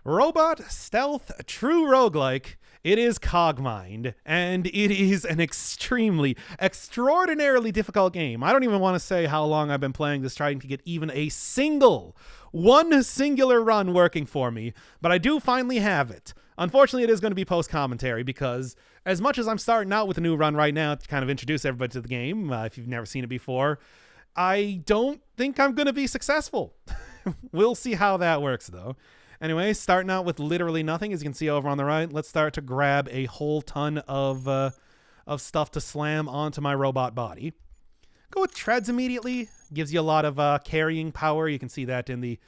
Robot stealth true roguelike. It is Cogmind, and it is an extraordinarily difficult game. I don't even want to say how long I've been playing this, trying to get even one singular run working for me, but I do finally have it. Unfortunately, it is going to be post-commentary because as much as I'm starting out with a new run right now to kind of introduce everybody to the game, if you've never seen it before, I don't think I'm going to be successful. We'll see how that works, though. Anyway, starting out with literally nothing, as you can see over on the right, let's start to grab a whole ton of stuff to slam onto my robot body. Go with treads immediately. Gives you a lot of carrying power. You can see that in the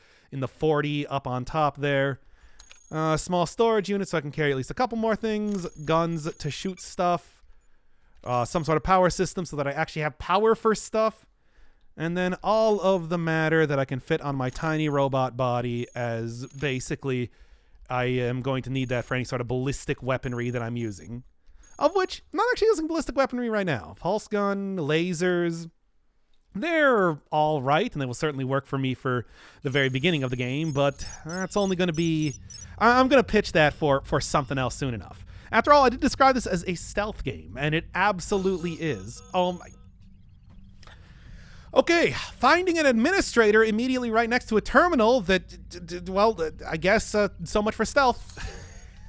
40 up on top there. Small storage unit so I can carry at least a couple more things. Guns to shoot stuff. Some sort of power system so that I actually have power for stuff. And then all of the matter that I can fit on my tiny robot body, as basically I am going to need that for any sort of ballistic weaponry that I'm using. Of which, I'm not actually using ballistic weaponry right now. Pulse gun, lasers, they're all right, and they will certainly work for me for the very beginning of the game, but it's only going to be... I'm going to pitch that for something else soon enough. After all, I did describe this as a stealth game, and it absolutely is. Oh my... Okay, finding an administrator immediately right next to a terminal that, well, I guess so much for stealth.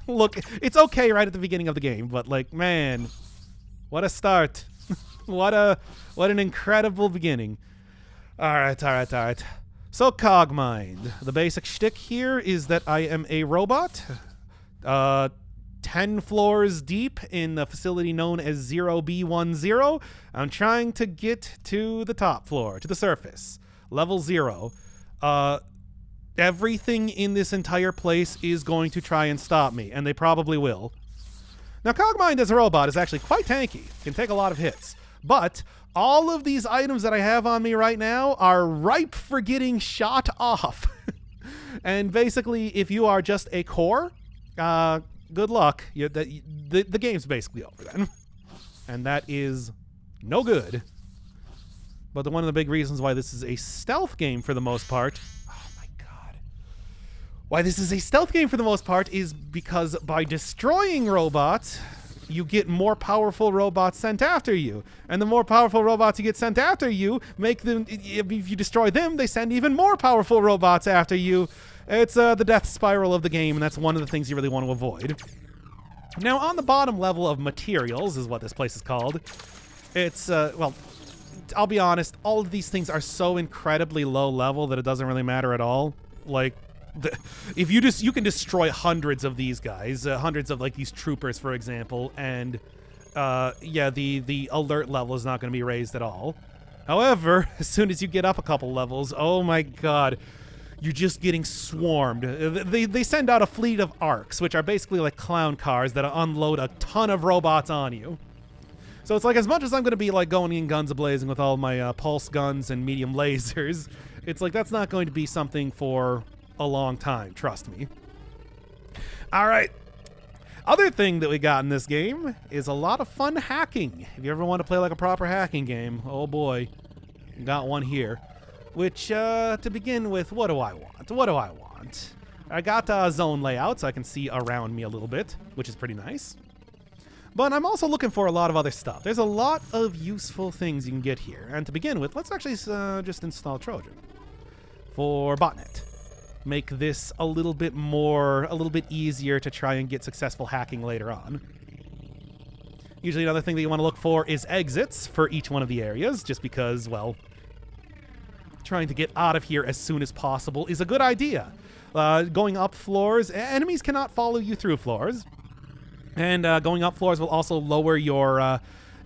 Look, it's okay right at the beginning of the game, but like, man, what a start. what an incredible beginning. All right. So Cogmind. The basic shtick here is that I am a robot. 10 floors deep in the facility known as 0B10. I'm trying to get to the top floor, to the surface. Level 0. Everything in this entire place is going to try and stop me, and they probably will. Now, Cogmind as a robot is actually quite tanky. Can take a lot of hits. But all of these items that I have on me right now are ripe for getting shot off. And basically, if you are just a core... good luck. The game's basically over then. And that is no good. But one of the big reasons why this is a stealth game for the most part... Oh my god. Why this is a stealth game for the most part is because by destroying robots, you get more powerful robots sent after you. And the more powerful robots you get sent after you, make them... If you destroy them, they send even more powerful robots after you. It's the death spiral of the game, and that's one of the things you really want to avoid. Now, on the bottom level of materials, is what this place is called, it's, well, I'll be honest, all of these things are so incredibly low level that it doesn't really matter at all. Like, you can destroy hundreds of these guys, hundreds of, like, these troopers, for example, and, yeah, the alert level is not going to be raised at all. However, as soon as you get up a couple levels, oh my god... You're just getting swarmed. They send out a fleet of arcs, which are basically like clown cars that unload a ton of robots on you. So it's like, as much as I'm going to be like going in guns a-blazing with all my pulse guns and medium lasers, it's like that's not going to be something for a long time, trust me. All right. Other thing that we got in this game is a lot of fun hacking. If you ever want to play like a proper hacking game, oh boy, got one here. Which, to begin with, what do I want? I got a zone layout so I can see around me a little bit, which is pretty nice. But I'm also looking for a lot of other stuff. There's a lot of useful things you can get here. And to begin with, let's actually just install Trojan for botnet. Make this a little bit easier to try and get successful hacking later on. Usually another thing that you want to look for is exits for each one of the areas, just because, well... trying to get out of here as soon as possible is a good idea. Going up floors, enemies cannot follow you through floors, and going up floors will also lower your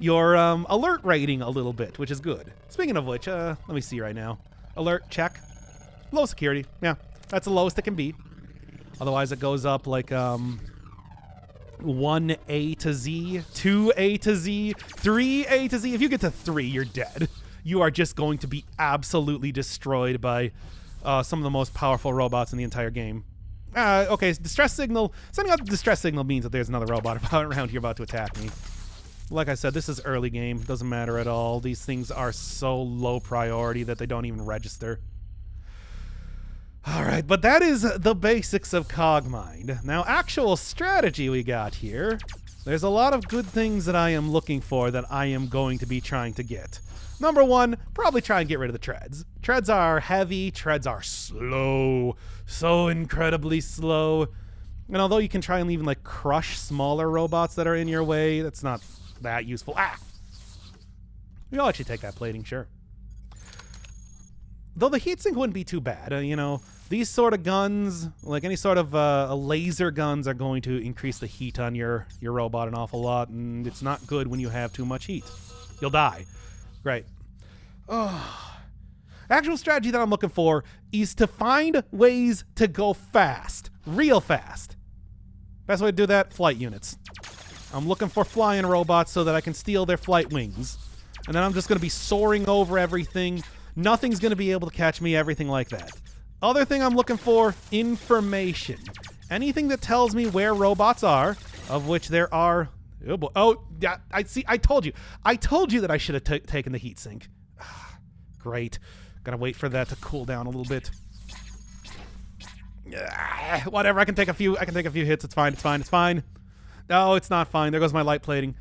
alert rating a little bit, which is good. Speaking of which, let me see right now. Alert, check. Low security, yeah, that's the lowest it can be. Otherwise, it goes up like 1A to Z, 2A to Z, 3A to Z. If you get to 3, you're dead. You are just going to be absolutely destroyed by some of the most powerful robots in the entire game. Okay, distress signal. Sending out the distress signal means that there's another robot around here about to attack me. Like I said, this is early game. Doesn't matter at all. These things are so low priority that they don't even register. All right, but that is the basics of Cogmind. Now, actual strategy we got here. There's a lot of good things that I am looking for that I am going to be trying to get. Number one, probably try and get rid of the treads. Treads are heavy, treads are slow, so incredibly slow. And although you can try and even like crush smaller robots that are in your way, that's not that useful. Ah! You'll actually take that plating, sure. Though the heatsink wouldn't be too bad, you know, these sort of guns, like any sort of laser guns, are going to increase the heat on your robot an awful lot, and it's not good when you have too much heat. You'll die. Great. Oh. Actual strategy that I'm looking for is to find ways to go fast. Real fast. Best way to do that, flight units. I'm looking for flying robots so that I can steal their flight wings. And then I'm just going to be soaring over everything. Nothing's going to be able to catch me, everything like that. Other thing I'm looking for, information. Anything that tells me where robots are, of which there are... Oh, boy. Oh, yeah, I see. I told you. I told you that I should have taken the heatsink. Great. Gotta wait for that to cool down a little bit. Whatever. I can take a few hits. It's fine. It's fine. It's fine. No, it's not fine. There goes my light plating.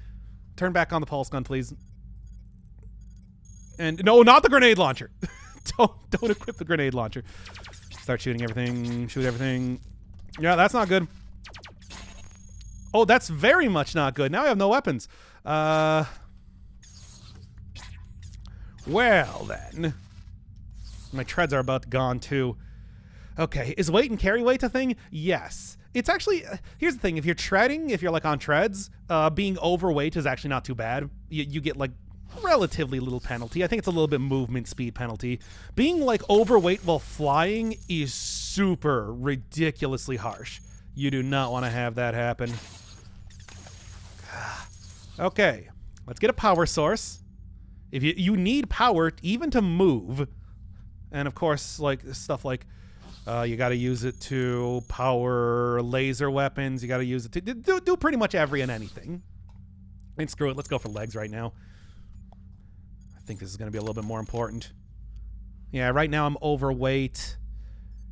Turn back on the pulse gun, please. And no, not the grenade launcher. Don't equip the grenade launcher. Start shooting everything. Shoot everything. Yeah, that's not good. Oh, that's very much not good. Now I have no weapons. Well, then. My treads are about gone, too. Okay, is weight and carry weight a thing? Yes. It's actually... here's the thing. If you're treading, if you're, like, on treads, being overweight is actually not too bad. You get, like, relatively little penalty. I think it's a little bit movement speed penalty. Being, like, overweight while flying is super ridiculously harsh. You do not want to have that happen. Okay, let's get a power source. If you need power even to move, and of course, like stuff like you got to use it to power laser weapons. You got to use it to do pretty much every and anything. And screw it, let's go for legs right now. I think this is going to be a little bit more important. Yeah, right now I'm overweight.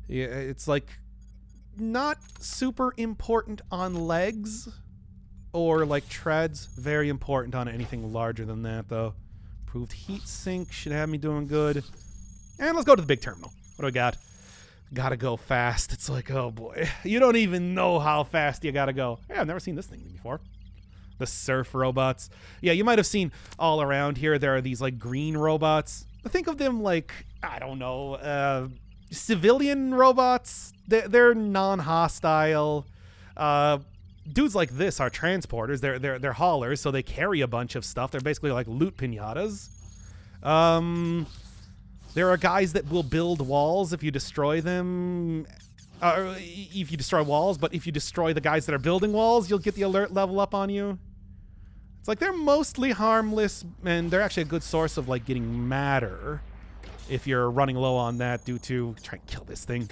Yeah, it's like not super important on legs. Or like treads, very important on anything larger than that, though. Improved heat sink should have me doing good. And let's go to the big terminal. What do we got? Gotta go fast. It's like, oh boy. You don't even know how fast you gotta go. Yeah, I've never seen this thing before. The surf robots. Yeah, you might have seen all around here, there are these like green robots. Think of them like, I don't know, civilian robots. They're non-hostile. Dudes like this are transporters. They're haulers, so they carry a bunch of stuff. They're basically like loot pinatas. There are guys that will build walls if you destroy them. If you destroy walls, but if you destroy the guys that are building walls, you'll get the alert level up on you. It's like they're mostly harmless, and they're actually a good source of like getting matter if you're running low on that due to try and kill this thing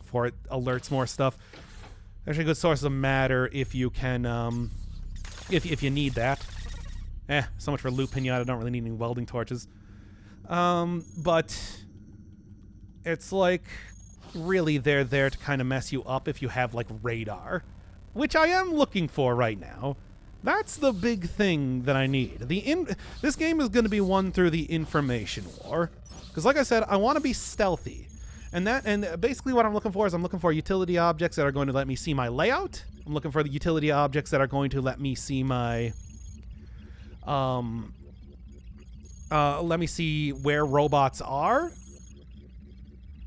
before it alerts more stuff. Actually a good source of matter if you can, if you need that. So much for loot pinata. I don't really need any welding torches. But it's like, really they're there to kind of mess you up if you have, like, radar. Which I am looking for right now. That's the big thing that I need. This game is going to be won through the information war. Because like I said, I want to be stealthy. And basically what I'm looking for is I'm looking for utility objects that are going to let me see my layout. I'm looking for the utility objects that are going to let me see my... let me see where robots are.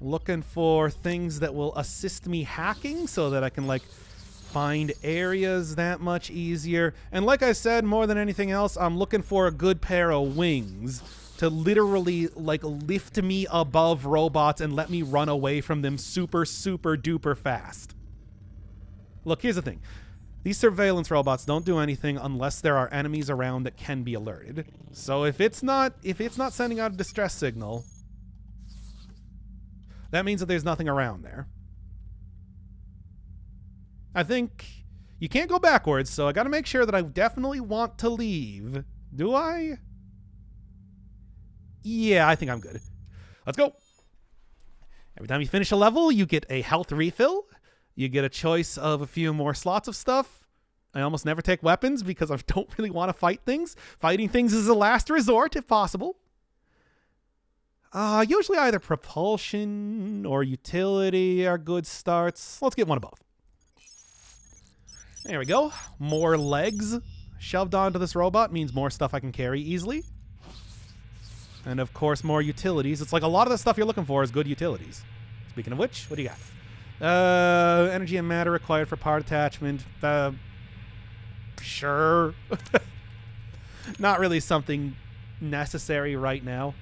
Looking for things that will assist me hacking so that I can, like, find areas that much easier. And like I said, more than anything else, I'm looking for a good pair of wings to literally, like, lift me above robots and let me run away from them super, super duper fast. Look, here's the thing. These surveillance robots don't do anything unless there are enemies around that can be alerted. So if it's not sending out a distress signal, that means that there's nothing around there. I think you can't go backwards, so I got to make sure that I definitely want to leave. Do I? Yeah, I think I'm good. Let's go. Every time you finish a level, you get a health refill. You get a choice of a few more slots of stuff. I almost never take weapons because I don't really want to fight things. Fighting things is a last resort, if possible. Usually either propulsion or utility are good starts. Let's get one of both. There we go. More legs shoved onto this robot means more stuff I can carry easily. And of course, more utilities. It's like a lot of the stuff you're looking for is good utilities. Speaking of which, what do you got? Energy and matter required for part attachment. Sure. Not really something necessary right now.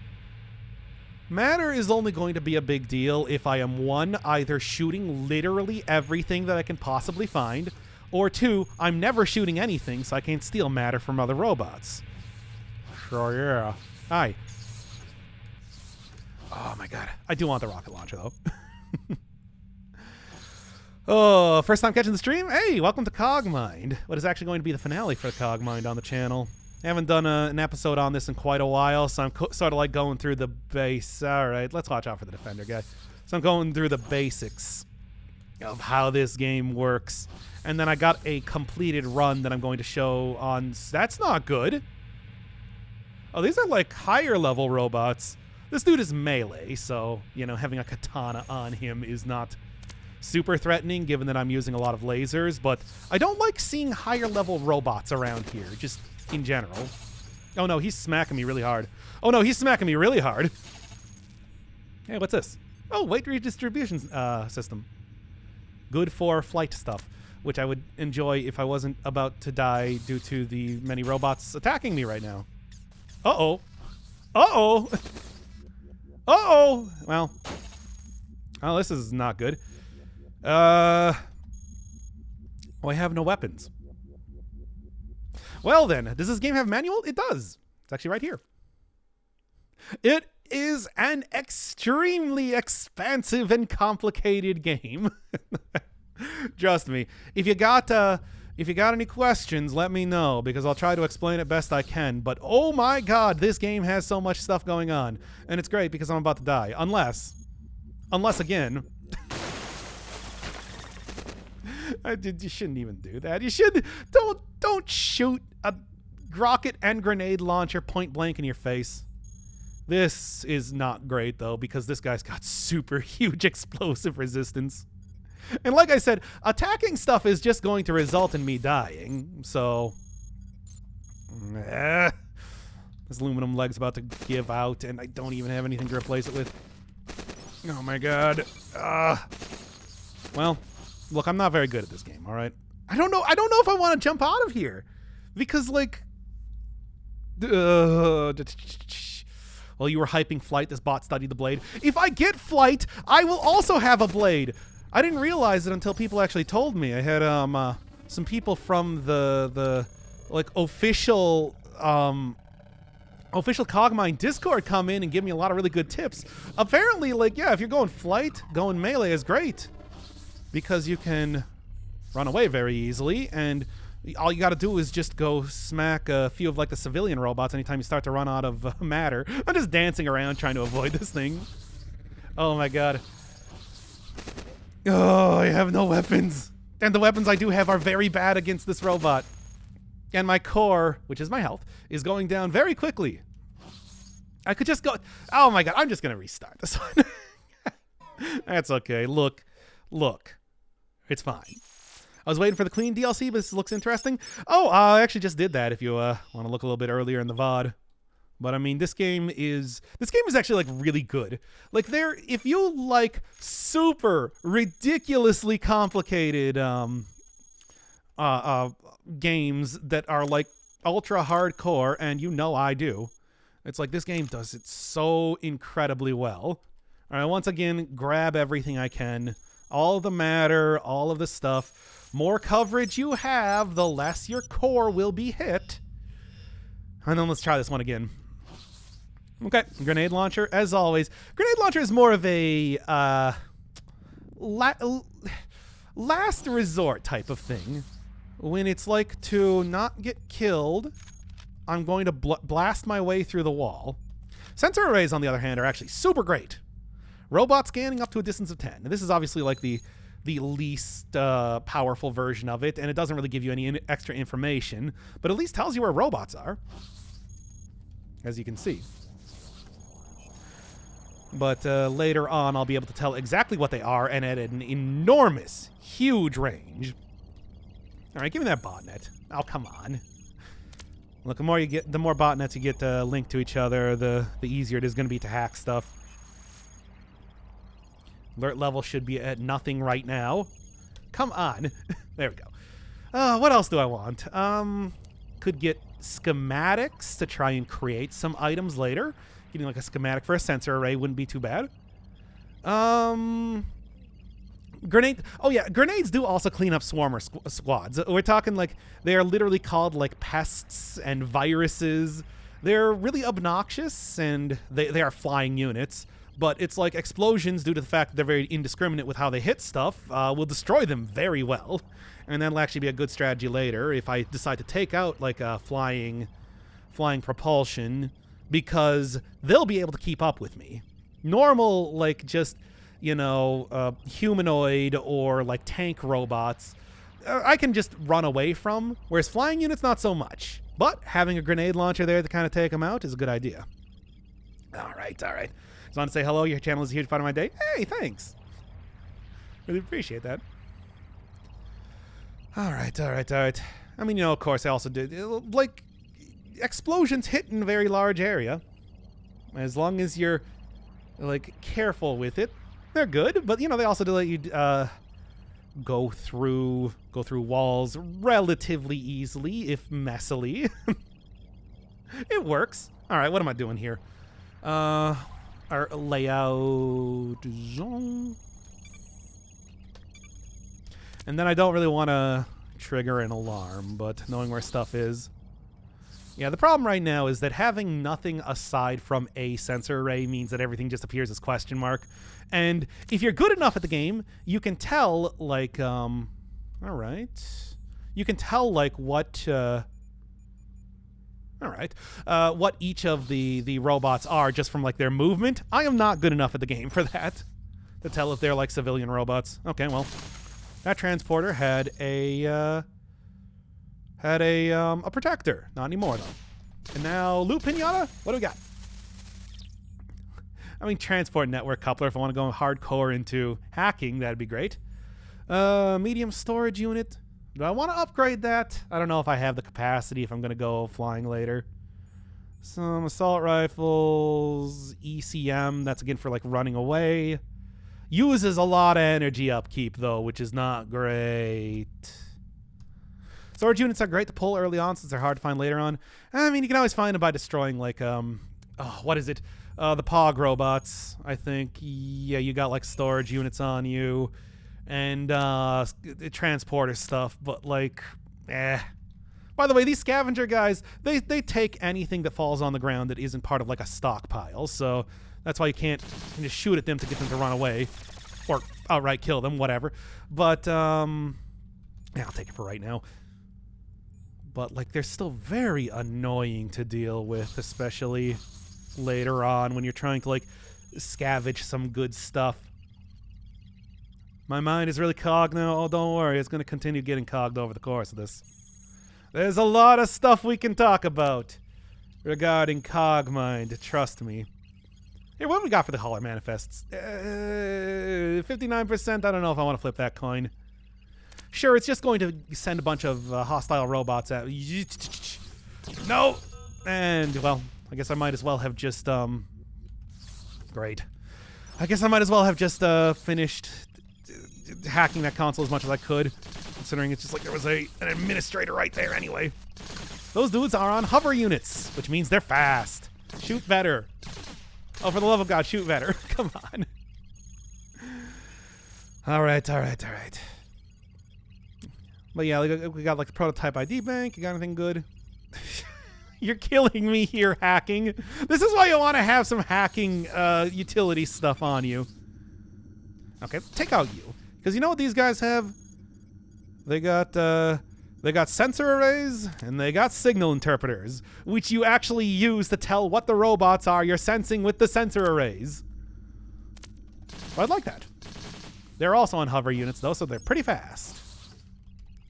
Matter is only going to be a big deal if I am, one, either shooting literally everything that I can possibly find, or two, I'm never shooting anything, so I can't steal matter from other robots. Sure, yeah. Hi. Oh my god. I do want the rocket launcher, though. Oh, first time catching the stream? Hey, welcome to Cogmind. What is actually going to be the finale for Cogmind on the channel. I haven't done an episode on this in quite a while, so I'm sort of like going through the base. All right, let's watch out for the defender guy. So I'm going through the basics of how this game works. And then I got a completed run that I'm going to show on... That's not good. Oh, these are like higher level robots. This dude is melee, so, you know, having a katana on him is not super threatening, given that I'm using a lot of lasers. But I don't like seeing higher level robots around here, just in general. Oh no, he's smacking me really hard. Oh no, he's smacking me really hard. Hey, what's this? Oh, weight redistribution system. Good for flight stuff, which I would enjoy if I wasn't about to die due to the many robots attacking me right now. Uh-oh. Uh-oh. Uh-oh. Well, this is not good. I have no weapons. Well then, does this game have manual? It does. It's actually right here. It is an extremely expansive and complicated game. Trust me. If you got any questions, let me know, because I'll try to explain it best I can. But oh my god, this game has so much stuff going on. And it's great because I'm about to die. Unless again... You shouldn't even do that. You should... Don't shoot a rocket and grenade launcher point blank in your face. This is not great, though, because this guy's got super huge explosive resistance. And like I said, attacking stuff is just going to result in me dying, so... This aluminum leg's about to give out, and I don't even have anything to replace it with. Oh my god. Well, look, I'm not very good at this game, alright? I don't know if I want to jump out of here. Because, like... Well, you were hyping flight. This bot studied the blade. If I get flight, I will also have a blade. I didn't realize it until people actually told me. I had some people from the like official Cogmind Discord come in and give me a lot of really good tips. Apparently, like, yeah, if you're going flight, going melee is great because you can run away very easily, and all you got to do is just go smack a few of like the civilian robots anytime you start to run out of matter. I'm just dancing around trying to avoid this thing. Oh my god. Oh, I have no weapons. And the weapons I do have are very bad against this robot. And my core, which is my health, is going down very quickly. I could just go... Oh my god, I'm just going to restart this one. That's okay. Look. It's fine. I was waiting for the clean DLC, but this looks interesting. Oh, I actually just did that if you want to look a little bit earlier in the VOD. But I mean, this game is actually like really good. Like if you like super ridiculously complicated games that are like ultra hardcore, and you know I do, it's like this game does it so incredibly well. All right, once again, grab everything I can, all the matter, all of the stuff. More coverage you have, the less your core will be hit. And then let's try this one again. Okay, grenade launcher, as always. Grenade launcher is more of a last resort type of thing. When it's like to not get killed, I'm going to blast my way through the wall. Sensor arrays, on the other hand, are actually super great. Robot scanning up to a distance of 10. And this is obviously like the least powerful version of it, and it doesn't really give you any extra information, but at least tells you where robots are, as you can see. But later on, I'll be able to tell exactly what they are, and at an enormous, huge range. All right, give me that botnet. Oh, come on. Look, the more you get, the more botnets you get linked to each other, the easier it is going to be to hack stuff. Alert level should be at nothing right now. Come on. There we go. What else do I want? Could get schematics to try and create some items later. Getting like a schematic for a sensor array wouldn't be too bad. Grenade. Oh yeah, grenades do also clean up swarmer squads. We're talking like they are literally called like pests and viruses. They're really obnoxious, and they are flying units. But it's like explosions, due to the fact that they're very indiscriminate with how they hit stuff, will destroy them very well. And that'll actually be a good strategy later if I decide to take out like a flying propulsion, because they'll be able to keep up with me. Normal, like just, you know, humanoid or like tank robots, I can just run away from, whereas flying units, not so much. But having a grenade launcher there to kind of take them out is a good idea. All right. Just want to say hello. Your channel is a huge part of my day. Hey, thanks. Really appreciate that. All right. I mean, you know, of course, I also did, like, explosions hit in a very large area. As long as you're, like, careful with it, they're good. But, you know, they also do let you go through walls relatively easily, if messily. It works. All right, what am I doing here? Our layout zone. And then I don't really want to trigger an alarm, but knowing where stuff is. Yeah, the problem right now is that having nothing aside from a sensor array means that everything just appears as question mark. And if you're good enough at the game, you can tell, like, all right. You can tell, like, what, what each of the robots are just from, like, their movement. I am not good enough at the game for that, to tell if they're, like, civilian robots. Okay, well, that transporter had a protector. Not anymore, though. And now, loot pinata? What do we got? I mean, transport network coupler. If I want to go hardcore into hacking, that'd be great. Medium storage unit. Do I want to upgrade that? I don't know if I have the capacity if I'm going to go flying later. Some assault rifles. ECM. That's, again, for, like, running away. Uses a lot of energy upkeep, though, which is not great. Storage units are great to pull early on since they're hard to find later on. I mean, you can always find them by destroying, like, what is it? The POG robots, I think. Yeah, you got, like, storage units on you. And, transporter stuff, but, like, By the way, these scavenger guys, they take anything that falls on the ground that isn't part of, like, a stockpile, so that's why you can't just shoot at them to get them to run away. Or outright kill them, whatever. But, yeah, I'll take it for right now. But, like, they're still very annoying to deal with, especially later on when you're trying to, like, scavenge some good stuff. My mind is really cogged now. Oh, don't worry. It's going to continue getting cogged over the course of this. There's a lot of stuff we can talk about regarding Cogmind. Trust me. Here, what have we got for the Holler Manifests? 59%. I don't know if I want to flip that coin. Sure, it's just going to send a bunch of hostile robots at... No! And, well, I guess I might as well have just, Great. I guess I might as well have just, finished hacking that console as much as I could, considering it's just like there was an administrator right there anyway. Those dudes are on hover units, which means they're fast. Shoot better. Oh, for the love of God, shoot better. Come on. All right. But yeah, we got like the prototype ID bank. You got anything good? You're killing me here, hacking. This is why you want to have some hacking utility stuff on you. Okay, take out you. Because you know what these guys have? They got sensor arrays and they got signal interpreters, which you actually use to tell what the robots are you're sensing with the sensor arrays. I'd like that. They're also on hover units, though, so they're pretty fast.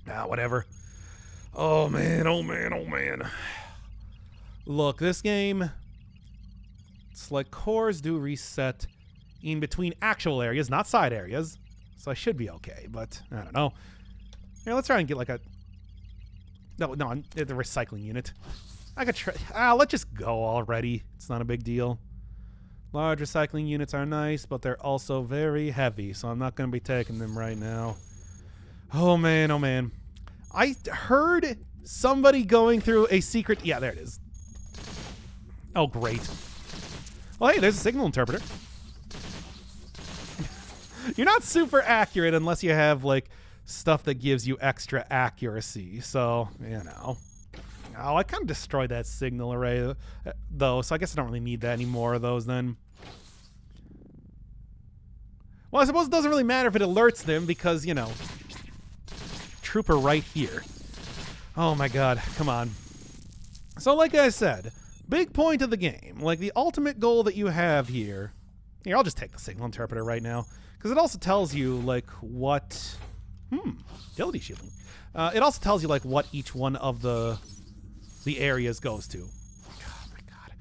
Ah, whatever. Oh, man, oh, man, oh, man. Look, this game, it's like cores do reset in between actual areas, not side areas. So I should be okay, but I don't know. Here, let's try and get like a... No, the recycling unit. I could try... let's just go already. It's not a big deal. Large recycling units are nice, but they're also very heavy, so I'm not going to be taking them right now. Oh, man, oh, man. I heard somebody going through a secret... Yeah, there it is. Oh, great. Well, hey, there's a signal interpreter. You're not super accurate unless you have, like, stuff that gives you extra accuracy. So, you know. Oh, I kind of destroyed that signal array, though, so I guess I don't really need that any more of those then. Well, I suppose it doesn't really matter if it alerts them because, you know, trooper right here. Oh, my God. Come on. So, like I said, big point of the game. Like, the ultimate goal that you have here... Here, I'll just take the signal interpreter right now. Because it also tells you, like, what... Utility shielding. It also tells you, like, what each one of the areas goes to. Oh, my God.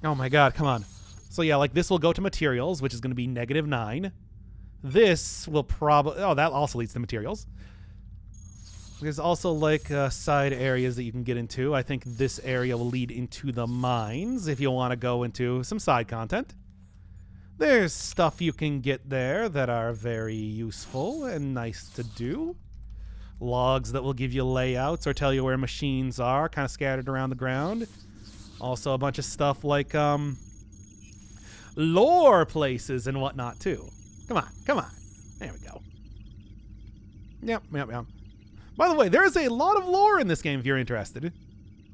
Oh, my God. Come on. So, yeah, like, this will go to materials, which is going to be -9. This will probably... Oh, that also leads to materials. There's also, like, side areas that you can get into. I think this area will lead into the mines if you want to go into some side content. There's stuff you can get there that are very useful and nice to do. Logs that will give you layouts or tell you where machines are, kind of scattered around the ground. Also a bunch of stuff like lore places and whatnot, too. Come on, come on. There we go. Yep. By the way, there is a lot of lore in this game if you're interested.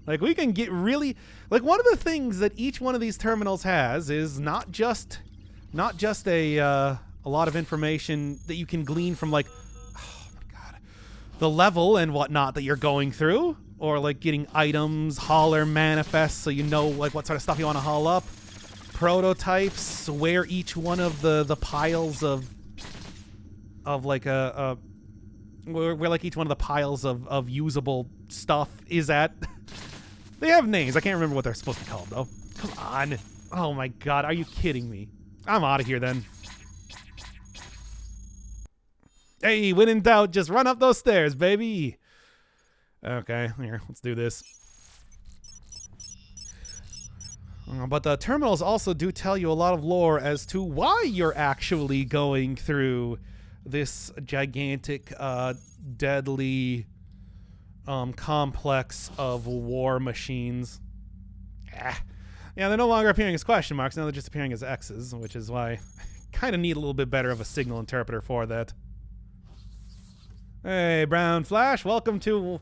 Like, we can get really... Like, one of the things that each one of these terminals has is not just a lot of information that you can glean from, like, oh, my God, the level and whatnot that you're going through, or, like, getting items, hauler manifests so you know, like, what sort of stuff you want to haul up, prototypes, where each one of the piles of like, where like each one of the piles of usable stuff is at. They have names. I can't remember what they're supposed to be called, though. Come on. Oh, my God. Are you kidding me? I'm out of here, then. Hey, when in doubt, just run up those stairs, baby. Okay, here. Let's do this. But the terminals also do tell you a lot of lore as to why you're actually going through this gigantic, deadly complex of war machines. Yeah, they're no longer appearing as question marks. Now they're just appearing as X's, which is why I kind of need a little bit better of a signal interpreter for that. Hey, Brown Flash, welcome to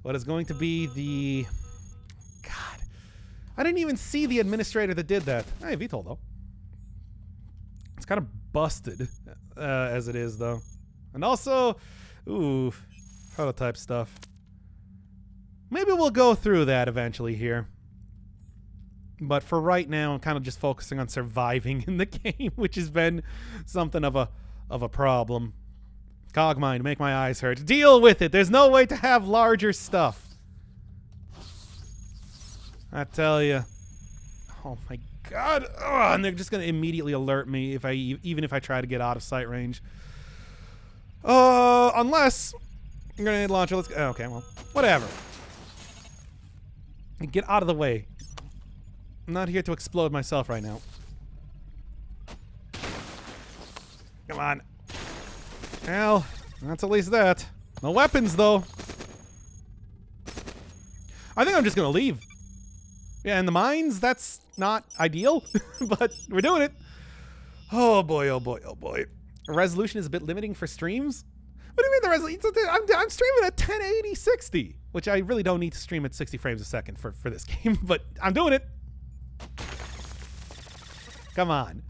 what is going to be the... God, I didn't even see the administrator that did that. Hey, VTOL, though. It's kind of busted as it is, though. And also, ooh, prototype stuff. Maybe we'll go through that eventually here. But for right now, I'm kind of just focusing on surviving in the game, which has been something of a problem. Cogmind, make my eyes hurt. Deal with it. There's no way to have larger stuff. I tell you. Oh my God. Ugh, and they're just going to immediately alert me if even if I try to get out of sight range. Unless grenade launcher. Let's go. Okay, well, whatever. Get out of the way. I'm not here to explode myself right now. Come on. Well, that's at least that. No weapons, though. I think I'm just going to leave. Yeah, in the mines, that's not ideal, but we're doing it. Oh, boy, oh, boy, oh, boy. Resolution is a bit limiting for streams? What do you mean the resolution? I'm streaming at 1080 60, which I really don't need to stream at 60 frames a second for this game, but I'm doing it. Come on.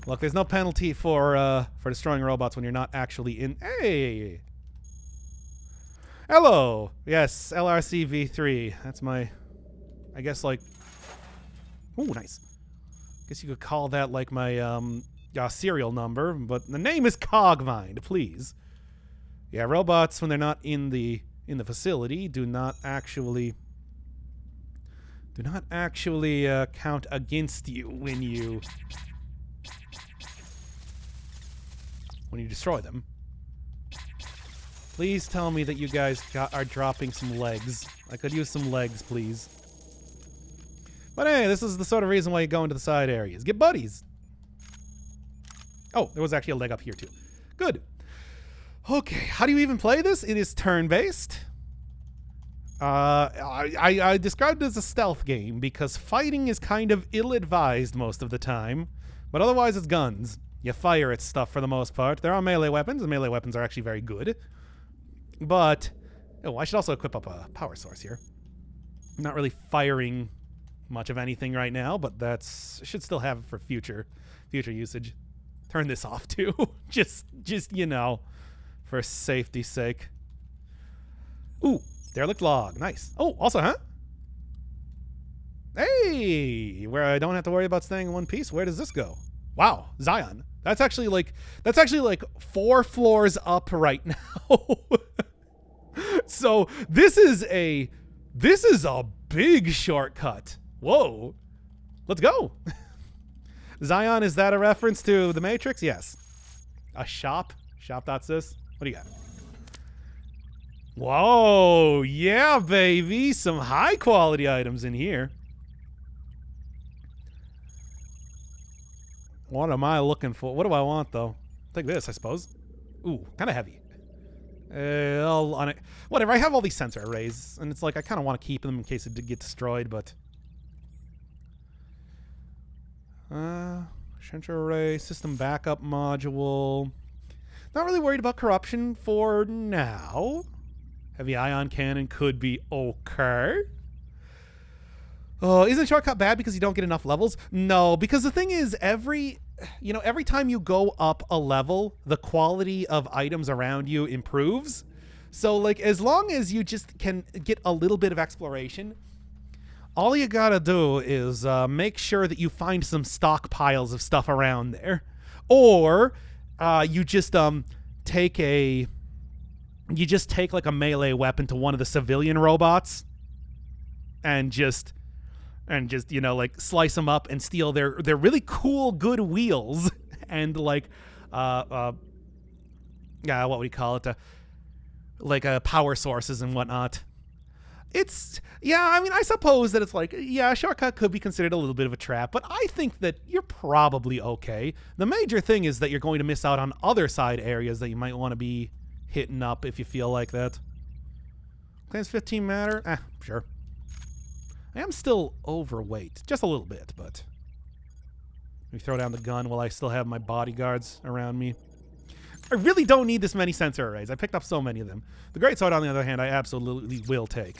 Look, there's no penalty for destroying robots when you're not actually in... Hey! Hello! Yes, LRC V3. That's my... I guess, like... Ooh, nice. Guess you could call that like my serial number, but the name is Cogmind, please. Yeah, robots when they're not in the facility do not actually count against you when you destroy them. Please tell me that you guys are dropping some legs. I could use some legs, please. But hey, this is the sort of reason why you go into the side areas. Get buddies. Oh, there was actually a leg up here too. Good. Okay, how do you even play this? It is turn-based. I described it as a stealth game because fighting is kind of ill-advised most of the time. But otherwise, it's guns. You fire at stuff for the most part. There are melee weapons, and melee weapons are actually very good. But, oh, I should also equip up a power source here. I'm not really firing much of anything right now, but should still have it for future usage. Turn this off too, just you know, for safety's sake. Ooh, derelict log, nice. Oh, also, huh? Hey, where I don't have to worry about staying in one piece. Where does this go? Wow, Zion. That's actually like 4 floors up right now. So this is a big shortcut. Whoa. Let's go. Zion, is that a reference to the Matrix? Yes. A shop? Shop.sys? What do you got? Whoa, yeah, baby. Some high quality items in here. What am I looking for? What do I want, though? Take this, I suppose. Ooh, kind of heavy. Whatever, I have all these sensor arrays, and it's like I kind of want to keep them in case it did get destroyed, but... sensor array, system backup module. Not really worried about corruption for now. Heavy ion cannon could be okay. Isn't shortcut bad because you don't get enough levels? No, because the thing is, every time you go up a level, the quality of items around you improves. So, like, as long as you just can get a little bit of exploration, all you gotta do is make sure that you find some stockpiles of stuff around there. Or you just take like a melee weapon to one of the civilian robots and just you know, like, slice them up and steal their really cool good wheels and like what would you call it, power sources and whatnot. I suppose that it's like, yeah, a shortcut could be considered a little bit of a trap, but I think that you're probably okay. The major thing is that you're going to miss out on other side areas that you might want to be hitting up if you feel like that. Claims 15 matter? Sure. I am still overweight. Just a little bit, but... Let me throw down the gun while I still have my bodyguards around me. I really don't need this many sensor arrays. I picked up so many of them. The greatsword, on the other hand, I absolutely will take.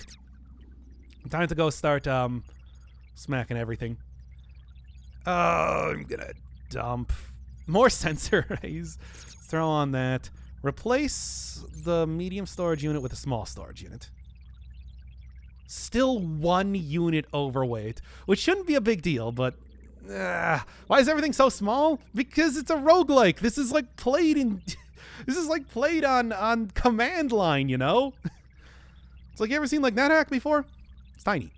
Time to go start smacking everything. I'm gonna dump more sensor arrays. Throw on that. Replace the medium storage unit with a small storage unit. Still 1 unit overweight, which shouldn't be a big deal, but why is everything so small? Because it's a roguelike. This is like played on command line, you know? It's like, you ever seen like NetHack before? It's tiny.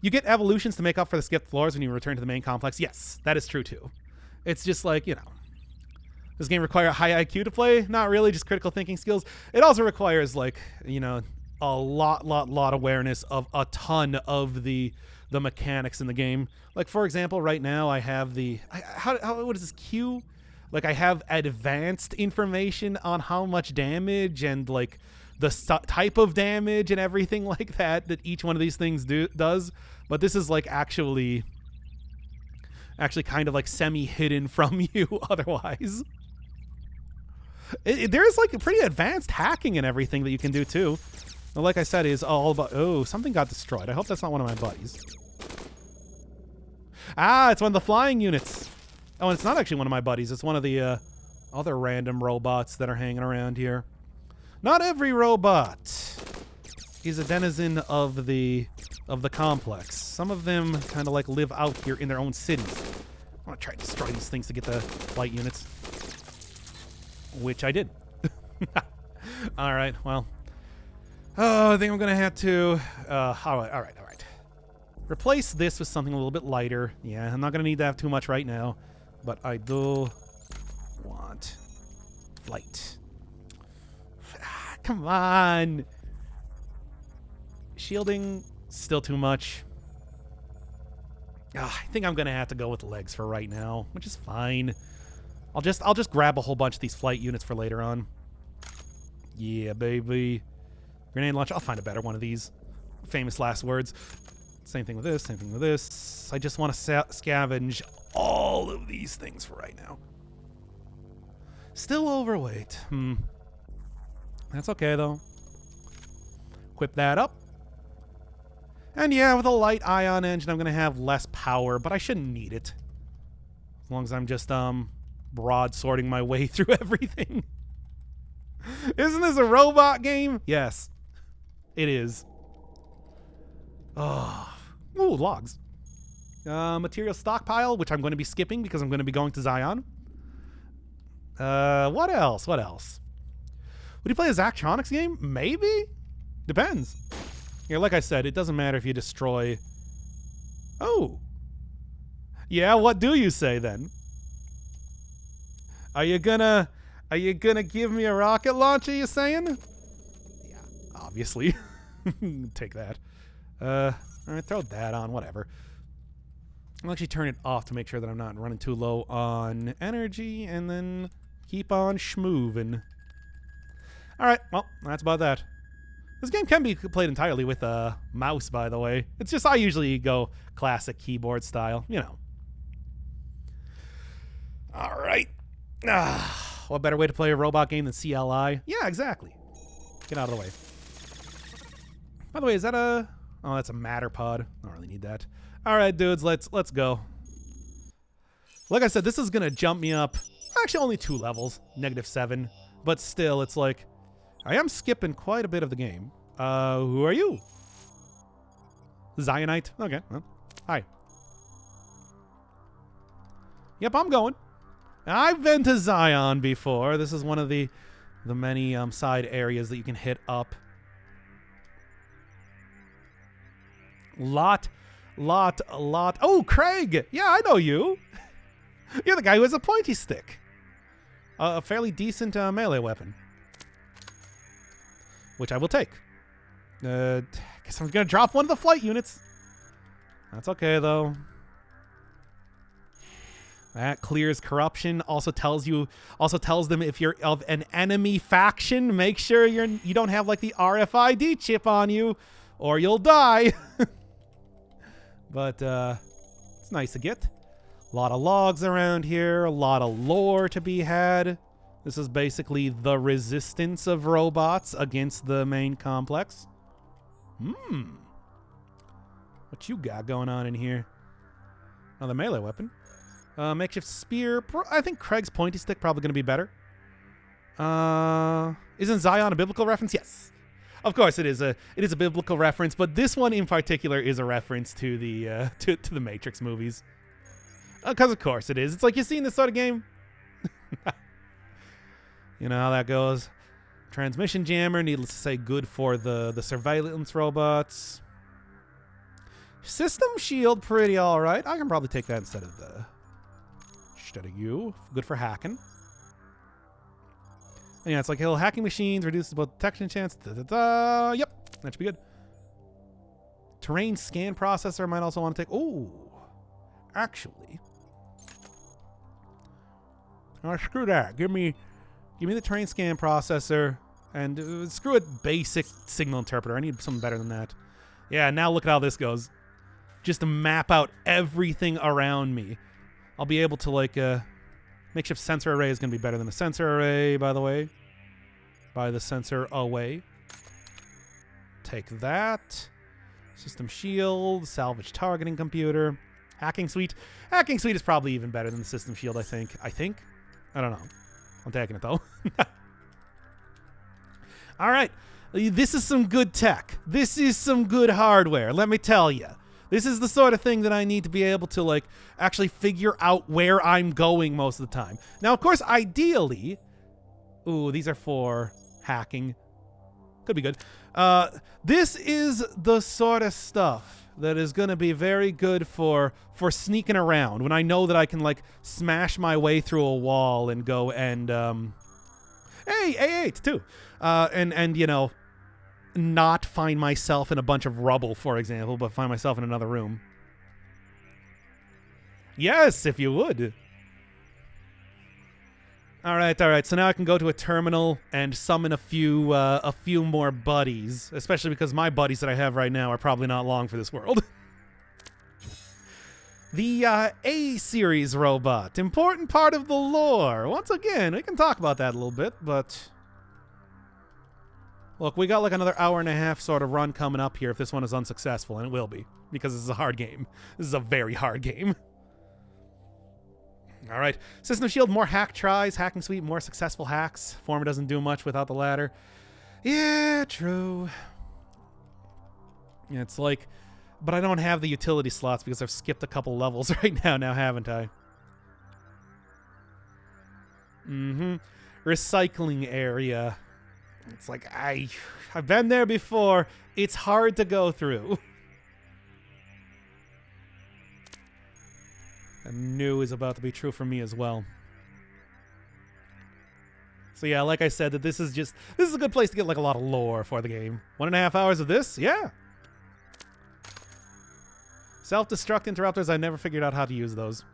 You get evolutions to make up for the skipped floors when you return to the main complex. Yes, that is true too. It's just like, you know, does this game require a high IQ to play? Not really, just critical thinking skills. It also requires, like, you know, a lot awareness of a ton of the mechanics in the game. Like, for example, right now I have what is this, Q? Like, I have advanced information on how much damage and like the type of damage and everything like that each one of these things does. But this is like actually kind of like semi-hidden from you otherwise. There's like a pretty advanced hacking and everything that you can do too. Like I said, is all about... Oh, something got destroyed. I hope that's not one of my buddies. It's one of the flying units. Oh, and it's not actually one of my buddies. It's one of the other random robots that are hanging around here. Not every robot is a denizen of the complex. Some of them kind of like live out here in their own cities. I want to try to destroy these things to get the flight units. Which I did. Alright, well. Oh, I think I'm going to have to... Alright. Replace this with something a little bit lighter. Yeah, I'm not going to need to have too much right now. But I do want flight. Come on. Shielding, still too much. I think I'm going to have to go with legs for right now, which is fine. I'll just grab a whole bunch of these flight units for later on. Yeah, baby. Grenade launch. I'll find a better one of these. Famous last words. Same thing with this. Same thing with this. I just want to scavenge all of these things for right now. Still overweight. That's okay, though. Equip that up. And yeah, with a light ion engine, I'm going to have less power, but I shouldn't need it. As long as I'm just broadsorting my way through everything. Isn't this a robot game? Yes, it is. Oh. Ooh, logs. Material stockpile, which I'm going to be skipping because I'm going to be going to Zion. What else? Would you play a Zachtronics game? Maybe? Depends. Yeah, like I said, it doesn't matter if you destroy... Oh. Yeah, what do you say then? Are you gonna give me a rocket launcher, you saying? Yeah, obviously. Take that. Alright, throw that on, whatever. I'll actually turn it off to make sure that I'm not running too low on energy, and then keep on schmoovin'. Alright, well, that's about that. This game can be played entirely with a mouse, by the way. It's just I usually go classic keyboard style, you know. Alright. What better way to play a robot game than CLI? Yeah, exactly. Get out of the way. By the way, is that a... Oh, that's a matter pod. I don't really need that. Alright, dudes, let's go. Like I said, this is going to jump me up. Actually, only 2 levels. -7. But still, it's like... I am skipping quite a bit of the game. Who are you? Zionite? Okay, well, hi. Yep, I'm going. I've been to Zion before. This is one of the many side areas that you can hit up. Lot. Oh, Craig! Yeah, I know you. You're the guy who has a pointy stick. A fairly decent melee weapon. Which I will take. Guess I'm gonna drop one of the flight units. That's okay, though. That clears corruption. Also tells them if you're of an enemy faction, make sure you don't have like the RFID chip on you, or you'll die. But it's nice to get. A lot of logs around here. A lot of lore to be had. This is basically the resistance of robots against the main complex. What you got going on in here? Another melee weapon. Makeshift spear. I think Craig's pointy stick probably going to be better. Isn't Zion a biblical reference? Yes. Of course it is a biblical reference, but this one in particular is a reference to the to the Matrix movies. Because of course it is. It's like, you seen this sort of game? You know how that goes. Transmission jammer, needless to say, good for the surveillance robots. System shield, pretty all right. I can probably take that instead of you. Good for hacking. And yeah, it's like, hacking machines reduces both detection chance. Yep, that should be good. Terrain scan processor might also want to take. Oh, actually, screw that. Give me the terrain scan processor and screw it. Basic signal interpreter. I need something better than that. Yeah, now look at how this goes. Just to map out everything around me. I'll be able to, like, makeshift sensor array is going to be better than a sensor array, by the way. By the sensor away. Take that. System shield, salvage targeting computer. Hacking suite. Hacking suite is probably even better than the system shield, I think. I don't know. I'm taking it, though. All right. This is some good tech. This is some good hardware, let me tell you. This is the sort of thing that I need to be able to, like, actually figure out where I'm going most of the time. Now, of course, ideally... Ooh, these are for hacking. Could be good. This is the sort of stuff that is going to be very good for sneaking around. When I know that I can, like, smash my way through a wall and go and... Hey, A8, too. And you know... not find myself in a bunch of rubble, for example, but find myself in another room. Yes, if you would. All right. So now I can go to a terminal and summon a few more buddies, especially because my buddies that I have right now are probably not long for this world. The A-series robot, important part of the lore. Once again, we can talk about that a little bit, but... Look, we got like another hour and a half sort of run coming up here if this one is unsuccessful, and it will be, because this is a hard game. This is a very hard game. All right. System Shield, more hack tries. Hacking Suite, more successful hacks. Former doesn't do much without the latter. Yeah, true. Yeah, it's like... But I don't have the utility slots because I've skipped a couple levels right now, haven't I? Recycling area. It's like, I've been there before. It's hard to go through. I knew is about to be true for me as well. So yeah, like I said, that this is a good place to get like a lot of lore for the game. 1.5 hours of this? Yeah. Self-destruct interrupters, I never figured out how to use those.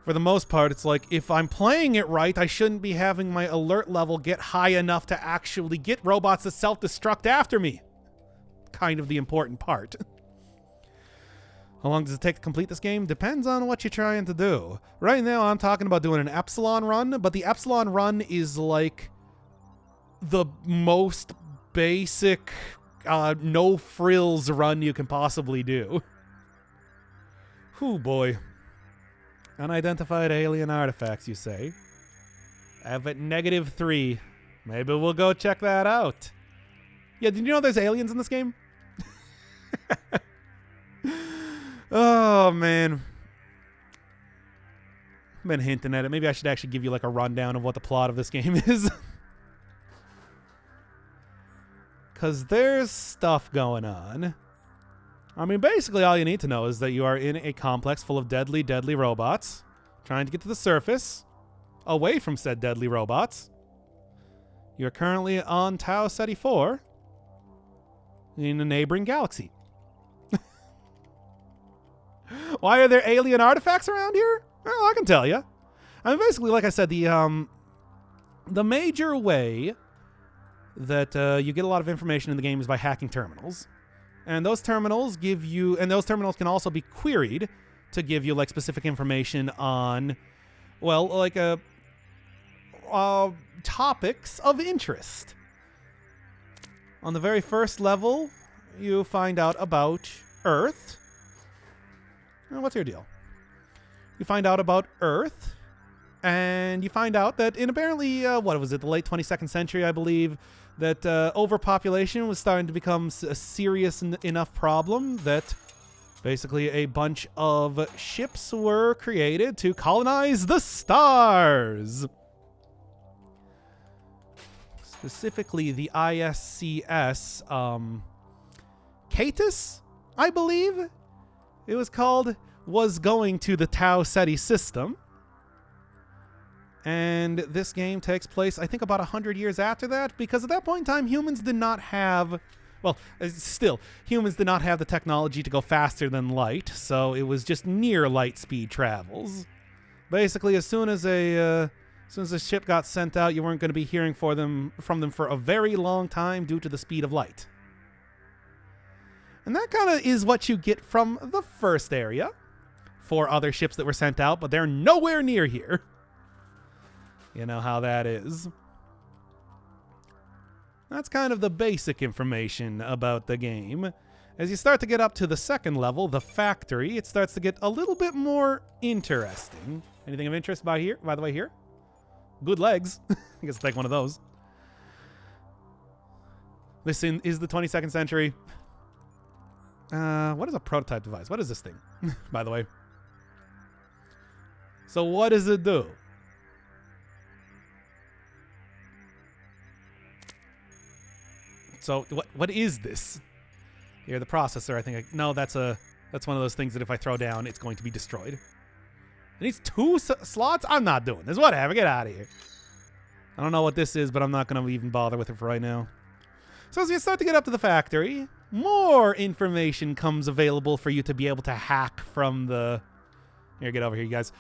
For the most part, it's like, if I'm playing it right, I shouldn't be having my alert level get high enough to actually get robots to self-destruct after me. Kind of the important part. How long does it take to complete this game? Depends on what you're trying to do. Right now, I'm talking about doing an Epsilon run, but the Epsilon run is like the most basic, no-frills run you can possibly do. Whew, boy. Unidentified alien artifacts, you say? I have at -3. Maybe we'll go check that out. Yeah, did you know there's aliens in this game? Oh, man. I've been hinting at it. Maybe I should actually give you like a rundown of what the plot of this game is. Because there's stuff going on. I mean, basically all you need to know is that you are in a complex full of deadly, deadly robots trying to get to the surface, away from said deadly robots. You're currently on Tau Ceti 4 in a neighboring galaxy. Why are there alien artifacts around here? Well, I can tell you. I mean, basically, like I said, the major way that you get a lot of information in the game is by hacking terminals. And those terminals give you, and those terminals can also be queried to give you like specific information on, well, like topics of interest. On the very first level, you find out about Earth. What's your deal? You find out about Earth, and you find out that in apparently, what was it, the late 22nd century, I believe, that overpopulation was starting to become a serious enough problem that basically a bunch of ships were created to colonize the stars. Specifically the ISCS Catus, I believe it was called, was going to the Tau Ceti system. And this game takes place, I think, about 100 years after that, because at that point in time, humans did not have... Well, still, humans did not have the technology to go faster than light, so it was just near light speed travels. Basically, as soon as a ship got sent out, you weren't going to be hearing from them for a very long time due to the speed of light. And that kind of is what you get from the first area. 4 other ships that were sent out, but they're nowhere near here. You know how that is. That's kind of the basic information about the game. As you start to get up to the second level, the factory, it starts to get a little bit more interesting. Anything of interest by the way here? Good legs. I guess I'll take one of those. This is the 22nd century. What is a prototype device? What is this thing, by the way? So what does it do? So what is this? Here, the processor, I think. No, that's one of those things that if I throw down, it's going to be destroyed. It needs 2 slots? I'm not doing this. Whatever, get out of here. I don't know what this is, but I'm not going to even bother with it for right now. So as you start to get up to the factory, more information comes available for you to be able to hack from the... Here, get over here, you guys.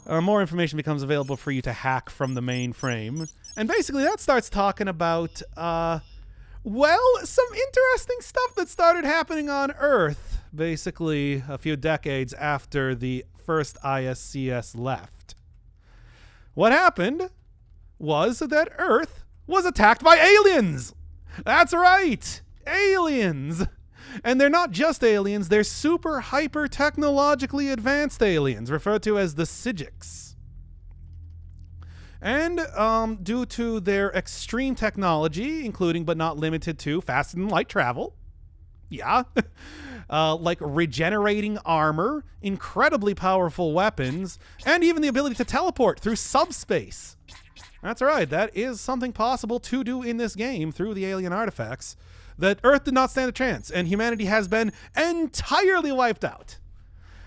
More information becomes available for you to hack from the mainframe. And basically that starts talking about, well, some interesting stuff that started happening on Earth, basically a few decades after the first ISCS left. What happened was that Earth was attacked by aliens. That's right, aliens. And they're not just aliens, they're super hyper technologically advanced aliens, referred to as the Psijics. And due to their extreme technology, including but not limited to faster than light travel, yeah, like regenerating armor, incredibly powerful weapons, and even the ability to teleport through subspace. That's right, that is something possible to do in this game through the alien artifacts, that Earth did not stand a chance, and humanity has been entirely wiped out.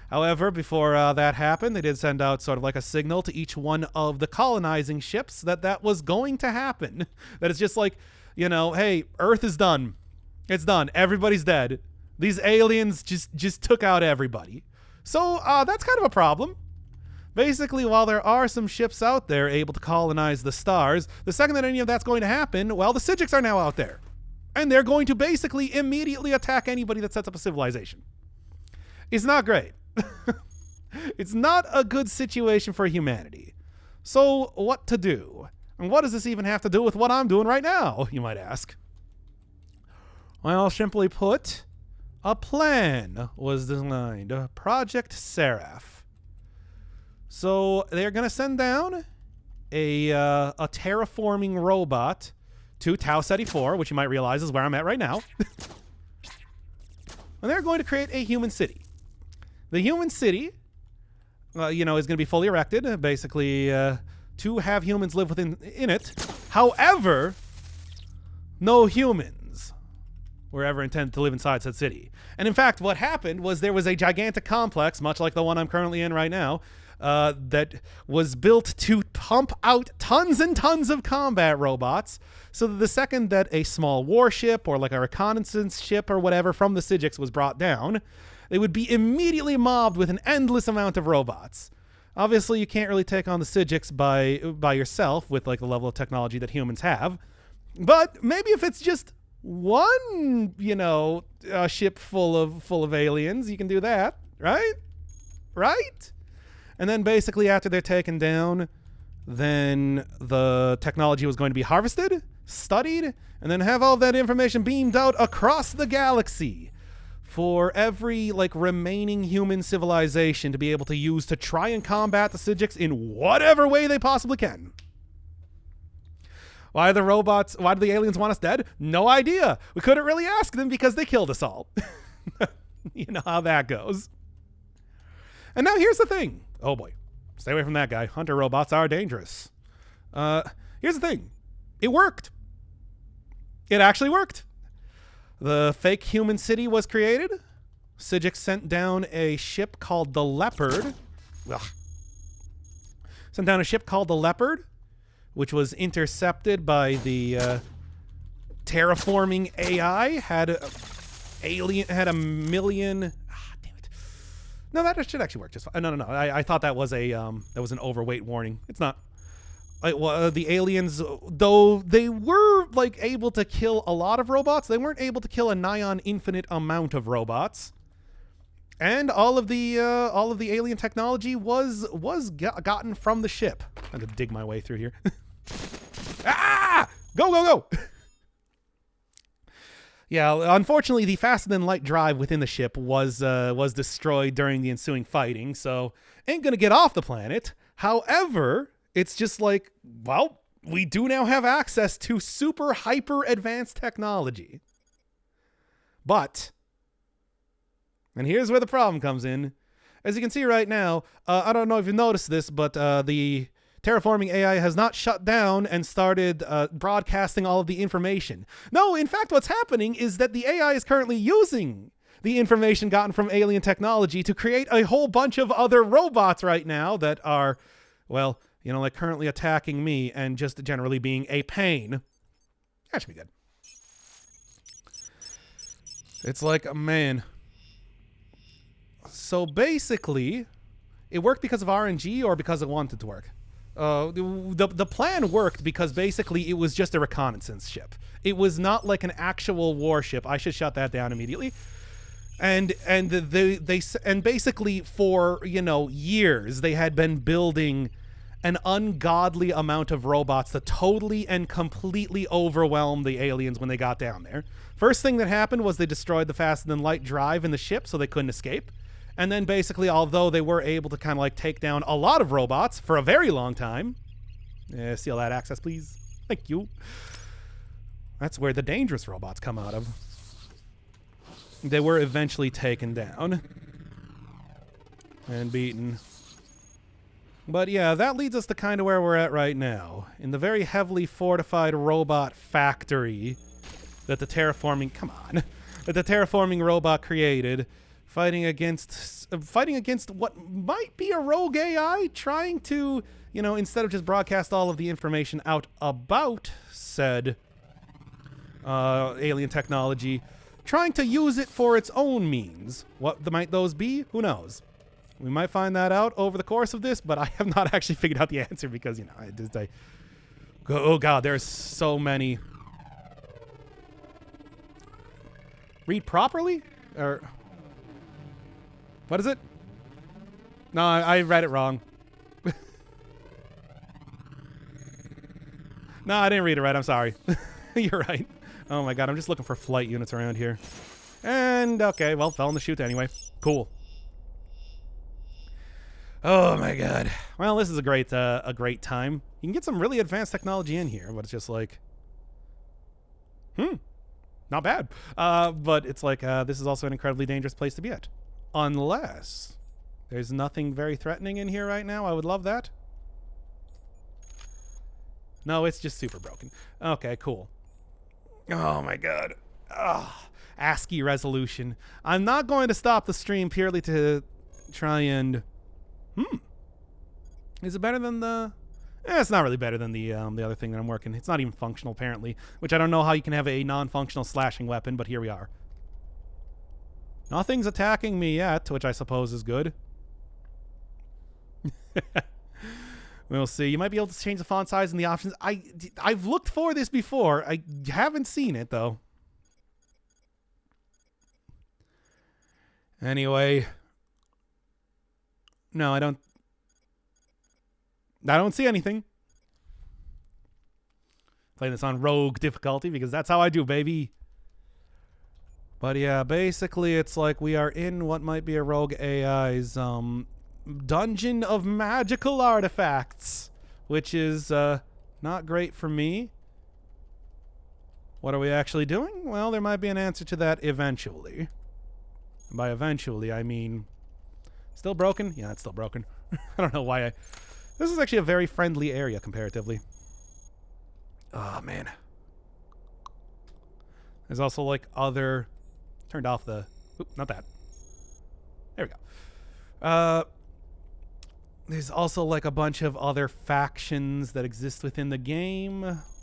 However, before that happened, they did send out sort of like a signal to each one of the colonizing ships that was going to happen. That it's just like, you know, hey, Earth is done. It's done. Everybody's dead. These aliens just took out everybody. So that's kind of a problem. Basically, while there are some ships out there able to colonize the stars, the second that any of that's going to happen, well, the Psijics are now out there. And they're going to basically immediately attack anybody that sets up a civilization. It's not great. It's not a good situation for humanity. So what to do? And what does this even have to do with what I'm doing right now, you might ask? Well, simply put, a plan was designed. Project Seraph. So they're going to send down a terraforming robot to Tau Ceti 4, which you might realize is where I'm at right now. And they're going to create a human city. The human city, you know, is going to be fully erected, basically to have humans live in it. However, no humans were ever intended to live inside said city. And in fact, what happened was there was a gigantic complex, much like the one I'm currently in right now, that was built to pump out tons and tons of combat robots, so that the second that a small warship or like a reconnaissance ship or whatever from the Psijics was brought down, they would be immediately mobbed with an endless amount of robots. Obviously, you can't really take on the Psijics by yourself with like the level of technology that humans have, but maybe if it's just one, you know, ship full of aliens, you can do that, right? Right? And then basically after they're taken down, then the technology was going to be harvested, studied, and then have all that information beamed out across the galaxy for every like remaining human civilization to be able to use to try and combat the Psijics in whatever way they possibly can. Why do the aliens want us dead? No idea. We couldn't really ask them because they killed us all. You know how that goes. And now here's the thing. Oh boy, stay away from that guy. Hunter robots are dangerous. Here's the thing. It worked. It actually worked. The fake human city was created. Psijic sent down a ship called the Leopard. Ugh. Sent down a ship called the Leopard, which was intercepted by the terraforming AI. Had a million. No, that should actually work just fine. No. I thought that was an overweight warning. It's not. The aliens, though they were like able to kill a lot of robots, they weren't able to kill a nigh on infinite amount of robots. And all of the alien technology was gotten from the ship. I'm gonna dig my way through here. Ah! Go! Yeah, unfortunately, the faster than light drive within the ship was destroyed during the ensuing fighting, so ain't gonna get off the planet. However, it's just like, well, we do now have access to super hyper advanced technology. But And here's where the problem comes in. As you can see right now, I don't know if you've noticed this, but the terraforming AI has not shut down and started broadcasting all of the information. No, in fact, what's happening is that the AI is currently using the information gotten from alien technology to create a whole bunch of other robots right now that are, well, you know, like currently attacking me and just generally being a pain. That should be good. It's like, man. So basically, it worked because of RNG or because it wanted to work? The plan worked because basically it was just a reconnaissance ship. It was not like an actual warship. I should shut that down immediately. And basically for, you know, years they had been building an ungodly amount of robots to totally and completely overwhelm the aliens when they got down there. First thing that happened was they destroyed the faster than light drive in the ship so they couldn't escape. And then basically, although they were able to kind of like take down a lot of robots for a very long time. Seal that access, please. Thank you. That's where the dangerous robots come out of. They were eventually taken down and beaten. But yeah, that leads us to kind of where we're at right now. In the very heavily fortified robot factory that the terraforming, that the terraforming robot created, fighting against what might be a rogue AI, trying to, you know, instead of just broadcast all of the information out about said alien technology, trying to use it for its own means. What might those be? Who knows? We might find that out over the course of this, but I have not actually figured out the answer because, you know, oh god, there's so many. Read properly? Or what is it? No, I read it wrong. No, I didn't read it right. I'm sorry. You're right. Oh my god, I'm just looking for flight units around here. And, okay, well, fell in the chute anyway. Cool. Oh my god. Well, this is a great time. You can get some really advanced technology in here, but it's just like, not bad. But it's like, this is also an incredibly dangerous place to be at. Unless there's nothing very threatening in here right now. I would love that. No, it's just super broken. Okay, cool. Oh my god. ASCII resolution. I'm not going to stop the stream purely to try and... Is it better than the... it's not really better than the other thing that I'm working. It's not even functional, apparently. Which I don't know how you can have a non-functional slashing weapon, but here we are. Nothing's attacking me yet, which I suppose is good. We'll see. You might be able to change the font size and the options. I've looked for this before. I haven't seen it, though. Anyway. No, I don't see anything. Playing this on rogue difficulty because that's how I do, baby. But yeah, basically it's like we are in what might be a rogue AI's dungeon of magical artifacts, which is not great for me. What are we actually doing? Well, there might be an answer to that eventually. And by eventually, I mean... Still broken? Yeah, it's still broken. I don't know why This is actually a very friendly area, comparatively. Oh, man. There's also, like, other... Turned off the... Oop, not that. There we go. There's also, like, a bunch of other factions that exist within the game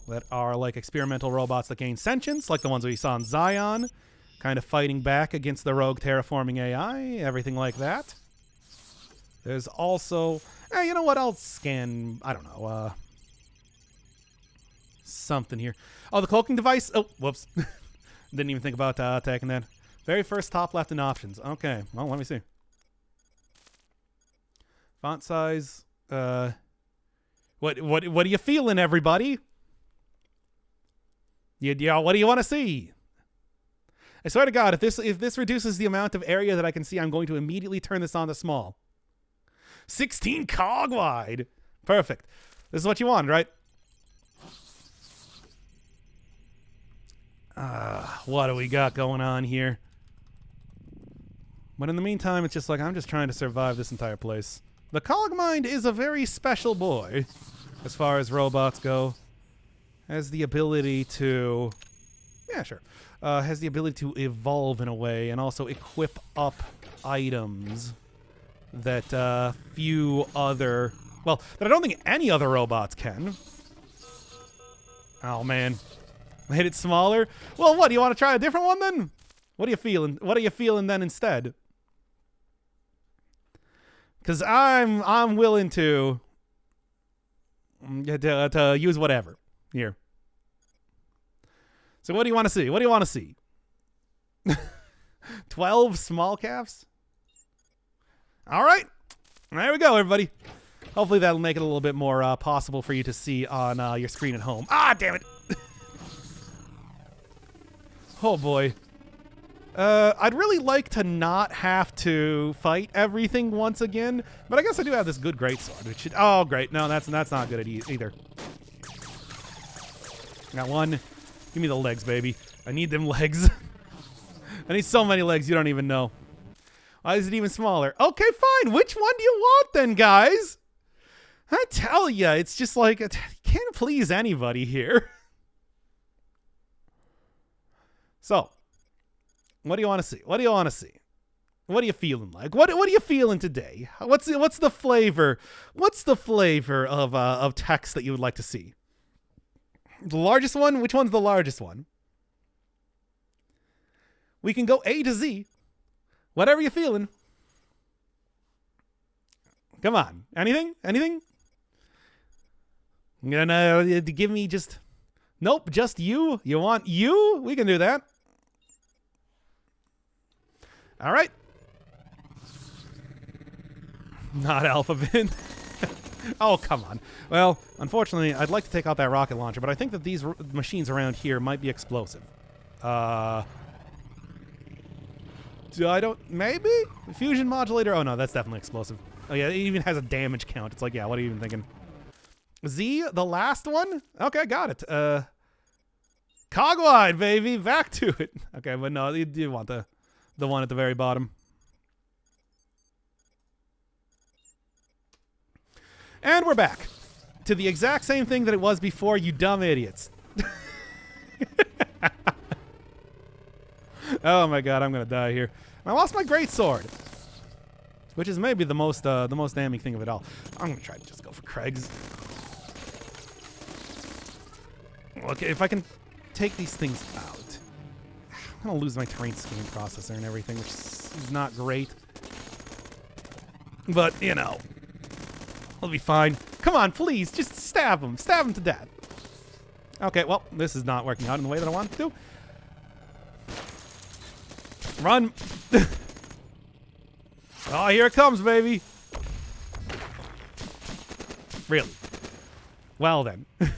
that are, like, experimental robots that gain sentience, like the ones we saw in Zion, kind of fighting back against the rogue terraforming AI, everything like that. There's also... you know what? I'll scan... I don't know. Something here. Oh, the cloaking device? Oh, whoops. Didn't even think about taking that. Very first top left in options. Okay. Well, let me see. Font size. What are you feeling, everybody? Yeah, what do you want to see? I swear to God, if this reduces the amount of area that I can see, I'm going to immediately turn this on to small. 16 cog wide. Perfect. This is what you want, right? What do we got going on here? But in the meantime, it's just like I'm just trying to survive this entire place. The Cogmind is a very special boy as far as robots go. Has the ability to... Yeah, sure. Has the ability to evolve in a way and also equip up items that few other... Well, that I don't think any other robots can. Oh, man. Made it smaller? Well, what? Do you want to try a different one then? What are you feeling? What are you feeling then instead? Because I'm willing to use whatever here. So what do you want to see? What do you want to see? 12 small calves? All right. There we go, everybody. Hopefully that'll make it a little bit more possible for you to see on your screen at home. Ah, damn it. Oh, boy. I'd really like to not have to fight everything once again, but I guess I do have this good greatsword, which should... Oh, great. No, that's not good either. Got one. Give me the legs, baby. I need them legs. I need so many legs you don't even know. Why is it even smaller? Okay, fine. Which one do you want then, guys? I tell ya, it's just like, I can't please anybody here. So, what do you want to see? What do you want to see? What are you feeling like? What are you feeling today? What's the flavor? What's the flavor of text that you would like to see? The largest one? Which one's the largest one? We can go A to Z. Whatever you're feeling. Come on. Anything? Anything? No, give me just... Nope, just you. You want you? We can do that. All right. Not alphabet. Oh, come on. Well, unfortunately, I'd like to take out that rocket launcher, but I think that these machines around here might be explosive. I don't... Maybe? Fusion modulator? Oh, no, that's definitely explosive. Oh, yeah, it even has a damage count. It's like, yeah, what are you even thinking? Z, the last one? Okay, got it. Cogmind, baby! Back to it. Okay, but no, you do want the one at the very bottom. And we're back to the exact same thing that it was before, you dumb idiots. Oh my god, I'm gonna die here. I lost my greatsword, which is maybe the most damning thing of it all. I'm gonna try to just go for Craig's. Okay, if I can take these things out, I'm gonna lose my terrain scanning processor and everything, which is not great. But you know, I'll be fine. Come on, please, just stab him. Stab him to death. Okay, well, this is not working out in the way that I want it to. Run. Oh, here it comes, baby. Really? Well, then. Can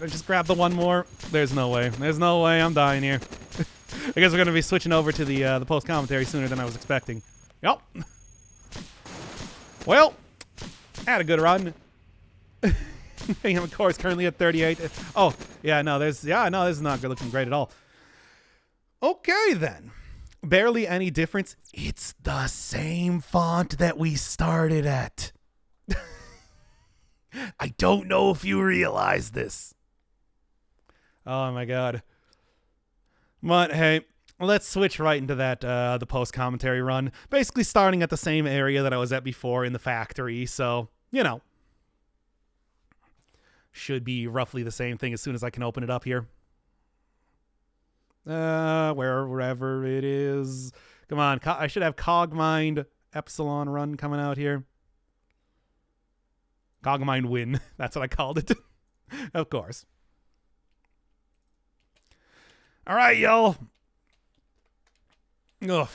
I just grab the one more? There's no way. There's no way. I'm dying here. I guess we're going to be switching over to the post-commentary sooner than I was expecting. Yep. Well, had a good run. I'm, of course, currently at 38. Oh, yeah, no, this is not good, looking great at all. Okay, then. Barely any difference. It's the same font that we started at. I don't know if you realize this. Oh, my God. But, hey, let's switch right into that, the post-commentary run. Basically starting at the same area that I was at before in the factory, so, you know. Should be roughly the same thing as soon as I can open it up here. Wherever it is. Come on, I should have Cogmind Epsilon run coming out here. Cogmind win. That's what I called it. Of course. All right, y'all. Ugh.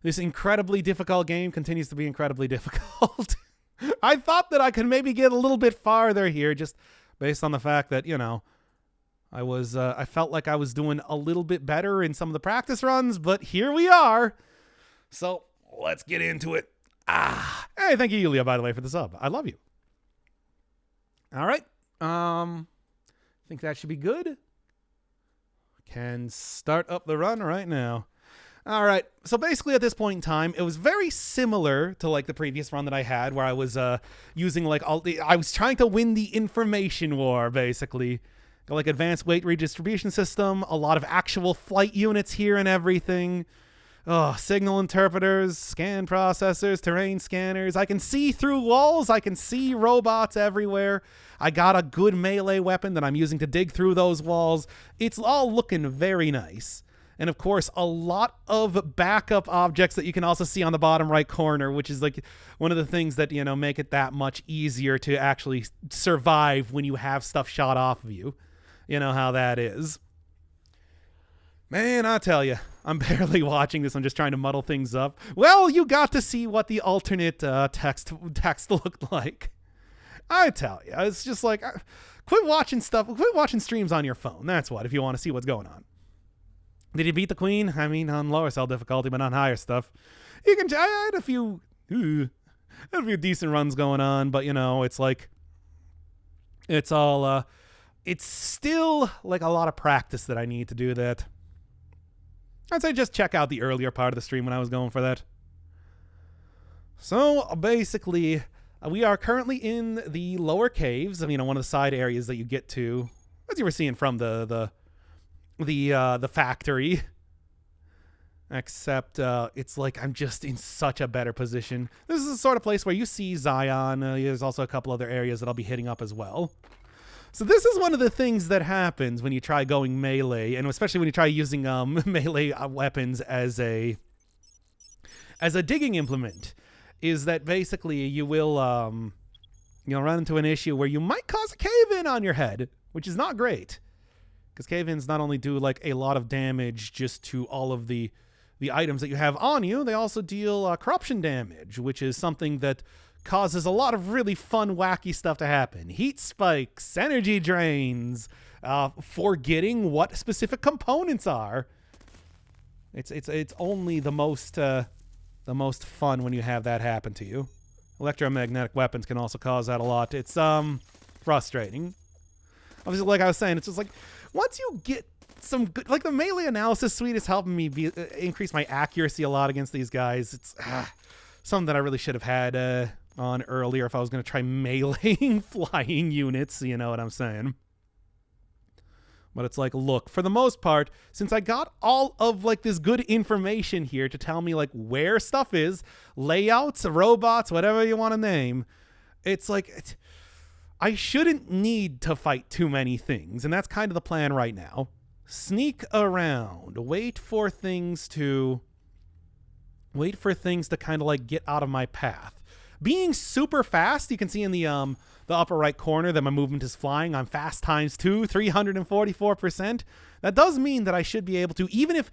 This incredibly difficult game continues to be incredibly difficult. I thought that I could maybe get a little bit farther here, just based on the fact that, you know, I felt like I was doing a little bit better in some of the practice runs, but here we are. So let's get into it. Hey, thank you, Yulia, by the way, for the sub. I love you. All right. I think that should be good. can start up the run right now. All right, so basically at this point in time, it was very similar to like the previous run that I had, where I was using like I was trying to win the information war, basically. Got like advanced weight redistribution system, a lot of actual flight units here and everything. Oh, signal interpreters, scan processors, terrain scanners. I can see through walls. I can see robots everywhere. I got a good melee weapon that I'm using to dig through those walls. It's all looking very nice. And of course, a lot of backup objects that you can also see on the bottom right corner, which is like one of the things that, you know, make it that much easier to actually survive when you have stuff shot off of you. You know how that is. Man, I tell you, I'm barely watching this. I'm just trying to muddle things up. Well, you got to see what the alternate text looked like. I tell you, it's just like, quit watching stuff. Quit watching streams on your phone. That's what, if you want to see what's going on. Did you beat the queen? I mean, on lower cell difficulty, but on higher stuff. You can. I had a few decent runs going on, but you know, it's like, it's all. It's still like a lot of practice that I need to do that. I'd say just check out the earlier part of the stream when I was going for that. So basically, we are currently in the lower caves. I mean, one of the side areas that you get to, as you were seeing from the factory. Except it's like I'm just in such a better position. This is the sort of place where you see Zion. There's also a couple other areas that I'll be hitting up as well. So this is one of the things that happens when you try going melee, and especially when you try using melee weapons as a digging implement, is that basically you will run into an issue where you might cause a cave-in on your head, which is not great. Because cave-ins not only do like a lot of damage just to all of the items that you have on you, they also deal corruption damage, which is something that causes a lot of really fun, wacky stuff to happen. Heat spikes, energy drains, forgetting what specific components are. It's only the most fun when you have that happen to you. Electromagnetic weapons can also cause that a lot. It's frustrating. Obviously, like I was saying, it's just like once you get some good, like the melee analysis suite is helping me increase my accuracy a lot against these guys. It's something that I really should have had on earlier if I was going to try meleeing flying units, you know what I'm saying? But it's like, look, for the most part, since I got all of like this good information here to tell me like where stuff is, layouts, robots, whatever you want to name, it's like I shouldn't need to fight too many things, and that's kind of the plan right now. Sneak around, wait for things to kind of like get out of my path. Being super fast, you can see in the upper right corner that my movement is flying. I'm fast times 2, 344%. That does mean that I should be able to, even if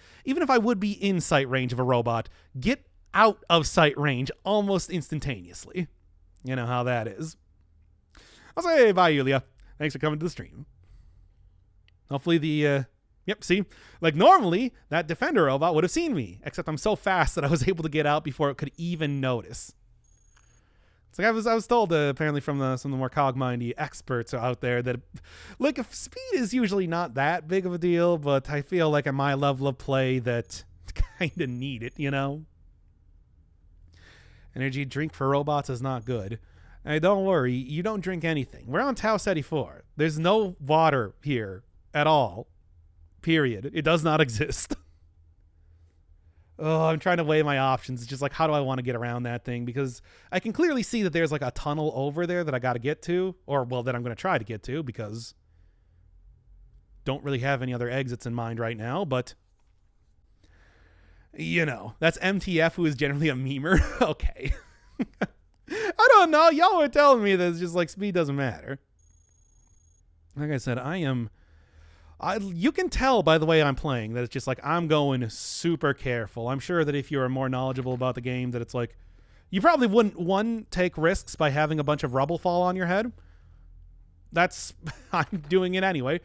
I would be in sight range of a robot, get out of sight range almost instantaneously. You know how that is. I'll say bye, Yulia. Thanks for coming to the stream. Hopefully yep, see? Like normally, that defender robot would have seen me, except I'm so fast that I was able to get out before it could even notice. It's like I was told apparently from some of the more Cogmindy experts out there that like if speed is usually not that big of a deal, but I feel like at my level of play that kind of need it, you know? Energy drink for robots is not good. Hey, don't worry, you don't drink anything. We're on Tau Ceti 4. There's no water here at all. Period. It does not exist. Oh, I'm trying to weigh my options. It's just like, how do I want to get around that thing? Because I can clearly see that there's like a tunnel over there that I got to get to, or well, that I'm going to try to get to, because don't really have any other exits in mind right now, but you know, that's MTF, who is generally a memer. Okay. I don't know. Y'all were telling me that it's just like speed doesn't matter. Like I said, you can tell by the way I'm playing that it's just like I'm going super careful. I'm sure that if you're more knowledgeable about the game, that it's like you probably wouldn't take risks by having a bunch of rubble fall on your head. That's I'm doing it anyway.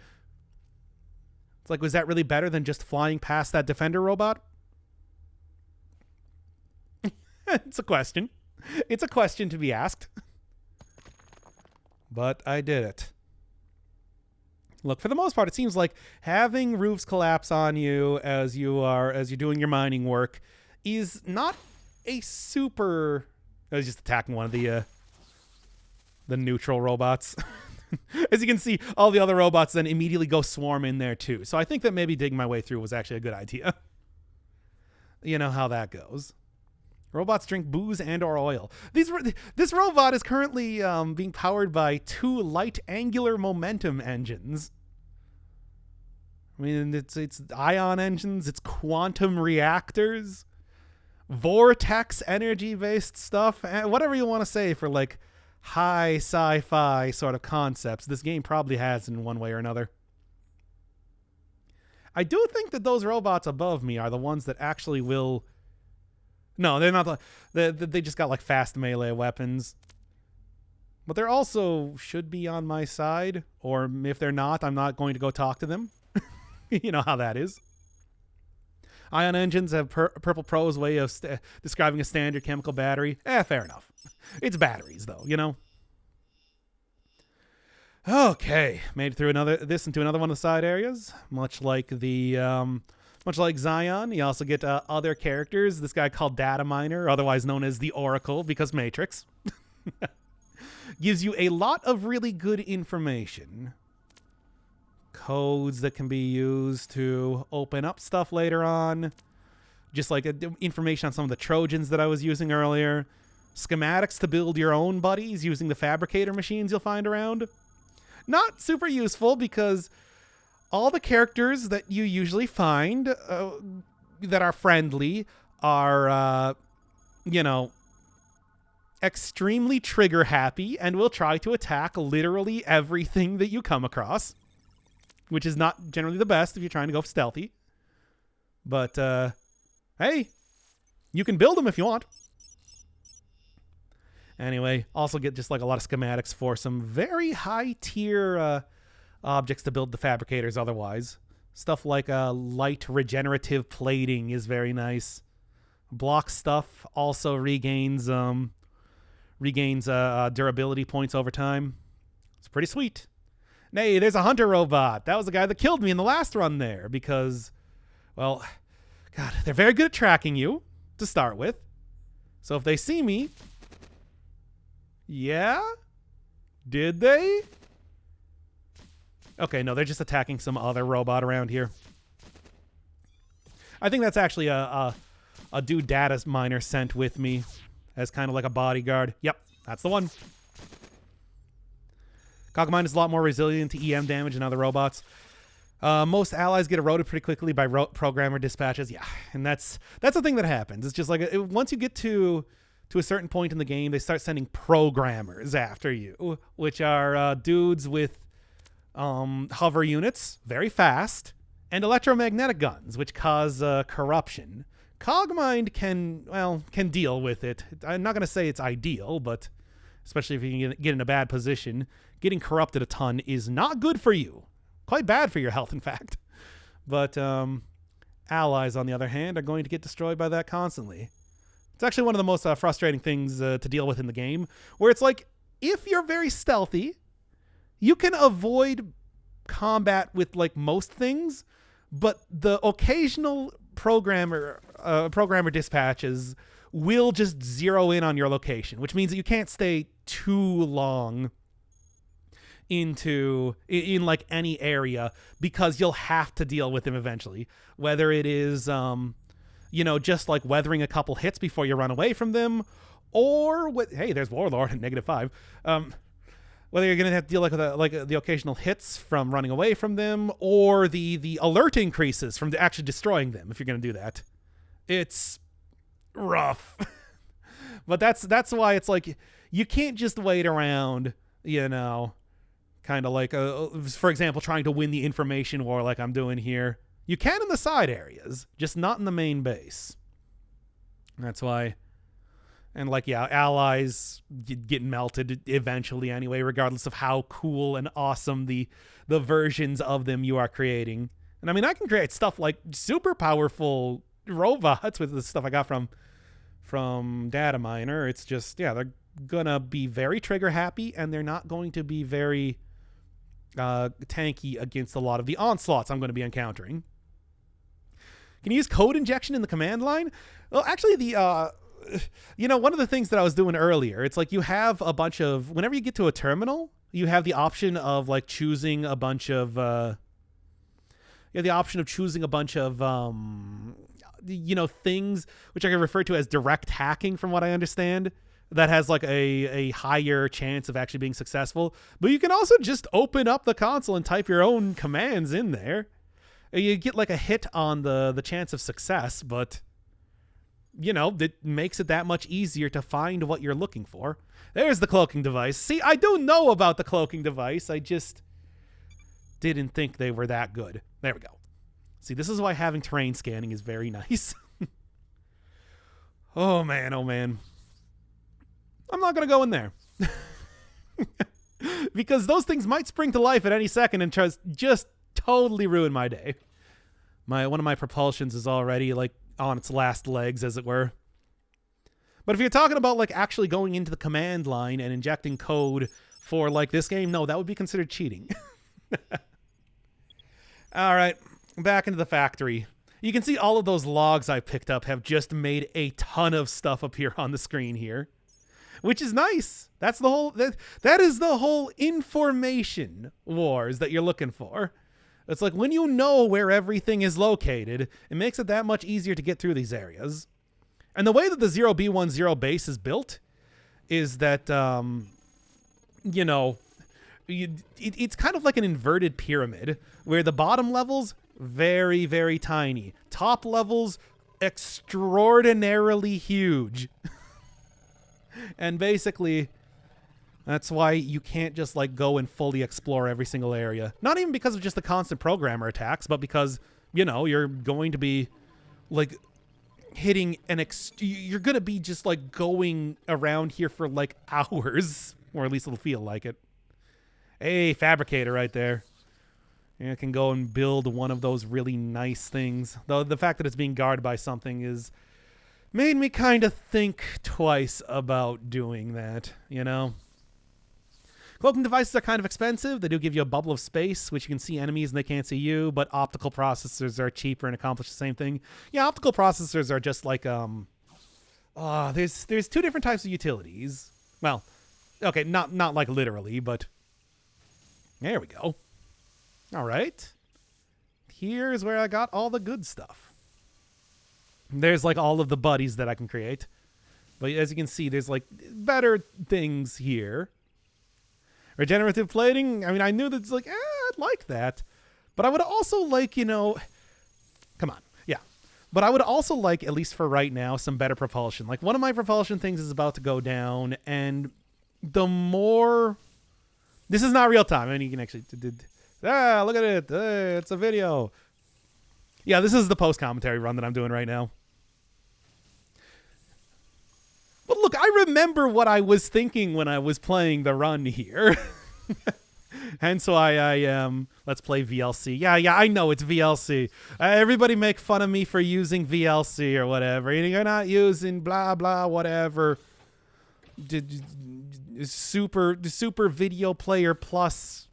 It's like, was that really better than just flying past that defender robot? It's a question. It's a question to be asked. But I did it. Look, for the most part, it seems like having roofs collapse on you as you're doing your mining work is not a super. I was just attacking one of the neutral robots. As you can see, all the other robots then immediately go swarm in there too. So I think that maybe digging my way through was actually a good idea. You know how that goes. Robots drink booze and or oil. This robot is currently being powered by 2 light angular momentum engines. I mean, it's ion engines, it's quantum reactors, vortex energy-based stuff, whatever you want to say for like high sci-fi sort of concepts. This game probably has in one way or another. I do think that those robots above me are the ones that actually will... No, they're not. They just got like fast melee weapons. But they're also should be on my side. Or if they're not, I'm not going to go talk to them. You know how that is. Ion engines have Purple Pro's way of describing a standard chemical battery. Fair enough. It's batteries, though, you know? Okay. Made it through this into another one of the side areas. Much like Zion, you also get other characters. This guy called Data Miner, otherwise known as the Oracle, because Matrix. Gives you a lot of really good information. Codes that can be used to open up stuff later on. Just like information on some of the Trojans that I was using earlier. Schematics to build your own buddies using the fabricator machines you'll find around. Not super useful because... all the characters that you usually find that are friendly are, extremely trigger happy and will try to attack literally everything that you come across, which is not generally the best if you're trying to go stealthy. But, hey, you can build them if you want. Anyway, also get just like a lot of schematics for some very high tier, objects to build the fabricators otherwise. Stuff like light regenerative plating is very nice. Block stuff also regains durability points over time. It's pretty sweet. Nay, there's a hunter robot. That was the guy that killed me in the last run there because, well, God, they're very good at tracking you to start with. So if they see me... Yeah? Did they? Okay, no, they're just attacking some other robot around here. I think that's actually a dude Data Miner sent with me as kind of like a bodyguard. Yep, that's the one. Cogmind is a lot more resilient to EM damage than other robots. Most allies get eroded pretty quickly by programmer dispatches. Yeah, and that's the thing that happens. It's just like once you get to a certain point in the game, they start sending programmers after you, which are dudes with hover units, very fast, and electromagnetic guns, which cause corruption. Cogmind can deal with it. I'm not going to say it's ideal, but especially if you can get in a bad position, getting corrupted a ton is not good for you. Quite bad for your health, in fact. But allies, on the other hand, are going to get destroyed by that constantly. It's actually one of the most frustrating things to deal with in the game, where it's like, if you're very stealthy, you can avoid combat with like most things, but the occasional programmer dispatches will just zero in on your location, which means that you can't stay too long in like any area because you'll have to deal with them eventually, whether it is just like weathering a couple hits before you run away from them, or hey, there's Warlord at -5. Whether you're going to have to deal with the occasional hits from running away from them, or the alert increases from actually destroying them. If you're going to do that, it's rough. But that's why it's like you can't just wait around, kind of like for example, trying to win the information war like I'm doing here. You can in the side areas, just not in the main base. That's why. And allies get melted eventually anyway, regardless of how cool and awesome the versions of them you are creating. And I mean, I can create stuff like super powerful robots with the stuff I got from Data Miner. It's just, they're gonna be very trigger happy, and they're not going to be very tanky against a lot of the onslaughts I'm going to be encountering. Can you use code injection in the command line? Well, actually, one of the things that I was doing earlier, it's like you have a bunch of, whenever you get to a terminal, you have the option of like choosing a bunch of, things which I can refer to as direct hacking from what I understand, that has like a higher chance of actually being successful. But you can also just open up the console and type your own commands in there. You get like a hit on the chance of success, but it makes it that much easier to find what you're looking for. There's the cloaking device. See, I do know about the cloaking device. I just didn't think they were that good. There we go. See, this is why having terrain scanning is very nice. Oh, man. Oh, man. I'm not going to go in there. Because those things might spring to life at any second and just totally ruin my day. One of my propulsions is already like on its last legs, as it were. But if you're talking about like actually going into the command line and injecting code for like this game, no, that would be considered cheating. All right, back into the factory. You can see all of those logs I picked up have just made a ton of stuff appear on the screen here, which is nice. That's the whole that is the whole information wars that you're looking for. It's like when you know where everything is located, it makes it that much easier to get through these areas. And the way that the 0B10 base is built is that, it's kind of like an inverted pyramid where the bottom levels, very, very tiny. Top levels, extraordinarily huge. And basically, that's why you can't just like go and fully explore every single area. Not even because of just the constant programmer attacks, but because, you're going to be like hitting you're going to be just like going around here for like hours, or at least it'll feel like it. Hey, fabricator right there. I can go and build one of those really nice things. Though the fact that it's being guarded by something is made me kind of think twice about doing that, Cloaking devices are kind of expensive. They do give you a bubble of space, which you can see enemies and they can't see you, but optical processors are cheaper and accomplish the same thing. Yeah, optical processors are just like, there's two different types of utilities. Well, okay, not like literally, but there we go. All right. Here's where I got all the good stuff. There's like all of the buddies that I can create. But as you can see, there's like better things here. Regenerative plating, I mean, I knew that it's like, I'd like that. But I would also like, come on. Yeah. But I would also like, at least for right now, some better propulsion. Like one of my propulsion things is about to go down. And the more... This is not real time. I mean, you can actually... look at it. It's a video. Yeah, this is the post-commentary run that I'm doing right now. But look, I remember what I was thinking when I was playing the run here. Hence why I let's play VLC. Yeah, I know it's VLC. Everybody make fun of me for using VLC or whatever. You're not using blah, blah, whatever. Super video player plus.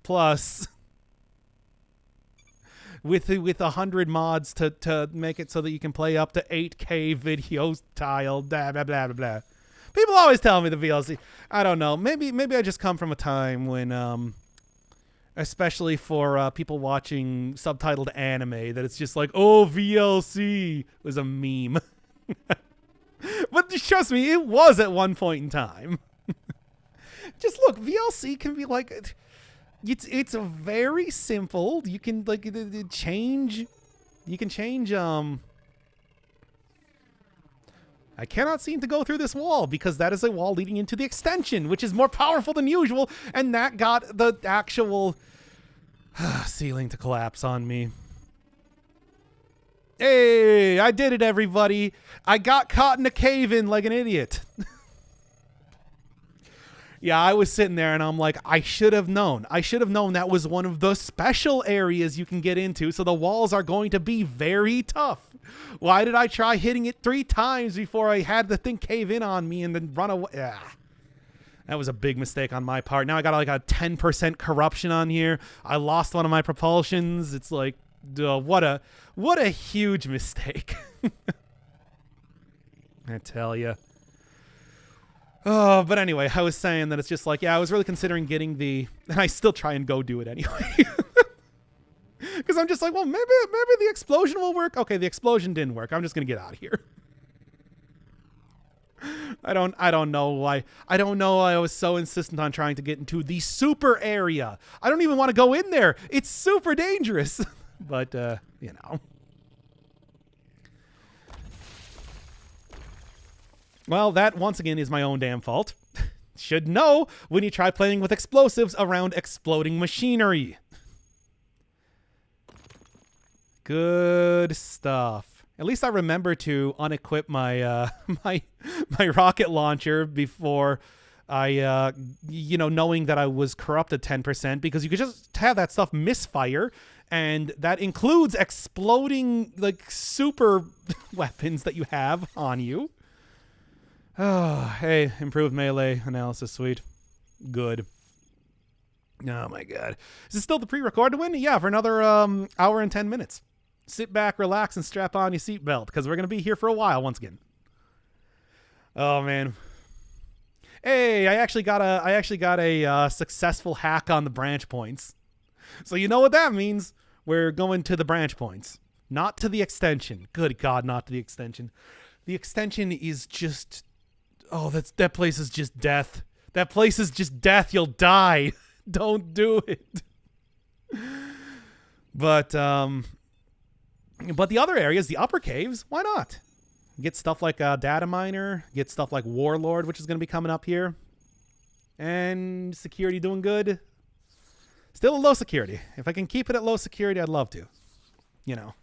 With 100 mods to make it so that you can play up to 8K video style, blah, blah, blah, blah, blah. People always tell me the VLC. I don't know. Maybe I just come from a time when, especially for people watching subtitled anime, that it's just like, oh, VLC was a meme. But trust me, it was at one point in time. Just look, VLC can be like... It's very simple. You can like change. You can change. I cannot seem to go through this wall because that is a wall leading into the extension, which is more powerful than usual, and that got the actual ceiling to collapse on me. Hey, I did it, everybody! I got caught in a cave-in like an idiot. Yeah, I was sitting there and I'm like, I should have known. I should have known that was one of the special areas you can get into, so the walls are going to be very tough. Why did I try hitting it 3 times before I had the thing cave in on me and then run away? That was a big mistake on my part. Now I got like a 10% corruption on here. I lost one of my propulsions. It's like, what a huge mistake. I tell you. Oh, but anyway, I was saying that it's just like, yeah, I was really considering getting and I still try and go do it anyway. Because I'm just like, well, maybe the explosion will work. Okay, the explosion didn't work. I'm just gonna get out of here. I don't know why. I don't know why I was so insistent on trying to get into the super area. I don't even want to go in there. It's super dangerous. But, you know. Well, that, once again, is my own damn fault. Should know when you try playing with explosives around exploding machinery. Good stuff. At least I remember to unequip my my rocket launcher before I, knowing that I was corrupted 10%, because you could just have that stuff misfire, and that includes exploding, like, super weapons that you have on you. Oh, hey, improved melee analysis suite. Good. Oh, my God. Is this still the pre-recorded win? Yeah, for another hour and 10 minutes. Sit back, relax, and strap on your seatbelt, because we're going to be here for a while once again. Oh, man. Hey, I actually got a successful hack on the branch points. So you know what that means. We're going to the branch points, not to the extension. Good God, not to the extension. The extension is just... Oh, that place is just death. That place is just death. You'll die. Don't do it. But the other areas, the upper caves, why not? Get stuff like Data Miner, get stuff like Warlord, which is going to be coming up here. And security doing good. Still a low security. If I can keep it at low security, I'd love to. You know.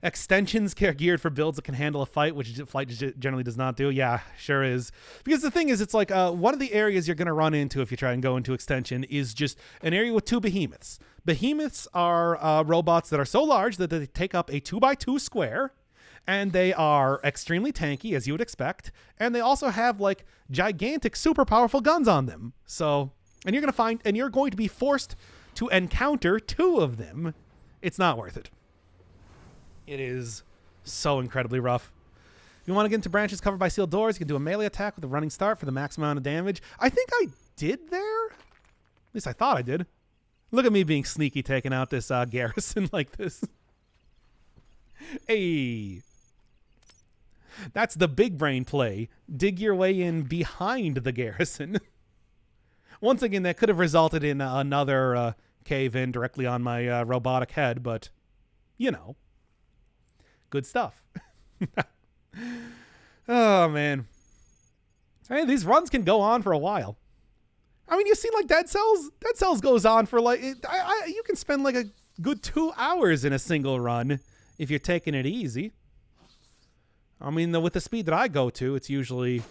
Extensions geared for builds that can handle a fight, which flight generally does not do. Yeah, sure is. Because the thing is, it's like one of the areas you're going to run into if you try and go into extension is just an area with two behemoths. Behemoths are robots that are so large that they take up a 2x2 square, and they are extremely tanky, as you would expect, and they also have like gigantic, super powerful guns on them. So, and you're going to be forced to encounter two of them. It's not worth it. It is so incredibly rough. If you want to get into branches covered by sealed doors, you can do a melee attack with a running start for the max amount of damage. I think I did there. At least I thought I did. Look at me being sneaky, taking out this garrison like this. Hey. That's the big brain play. Dig your way in behind the garrison. Once again, that could have resulted in another cave-in directly on my robotic head, but, you know. Good stuff. Oh, man. Hey, these runs can go on for a while. I mean, you see, like, Dead Cells? Dead Cells goes on for, like... you can spend, like, a good 2 hours in a single run if you're taking it easy. I mean, with the speed that I go to, it's usually,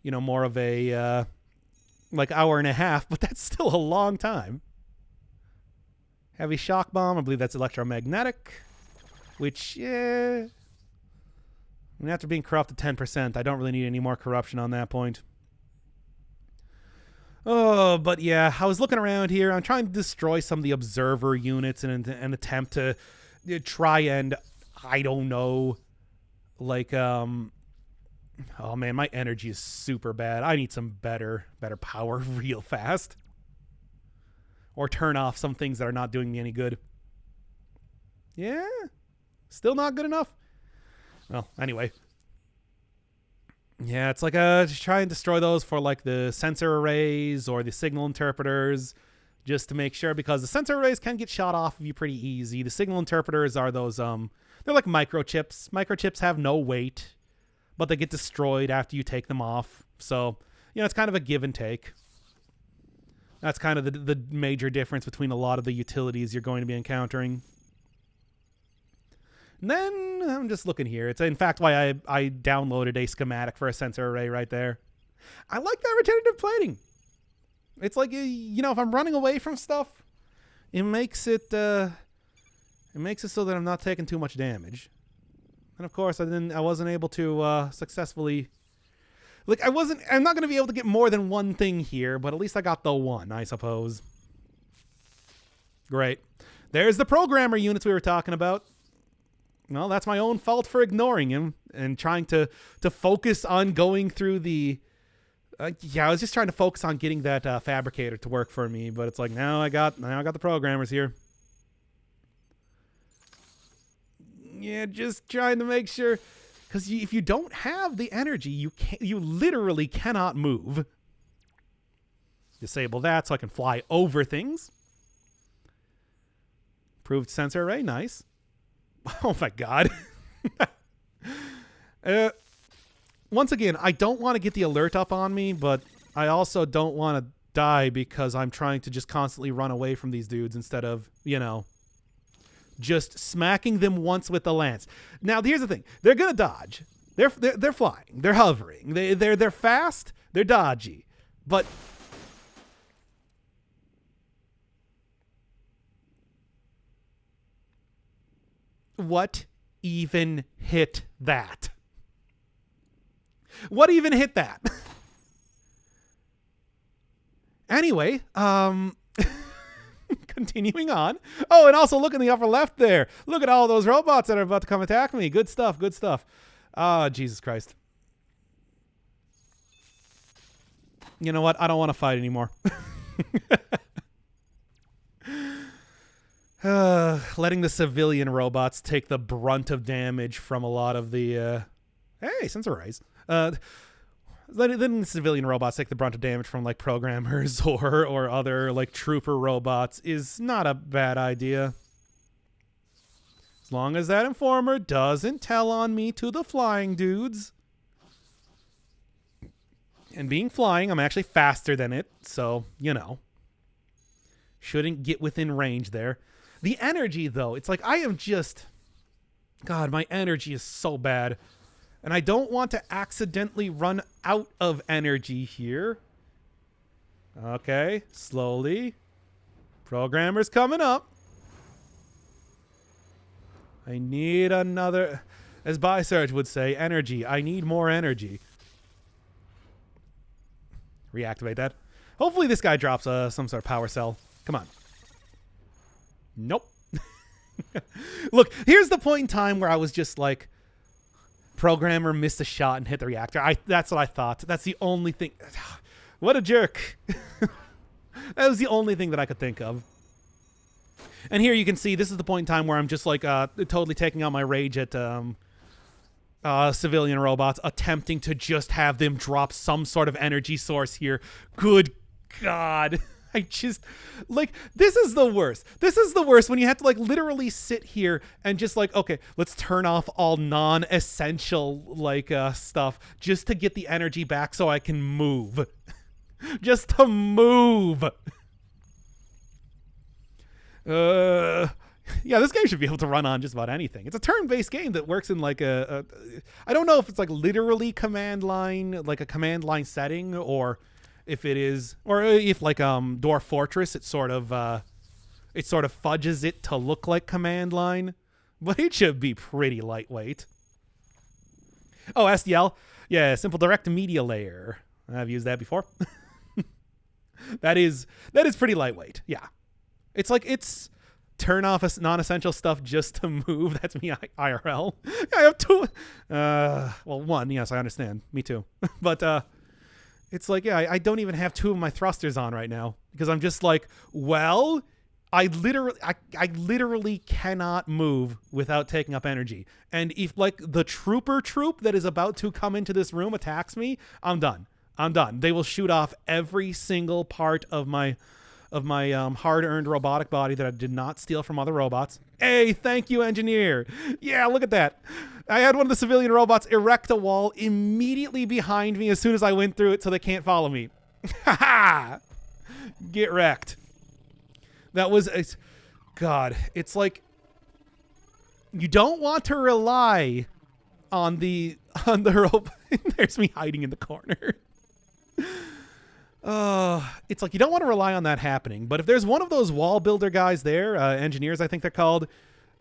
you know, more of a, like, hour and a half, but that's still a long time. Heavy shock bomb. I believe that's electromagnetic. Which, yeah... I mean, after being corrupted 10%, I don't really need any more corruption on that point. Oh, but yeah, I was looking around here. I'm trying to destroy some of the observer units in an attempt to try and, I don't know, like, oh man, my energy is super bad. I need some better power real fast. Or turn off some things that are not doing me any good. Yeah? Still not good enough? Well, anyway. Yeah, it's like just try and destroy those for like the sensor arrays or the signal interpreters, just to make sure, because the sensor arrays can get shot off of you pretty easy. The signal interpreters are those they're like microchips. Microchips have no weight, but they get destroyed after you take them off. So, you know, it's kind of a give and take. That's kind of the major difference between a lot of the utilities you're going to be encountering. And then I'm just looking here. It's in fact why I downloaded a schematic for a sensor array right there. I like that regenerative plating. It's like, you know, if I'm running away from stuff, it makes it so that I'm not taking too much damage. And of course, I wasn't able to successfully Like, I'm not going to be able to get more than one thing here, but at least I got the one, I suppose. Great. There's the programmer units we were talking about. Well, that's my own fault for ignoring him and trying to focus on going through the... yeah, I was just trying to focus on getting that fabricator to work for me, but it's like, now I got the programmers here. Yeah, just trying to make sure, because if you don't have the energy, you literally cannot move. Disable that so I can fly over things. Improved sensor array, nice. Oh my god. Once again, I don't want to get the alert up on me, but I also don't want to die because I'm trying to just constantly run away from these dudes instead of, you know, just smacking them once with the lance. Now, here's the thing. They're going to dodge. They're flying. They're hovering. They're fast. They're dodgy. But what even hit that? What even hit that? Anyway, continuing on. Oh, and also look in the upper left there. Look at all those robots that are about to come attack me. Good stuff, good stuff. Oh, Jesus Christ. You know what? I don't want to fight anymore. Letting the civilian robots take the brunt of damage from a lot of the... hey, sensor rays. Letting the civilian robots take the brunt of damage from, like, programmers or other, like, trooper robots is not a bad idea. As long as that informer doesn't tell on me to the flying dudes. And being flying, I'm actually faster than it, so, you know. Shouldn't get within range there. The energy, though, it's like I am just... God, my energy is so bad. And I don't want to accidentally run out of energy here. Okay, slowly. Programmer's coming up. I need another... As Bi-Surge would say, energy. I need more energy. Reactivate that. Hopefully this guy drops some sort of power cell. Come on. Nope. Look, here's the point in time where I was just like, programmer missed a shot and hit the reactor. That's what I thought. That's the only thing. What a jerk. That was the only thing that I could think of. And here you can see this is the point in time where I'm just like totally taking out my rage at civilian robots, attempting to just have them drop some sort of energy source here. Good God. I just, like, this is the worst. This is the worst when you have to, like, literally sit here and just, like, okay, let's turn off all non-essential, like, stuff just to get the energy back so I can move. Just to move. Yeah, this game should be able to run on just about anything. It's a turn-based game that works in, like, I don't know if it's, like, literally command line, like a command line setting, or... if it is, or if like Dwarf Fortress, it sort of fudges it to look like command line, but it should be pretty lightweight. Oh, SDL, yeah, simple direct media layer. I've used that before. that is pretty lightweight. Yeah, it's like it's turn off non-essential stuff just to move. That's me IRL. I have two. Well, one. Yes, I understand. Me too. But it's like, yeah, I don't even have two of my thrusters on right now because I'm just like, well, I literally cannot move without taking up energy. And if like the troop that is about to come into this room attacks me, I'm done. I'm done. They will shoot off every single part of my hard-earned robotic body that I did not steal from other robots. Hey, thank you, engineer. Yeah, look at that. I had one of the civilian robots erect a wall immediately behind me as soon as I went through it so they can't follow me. Ha ha! Get wrecked. That was... God, it's like... You don't want to rely on the robot. There's me hiding in the corner. It's like you don't want to rely on that happening, but if there's one of those wall builder guys there, engineers I think they're called,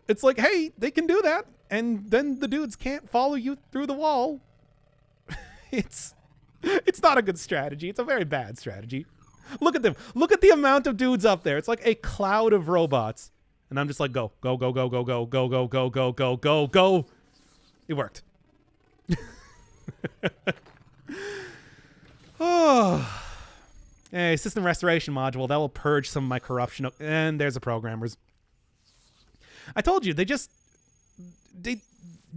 it's like, hey, they can do that, and then the dudes can't follow you through the wall. It's It's not a good strategy. It's a very bad strategy. Look at them. Look at the amount of dudes up there. It's like a cloud of robots. And I'm just like, go, go, go, go, go, go, go, go, go, go, go, go, go. It worked. Oh. Hey, system restoration module. That will purge some of my corruption. And there's the programmers. I told you, they just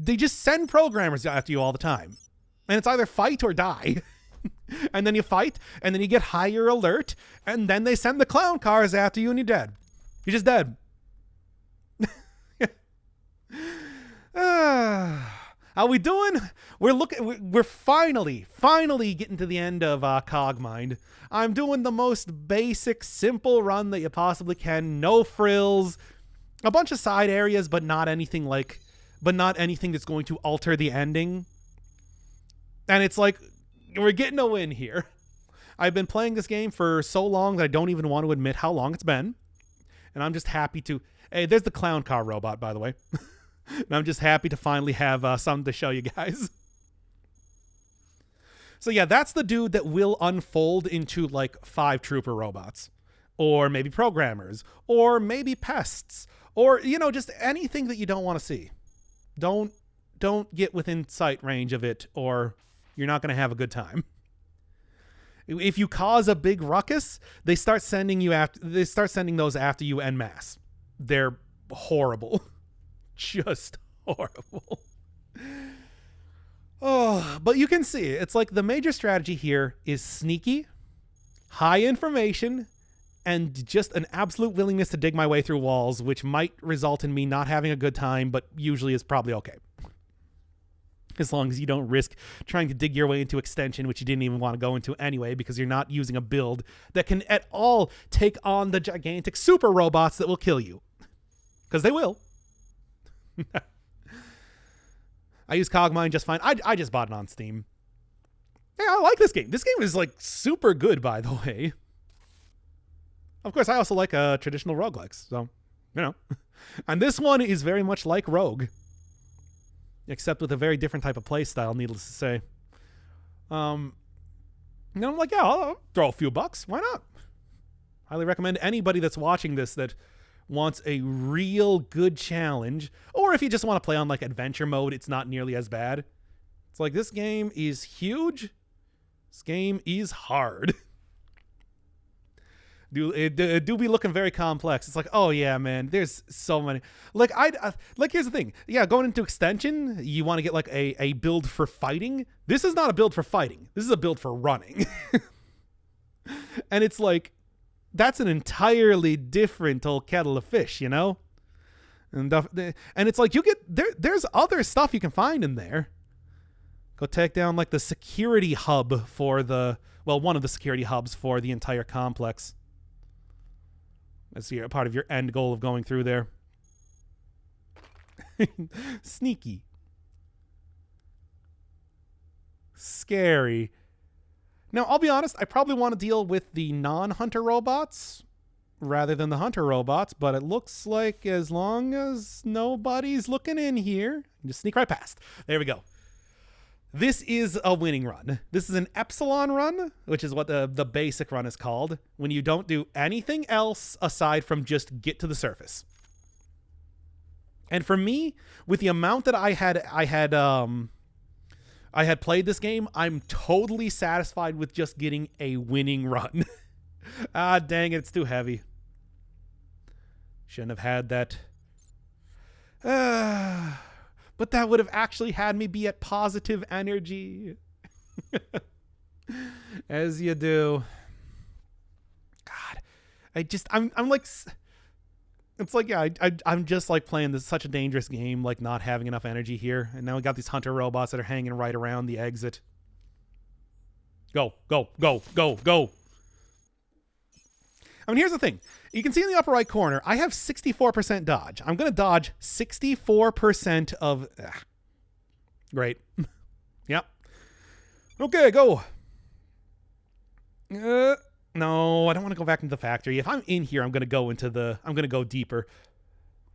send programmers after you all the time. And it's either fight or die. And then you fight, and then you get higher alert, and then they send the clown cars after you and you're dead. You're just dead. How we doing? We're finally getting to the end of Cogmind. I'm doing the most basic, simple run that you possibly can. No frills. A bunch of side areas, but not anything that's going to alter the ending. And it's like, we're getting a win here. I've been playing this game for so long that I don't even want to admit how long it's been. And I'm just happy to... Hey, there's the clown car robot, by the way. And I'm just happy to finally have something to show you guys. So yeah, that's the dude that will unfold into like 5 trooper robots. Or maybe programmers. Or maybe pests. Or, you know, just anything that you don't want to see. Don't get within sight range of it, or you're not going to have a good time. If you cause a big ruckus, they start sending those after you en masse. They're horrible. Just horrible. Oh, but you can see it's like the major strategy here is sneaky, high information, and just an absolute willingness to dig my way through walls, which might result in me not having a good time, but usually is probably okay. As long as you don't risk trying to dig your way into extension, which you didn't even want to go into anyway, because you're not using a build that can at all take on the gigantic super robots that will kill you. Because they will. I use Cogmind just fine. I just bought it on Steam. Yeah, I like this game. This game is like super good, by the way. Of course, I also like traditional roguelikes, so, you know. And this one is very much like Rogue. Except with a very different type of play style, needless to say. And I'm like, yeah, I'll throw a few bucks. Why not? Highly recommend anybody that's watching this that wants a real good challenge. Or if you just want to play on like adventure mode, it's not nearly as bad. It's like, this game is huge. This game is hard. It do be looking very complex. It's like, oh yeah, man, there's so many. Like, here's the thing. Yeah, going into extension, you want to get like a build for fighting. This is not a build for fighting. This is a build for running. And it's like, that's an entirely different old kettle of fish, you know? And it's like, there's other stuff you can find in there. Go take down like the security hub for one of the security hubs for the entire complex. That's part of your end goal of going through there. Sneaky. Scary. Now, I'll be honest, I probably want to deal with the non-hunter robots rather than the hunter robots, but it looks like as long as nobody's looking in here, just sneak right past. There we go. This is a winning run. This is an Epsilon run, which is what the basic run is called, when you don't do anything else aside from just get to the surface. And for me, with the amount that I had played this game, I'm totally satisfied with just getting a winning run. Ah, dang it, it's too heavy. Shouldn't have had that. But that would have actually had me be at positive energy. As you do. God. I'm like... It's like, yeah, I'm just like playing this such a dangerous game, like not having enough energy here. And now we got these hunter robots that are hanging right around the exit. Go, go, go, go, go. I mean, here's the thing. You can see in the upper right corner, I have 64% dodge. I'm going to dodge 64% of... Great. Yep. Okay, go. No, I don't want to go back into the factory. If I'm in here, I'm going to go deeper.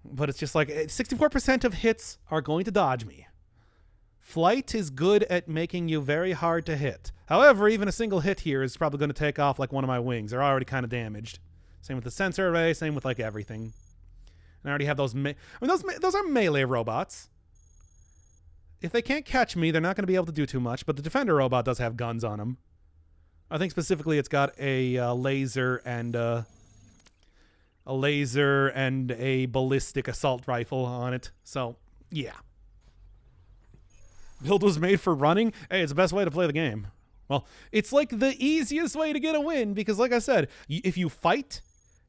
But it's just like 64% of hits are going to dodge me. Flight is good at making you very hard to hit. However, even a single hit here is probably going to take off like one of my wings. They're already kind of damaged. Same with the sensor array, same with like everything. And I already have those, those are melee robots. If they can't catch me, they're not going to be able to do too much, but the defender robot does have guns on him. I think specifically it's got a laser and a ballistic assault rifle on it. So, yeah. Build was made for running. Hey, it's the best way to play the game. Well, it's like the easiest way to get a win because, like I said, if you fight,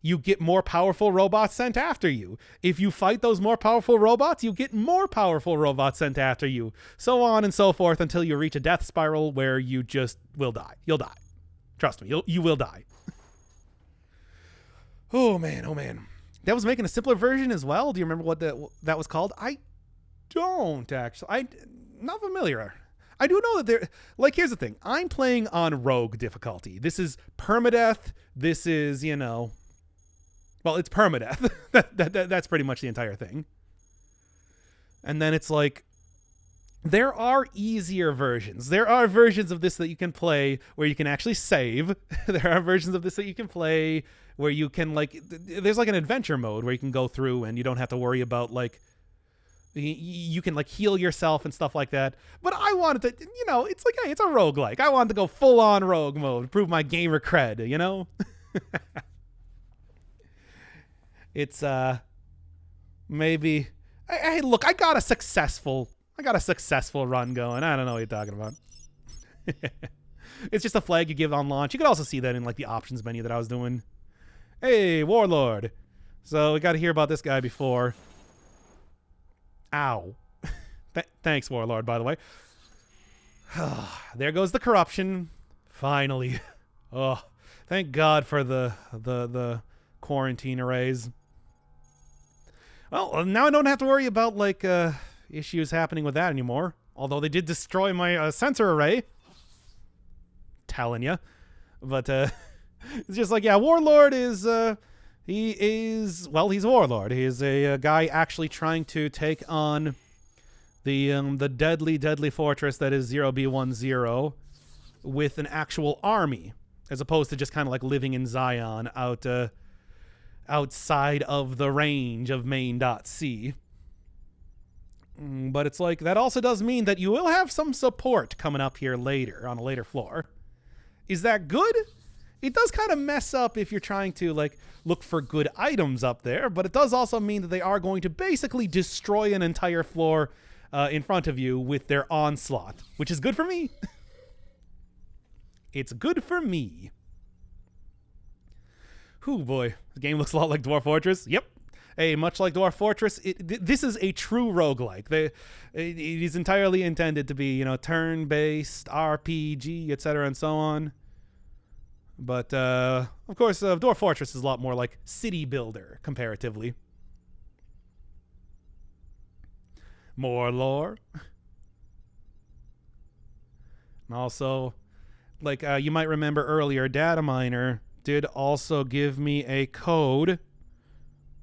you get more powerful robots sent after you. If you fight those more powerful robots, you get more powerful robots sent after you. So on and so forth until you reach a death spiral where you just will die. You'll die. Trust me, you will die. Oh, man, oh, man. That was making a simpler version as well. Do you remember what that was called? I don't, actually. Not familiar. I do know that there, like, here's the thing. I'm playing on rogue difficulty. This is permadeath. This is, you know, well, it's permadeath. That's pretty much the entire thing. And then it's like, there are easier versions. There are versions of this that you can play where you can actually save. There are versions of this that you can play where you can, like, there's like an adventure mode where you can go through and you don't have to worry about, like, you can like heal yourself and stuff like that. But I wanted to, you know, it's like, hey, it's a roguelike. I wanted to go full on rogue mode, prove my gamer cred, you know? It's maybe hey, look, I got a successful run going. I don't know what you're talking about. It's just a flag you give on launch. You could also see that in like the options menu that I was doing. Hey, Warlord. So we got to hear about this guy before. Ow. Thanks, Warlord, by the way. There goes the corruption. Finally. Oh, thank God for the quarantine arrays. Well, now I don't have to worry about, like, issues happening with that anymore. Although they did destroy my sensor array. Telling ya. But, it's just like, yeah, Warlord is, he's a Warlord. He is a guy actually trying to take on the deadly fortress that is 0B10 with an actual army, as opposed to just kind of like living in Zion outside of the range of main.c. But it's like, that also does mean that you will have some support coming up here later, on a later floor. Is that good? It does kind of mess up if you're trying to, like, look for good items up there, but it does also mean that they are going to basically destroy an entire floor in front of you with their onslaught, which is good for me. It's good for me. Whew, boy. The game looks a lot like Dwarf Fortress. Yep. Hey, much like Dwarf Fortress, this is a true roguelike. It is entirely intended to be, you know, turn-based, RPG, etc., and so on. But, of course, Dwarf Fortress is a lot more like city builder, comparatively. More lore. And also, like, you might remember earlier, Data Miner did also give me a code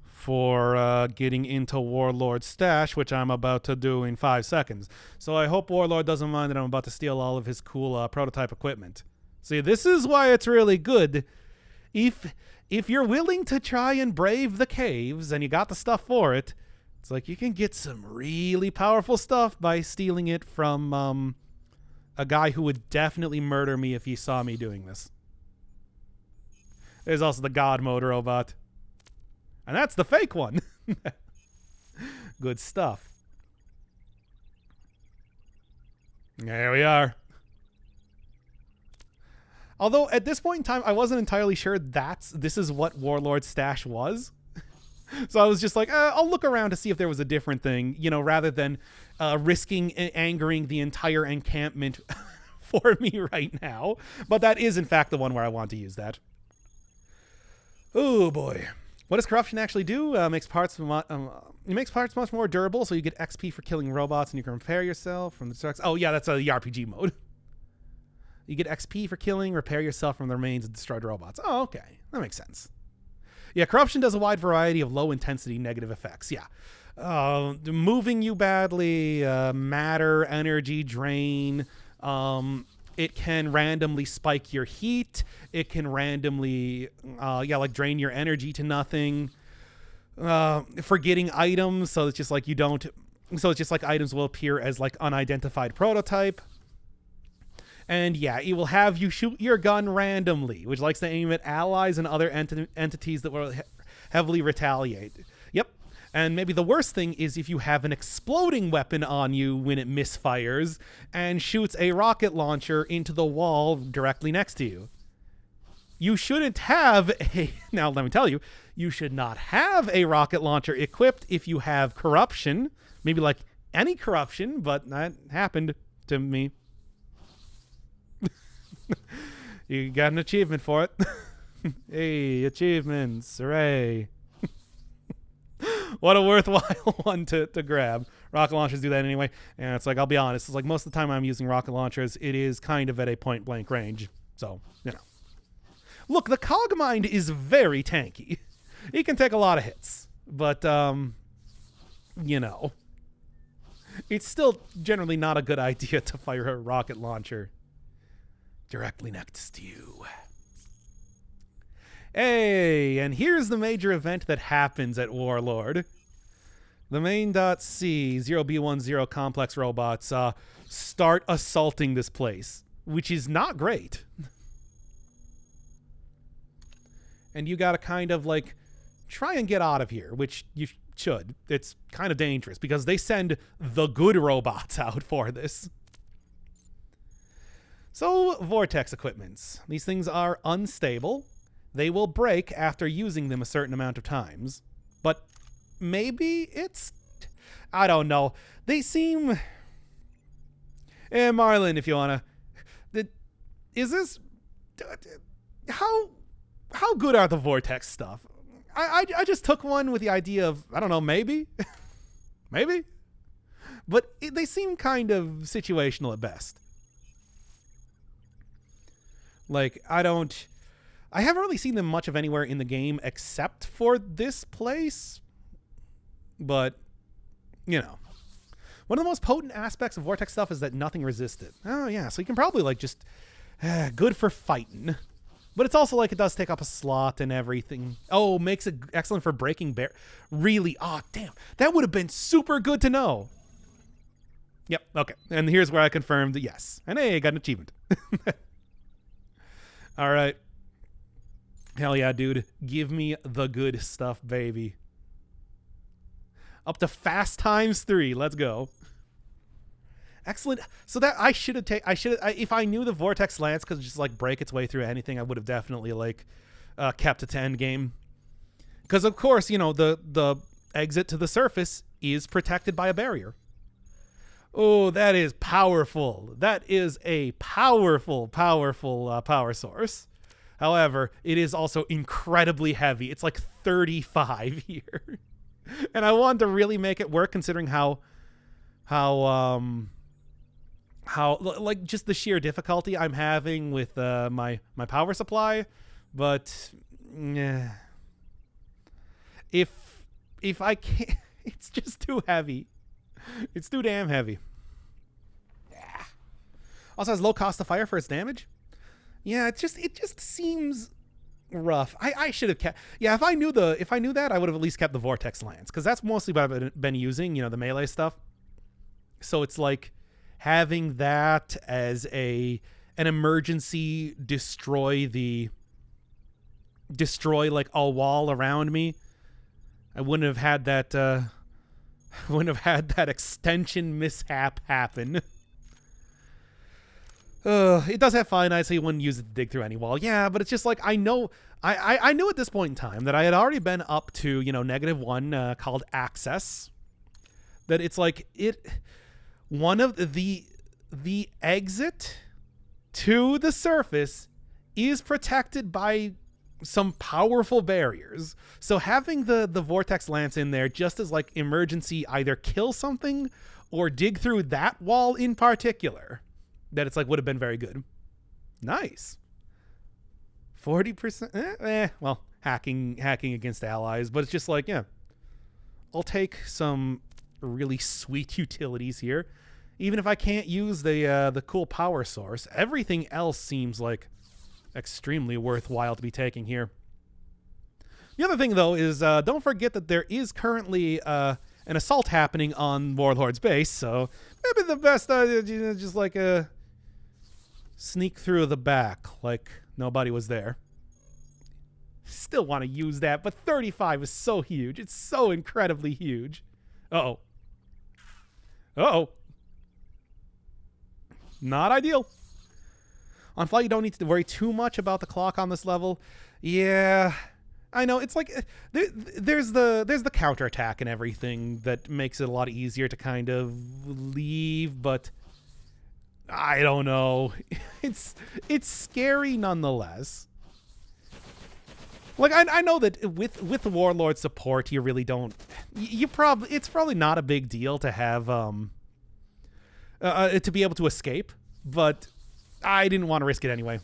for getting into Warlord's stash, which I'm about to do in 5 seconds. So I hope Warlord doesn't mind that I'm about to steal all of his cool prototype equipment. See, this is why it's really good. If you're willing to try and brave the caves and you got the stuff for it, it's like you can get some really powerful stuff by stealing it from a guy who would definitely murder me if he saw me doing this. There's also the God Mode robot. And that's the fake one. Good stuff. There we are. Although at this point in time, I wasn't entirely sure this is what Warlord's stash was. So I was just like, I'll look around to see if there was a different thing, you know, rather than risking angering the entire encampment for me right now. But that is, in fact, the one where I want to use that. Oh, boy. What does corruption actually do? It makes parts much more durable, so you get XP for killing robots, and you can repair yourself from the destruction. Oh, yeah, that's the RPG mode. You get XP for killing, repair yourself from the remains of destroyed robots. Oh, okay. That makes sense. Yeah, corruption does a wide variety of low-intensity negative effects. Yeah. moving you badly, matter, energy drain. It can randomly spike your heat. It can randomly, like drain your energy to nothing. Forgetting items, so it's just like you don't. So it's just like items will appear as like unidentified prototype. And yeah, it will have you shoot your gun randomly, which likes to aim at allies and other entities that will heavily retaliate. Yep. And maybe the worst thing is if you have an exploding weapon on you when it misfires and shoots a rocket launcher into the wall directly next to you. You shouldn't have a... Now, let me tell you, you should not have a rocket launcher equipped if you have corruption. Maybe like any corruption, but that happened to me. You got an achievement for it. Hey, achievements. Hooray. What a worthwhile one to grab. Rocket launchers do that anyway. And it's like, I'll be honest, it's like most of the time I'm using rocket launchers, it is kind of at a point blank range. So, you know. Look, the Cogmind is very tanky. He can take a lot of hits. But, you know. It's still generally not a good idea to fire a rocket launcher directly next to you. Hey, and here's the major event that happens at Warlord. The main.c 0B10 complex robots start assaulting this place, which is not great. And you gotta kind of like try and get out of here, which you should. It's kind of dangerous because they send the good robots out for this. So, vortex equipments. These things are unstable. They will break after using them a certain amount of times. But maybe it's... I don't know. They seem... Marlon, if you wanna... Is this... How good are the vortex stuff? I just took one with the idea of, I don't know, maybe? Maybe? But they seem kind of situational at best. Like, I haven't really seen them much of anywhere in the game except for this place. But, you know. One of the most potent aspects of vortex stuff is that nothing resists it. Oh, yeah, so you can probably, like, just... good for fighting. But it's also like it does take up a slot and everything. Oh, makes it excellent for breaking bear. Really? Oh, damn. That would have been super good to know. Yep, okay. And here's where I confirmed that yes. And hey, I got an achievement. All right. Hell yeah, dude. Give me the good stuff, baby. Up to fast times 3. Let's go. Excellent. So that I should have if I knew the vortex lance could just like break its way through anything, I would have definitely like kept it to end game. Because of course, you know, the exit to the surface is protected by a barrier. Oh, that is powerful. That is a powerful power source. However, it is also incredibly heavy. It's like 35 here. And I wanted to really make it work considering how like just the sheer difficulty I'm having with my power supply, but if I can't, it's just too heavy. It's too damn heavy. Yeah. Also has low cost of fire for its damage. Yeah, it just seems rough. I should have kept. Yeah, if I knew that, I would have at least kept the vortex lance because that's mostly what I've been using. You know, the melee stuff. So it's like having that as an emergency destroy like a wall around me. I wouldn't have had that extension mishap happen. It does have finite, so you wouldn't use it to dig through any wall. Yeah, but it's just like I knew at this point in time that I had already been up to, you know, -1 called access. That it's like one of the exit to the surface is protected by some powerful barriers. So having the vortex lance in there just as like emergency either kill something or dig through that wall in particular, that it's like would have been very good. Nice. 40%. Well, hacking against allies, but it's just like, yeah. I'll take some really sweet utilities here. Even if I can't use the cool power source, everything else seems like extremely worthwhile to be taking here. The other thing, though, is don't forget that there is currently an assault happening on Warlord's base, so maybe the best idea just like sneak through the back like nobody was there. Still want to use that, but 35 is so huge. It's so incredibly huge. Uh-oh. Uh-oh. Not ideal. On flight, you don't need to worry too much about the clock on this level. Yeah, I know. It's like there's the counterattack and everything that makes it a lot easier to kind of leave, but I don't know. It's scary nonetheless. Like I know that with the Warlord support, you really don't. It's probably not a big deal to have to be able to escape, but I didn't want to risk it anyway.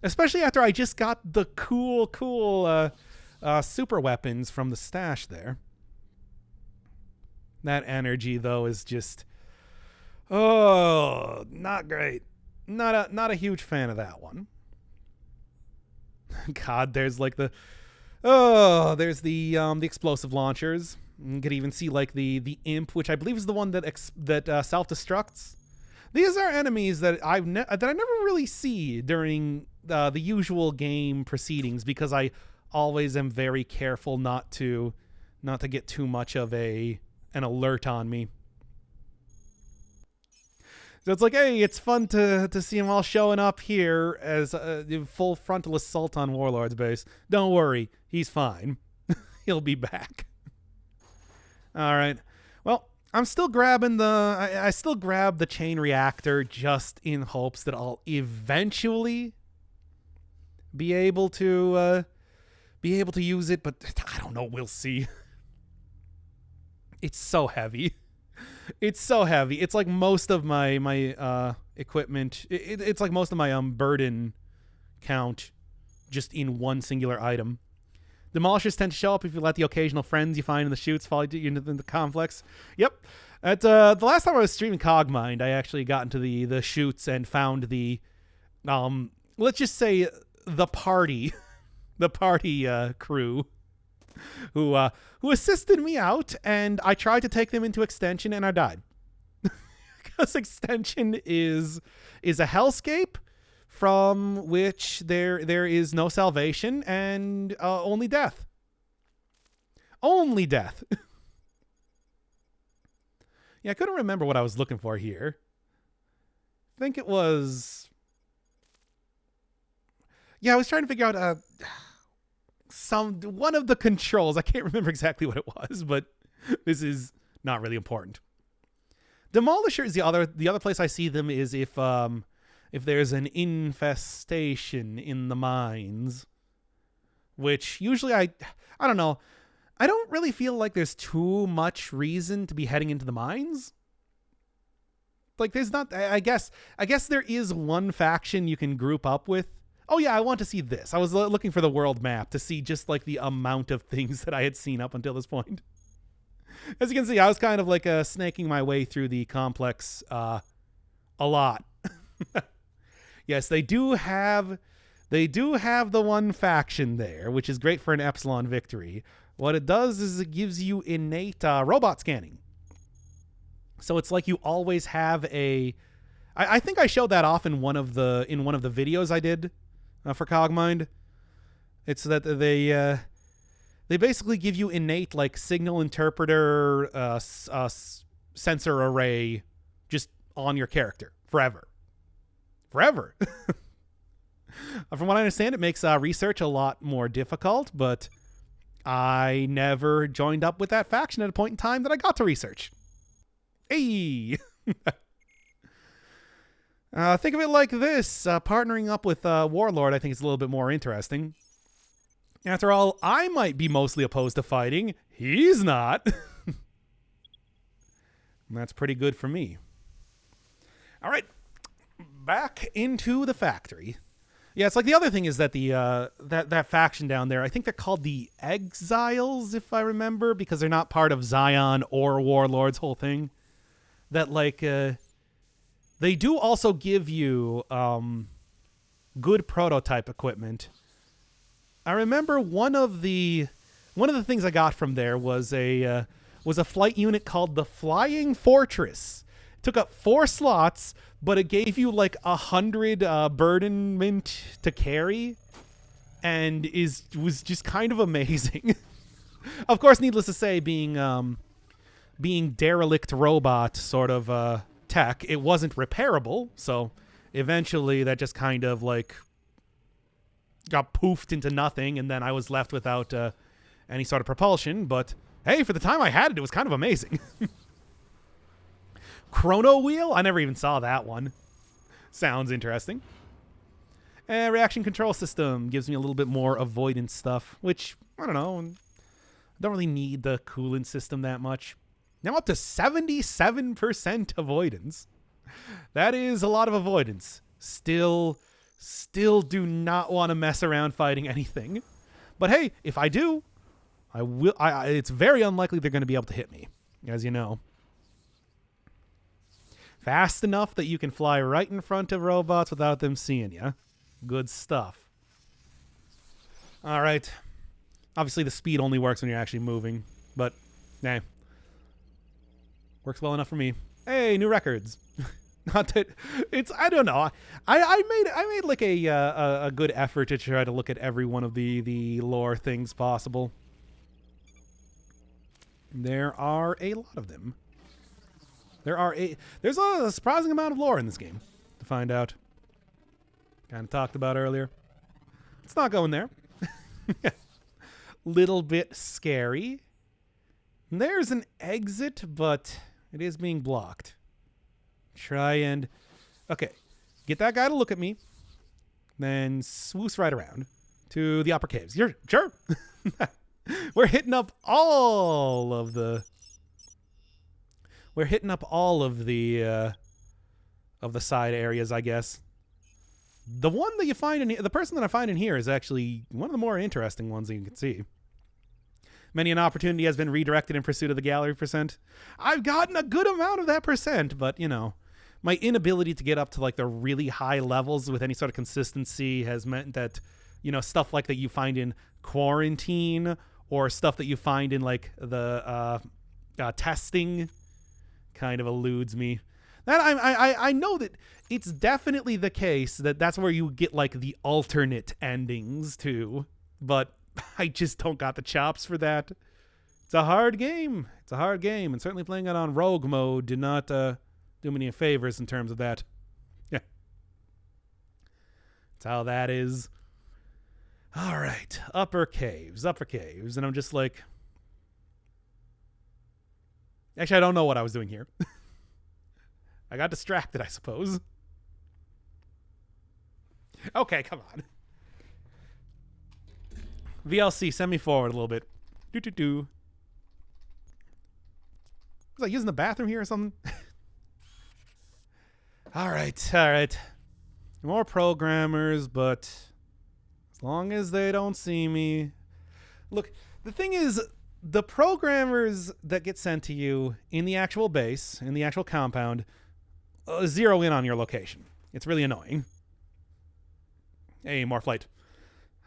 Especially after I just got the cool super weapons from the stash there. That energy though is just not great. Not a huge fan of that one. God, there's like there's the explosive launchers. You could even see like the imp, which I believe is the one that self-destructs. These are enemies that I never really see during the usual game proceedings because I always am very careful not to get too much of an alert on me. So it's like, hey, it's fun to see them all showing up here as a full frontal assault on Warlord's base. Don't worry, he's fine. He'll be back. All right. Well, I'm still grabbing I still grab the chain reactor just in hopes that I'll eventually be able to use it, but I don't know. We'll see. It's so heavy. It's so heavy. It's like most of my equipment. It's like most of my burden count just in one singular item. Demolishers tend to show up if you let the occasional friends you find in the chutes follow you into the complex. Yep. At the last time I was streaming Cogmind, I actually got into the chutes and found the let's just say the party crew who assisted me out, and I tried to take them into extension and I died. Because extension is a hellscape from which there is no salvation and only death. Only death. Yeah, I couldn't remember what I was looking for here. I think it was... Yeah, I was trying to figure out one of the controls. I can't remember exactly what it was, but this is not really important. Demolisher is the other place I see them is if there's an infestation in the mines, which usually I don't know. I don't really feel like there's too much reason to be heading into the mines. Like there's not. I guess there is one faction you can group up with. Oh yeah, I want to see this. I was looking for the world map to see just like the amount of things that I had seen up until this point. As you can see, I was kind of like snaking my way through the complex a lot. Yes, they do have the one faction there, which is great for an Epsilon victory. What it does is it gives you innate robot scanning. So it's like you always have a... I think I showed that off in one of the videos I did for Cogmind. It's that they basically give you innate like signal interpreter sensor array just on your character forever. From what I understand, it makes research a lot more difficult, but I never joined up with that faction at a point in time that I got to research. Hey! Think of it like this. Partnering up with Warlord, I think, is a little bit more interesting. After all, I might be mostly opposed to fighting. He's not. And that's pretty good for me. All right. Back into the factory. Yeah, it's like the other thing is that the that faction down there, I think they're called the Exiles, if I remember, because they're not part of Zion or Warlord's whole thing. That like they do also give you good prototype equipment. I remember one of the things I got from there was a flight unit called the Flying Fortress. It took up 4 slots, but it gave you like 100 burdenment to carry, and was just kind of amazing. Of course, needless to say, being derelict robot sort of tech, it wasn't repairable, so eventually that just kind of like got poofed into nothing, and then I was left without any sort of propulsion. But hey, for the time I had it, it was kind of amazing. Chrono Wheel? I never even saw that one. Sounds interesting. Reaction control system gives me a little bit more avoidance stuff, which, I don't know, don't really need the coolant system that much. Now up to 77% avoidance. That is a lot of avoidance. Still do not want to mess around fighting anything. But hey, if I do, I will. It's very unlikely they're going to be able to hit me, as you know. Fast enough that you can fly right in front of robots without them seeing you. Good stuff. All right. Obviously, the speed only works when you're actually moving, but nah. Works well enough for me. Hey, new records. Not that it's. I don't know. I made like a good effort to try to look at every one of the lore things possible. There are a lot of them. There's a surprising amount of lore in this game to find out. Kind of talked about earlier. Let's not go in there. Little bit scary. There's an exit, but it is being blocked. Try and... Okay. Get that guy to look at me. Then swoosh right around to the upper caves. You're sure? We're hitting up all of the... We're hitting up all of the side areas, I guess. The one that you find in the person that I find in here is actually one of the more interesting ones that you can see. Many an opportunity has been redirected in pursuit of the gallery percent. I've gotten a good amount of that percent, but you know, my inability to get up to like the really high levels with any sort of consistency has meant that, you know, stuff like that you find in Quarantine or stuff that you find in like the testing kind of eludes me. That I know that it's definitely the case that that's where you get like the alternate endings too, but I just don't got the chops for that. It's a hard game. It's a hard game, and certainly playing it on rogue mode did not do me any favors in terms of that. Yeah, that's how that is. All right, upper caves, and I'm just like, actually, I don't know what I was doing here. I got distracted, I suppose. Okay, come on. VLC, send me forward a little bit. Was I using the bathroom here or something? All right. More programmers, but as long as they don't see me. Look, the thing is, the programmers that get sent to you in the actual base, in the actual compound, zero in on your location. It's really annoying. Hey, more flight.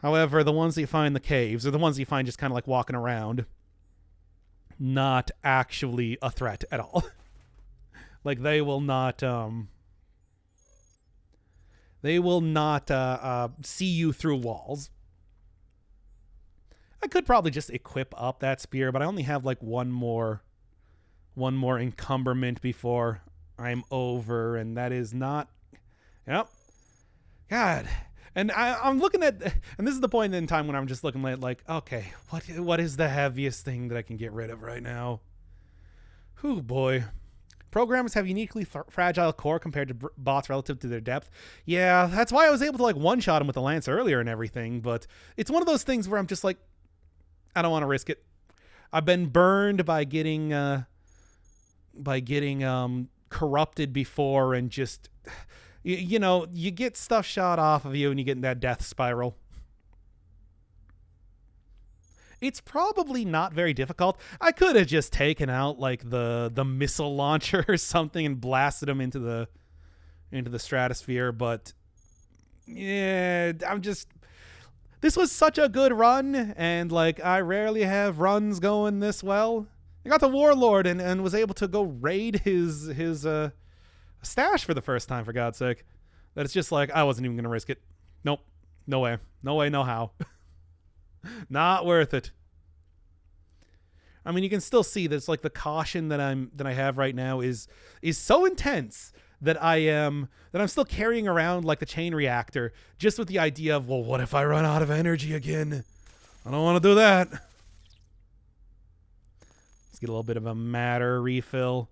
However, the ones that you find in the caves, or the ones that you find just kind of like walking around, not actually a threat at all. Like they will not see you through walls. I could probably just equip up that spear, but I only have like one more encumberment before I'm over, and that is not... Yep. God. And I'm looking at... And this is the point in time when I'm just looking at, like, okay, what is the heaviest thing that I can get rid of right now? Whew, boy. Programmers have uniquely fragile core compared to bots relative to their depth. Yeah, that's why I was able to, like, one-shot them with the lance earlier and everything, but it's one of those things where I'm just like, I don't want to risk it. I've been burned by getting corrupted before, and just You know, you get stuff shot off of you and you get in that death spiral. It's probably not very difficult. I could have just taken out like the missile launcher or something and blasted him into the stratosphere, but yeah, this was such a good run, and like I rarely have runs going this well. I got the Warlord and was able to go raid his stash for the first time, for God's sake. That it's just like I wasn't even gonna risk it. Nope. No way. No way, no how. Not worth it. I mean, you can still see that it's like the caution that I have right now is so intense that I'm still carrying around like the chain reactor, just with the idea of, well, what if I run out of energy again? I don't want to do that. Let's get a little bit of a matter refill.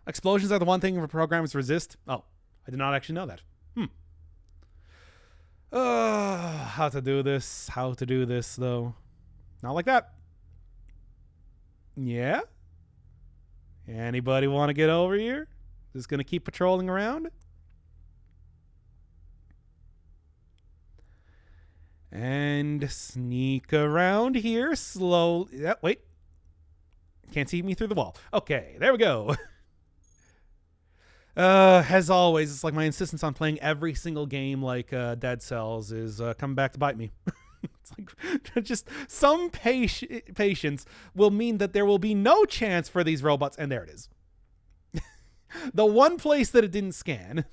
Explosions are the one thing for programs resist. Oh, I did not actually know that. How to do this. How to do this, though. Not like that. Yeah? Anybody want to get over here? Just going to keep patrolling around? And sneak around here slowly. Yeah, wait. Can't see me through the wall. Okay, there we go. As always, it's like my insistence on playing every single game like Dead Cells is coming back to bite me. It's like just some patience will mean that there will be no chance for these robots, and there it is. The one place that it didn't scan.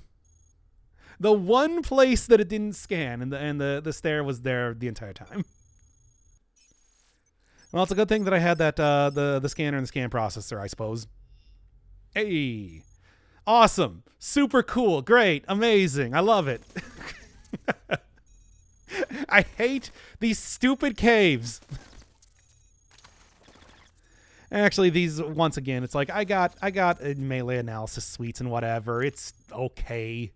The one place that it didn't scan, and the stair was there the entire time. Well, it's a good thing that I had that the scanner and the scan processor, I suppose. Hey. Awesome. Super cool. Great. Amazing. I love it. I hate these stupid caves. Actually, these, once again, it's like I got melee analysis suites and whatever. It's okay.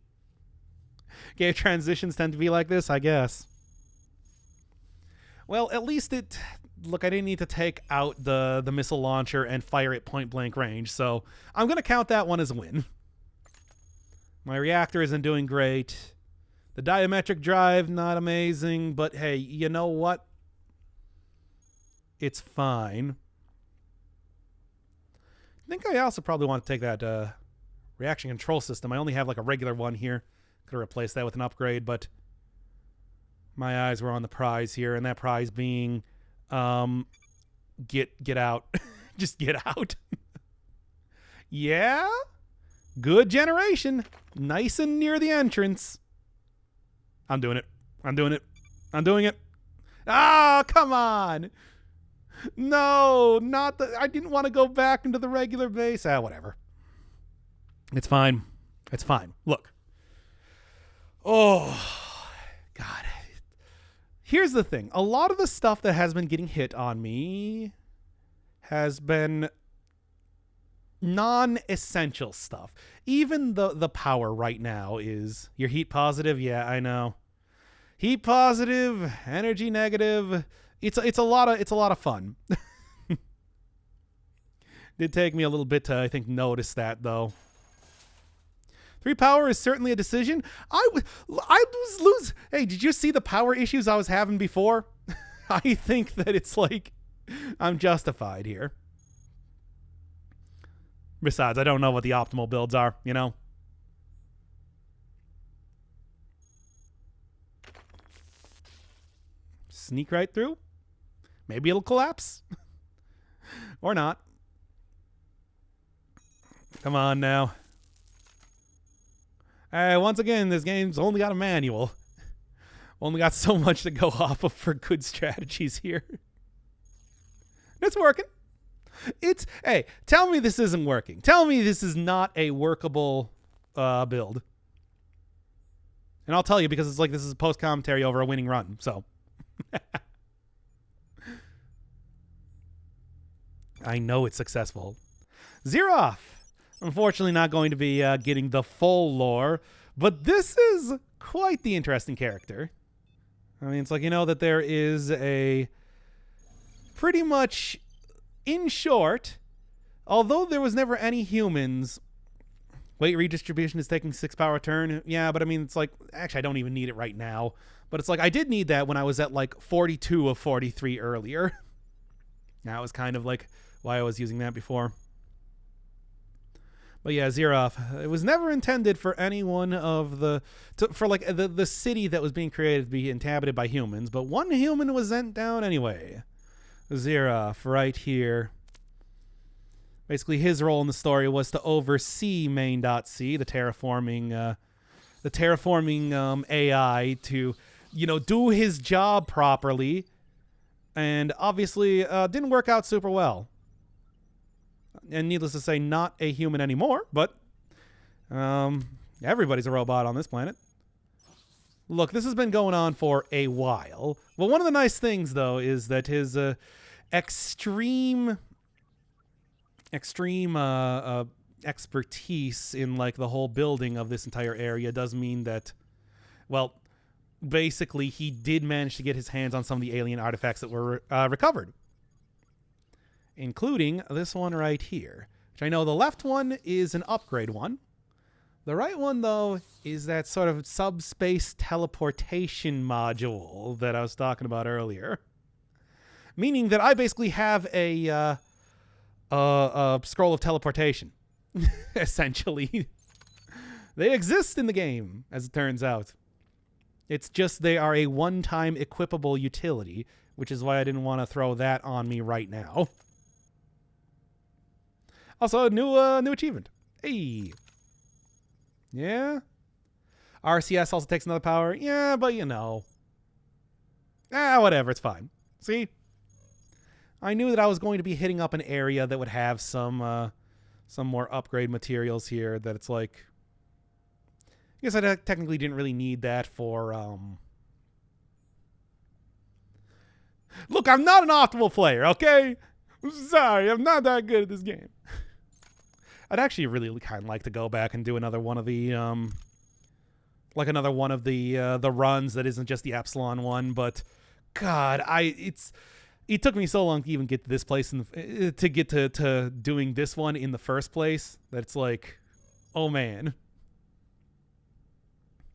Game transitions tend to be like this, I guess. Well, at least look, I didn't need to take out the missile launcher and fire it point blank range, so I'm going to count that one as a win. My reactor isn't doing great. The diametric drive, not amazing, but hey, you know what? It's fine. I think I also probably want to take that reaction control system. I only have like a regular one here. Could have replaced that with an upgrade, but my eyes were on the prize here, and that prize being get out. Just get out. Yeah? Good generation. Nice and near the entrance. I'm doing it. I'm doing it. I'm doing it. Ah, come on. No, not the... I didn't want to go back into the regular base. Whatever. It's fine. It's fine. Look. Oh, God. Here's the thing. A lot of the stuff that has been getting hit on me has been non-essential stuff. Even the power right now is... You're heat positive? Yeah, I know. Heat positive, energy negative. It's a lot of fun. Did take me a little bit to, I think, notice that, though. 3 power is certainly a decision. I was losing. Hey, did you see the power issues I was having before? I think that it's like I'm justified here. Besides, I don't know what the optimal builds are, you know? Sneak right through. Maybe it'll collapse. Or not. Come on now. Once again, this game's only got a manual. Only got so much to go off of for good strategies here. It's working. Hey, tell me this isn't working. Tell me this is not a workable build. And I'll tell you, because it's like this is a post-commentary over a winning run, so. I know it's successful. Zeroff. Unfortunately not going to be getting the full lore, but this is quite the interesting character. I mean, it's like, you know, that there is a pretty much, in short, although there was never any humans, Weight redistribution is taking 6 power a turn. Yeah, but I mean, it's like, actually, I don't even need it right now. But it's like, I did need that when I was at like 42 of 43 earlier. That was kind of like why I was using that before. But yeah, Xeroth, it was never intended for any one of the city that was being created to be inhabited by humans, but one human was sent down anyway. Xeroth, right here. Basically, his role in the story was to oversee main.c, the terraforming AI, to, you know, do his job properly, and obviously didn't work out super well. And needless to say, not a human anymore, but everybody's a robot on this planet. Look, this has been going on for a while. Well, one of the nice things, though, is that his extreme expertise in, like, the whole building of this entire area does mean that, well, basically he did manage to get his hands on some of the alien artifacts that were recovered. Including this one right here, which I know the left one is an upgrade one. The right one, though, is that sort of subspace teleportation module that I was talking about earlier. Meaning that I basically have a scroll of teleportation, essentially. They exist in the game, as it turns out. It's just they are a one-time equipable utility, which is why I didn't want to throw that on me right now. Also, new achievement. Hey. Yeah. RCS also takes another power. Yeah, but you know. Whatever. It's fine. See? I knew that I was going to be hitting up an area that would have some more upgrade materials here that it's like... I guess I technically didn't really need that for... Look, I'm not an optimal player, okay? I'm sorry, I'm not that good at this game. I'd actually really kind of like to go back and do another one of the the runs that isn't just the Epsilon one, but God, it took me so long to even get to this place and to get to doing this one in the first place that it's like, oh man.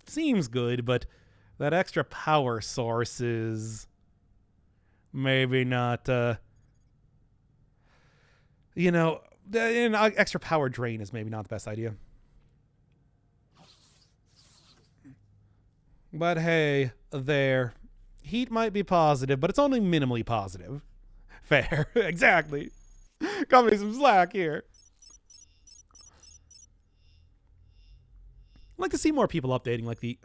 Seems good, but that extra power source is maybe not you know, an extra power drain is maybe not the best idea. But hey, there. Heat might be positive, but it's only minimally positive. Fair. Exactly. Cut me some slack here. I'd like to see more people updating like the...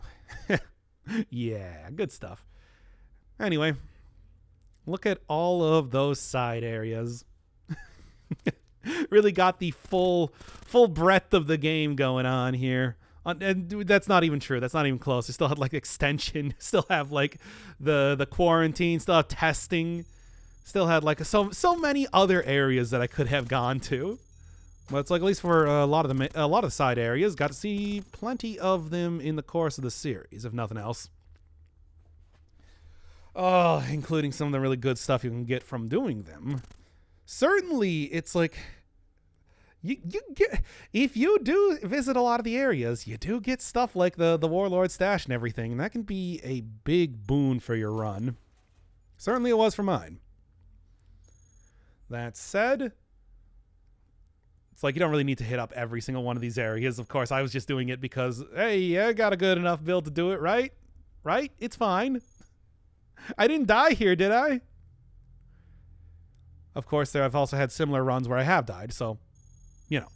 Yeah, good stuff. Anyway, look at all of those side areas. Really got the full breadth of the game going on here. And that's not even true. That's not even close. They still had like extension. Still have like the quarantine. Still have testing. Still had like so many other areas that I could have gone to. But it's like at least for a lot of the side areas, got to see plenty of them in the course of the series, if nothing else. Oh, including some of the really good stuff you can get from doing them. Certainly, it's like you get, if you do visit a lot of the areas, you do get stuff like the Warlord stash and everything, and that can be a big boon for your run. Certainly it was for mine. That said, it's like you don't really need to hit up every single one of these areas. Of course, I was just doing it because, hey, I got a good enough build to do it, right? Right? It's fine. I didn't die here, did I? Of course, I've also had similar runs where I have died, so, you know.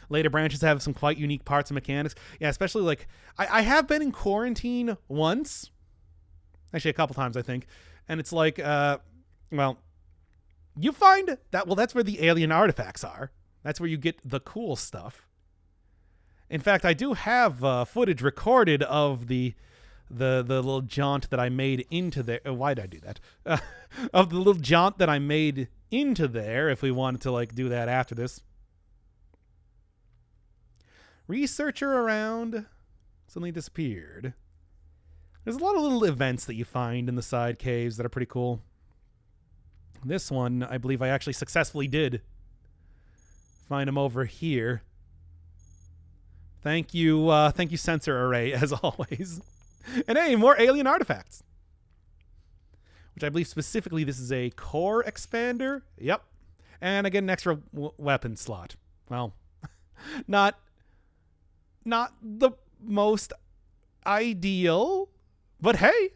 Later branches have some quite unique parts and mechanics. Yeah, especially like, I have been in quarantine once. Actually, a couple times, I think. And it's like, well, you find that, well, that's where the alien artifacts are. That's where you get the cool stuff. In fact, I do have footage recorded of the little jaunt that I made into there. Why did I do that? Of the little jaunt that I made into there, if we wanted to like do that after this. Researcher around. Suddenly disappeared. There's a lot of little events that you find in the side caves that are pretty cool. This one, I believe I actually successfully did find him over here. Thank you, Sensor Array, as always. And hey, more alien artifacts. Which I believe specifically this is a core expander. Yep. And I get an extra weapon slot. Well, not the most ideal, but hey,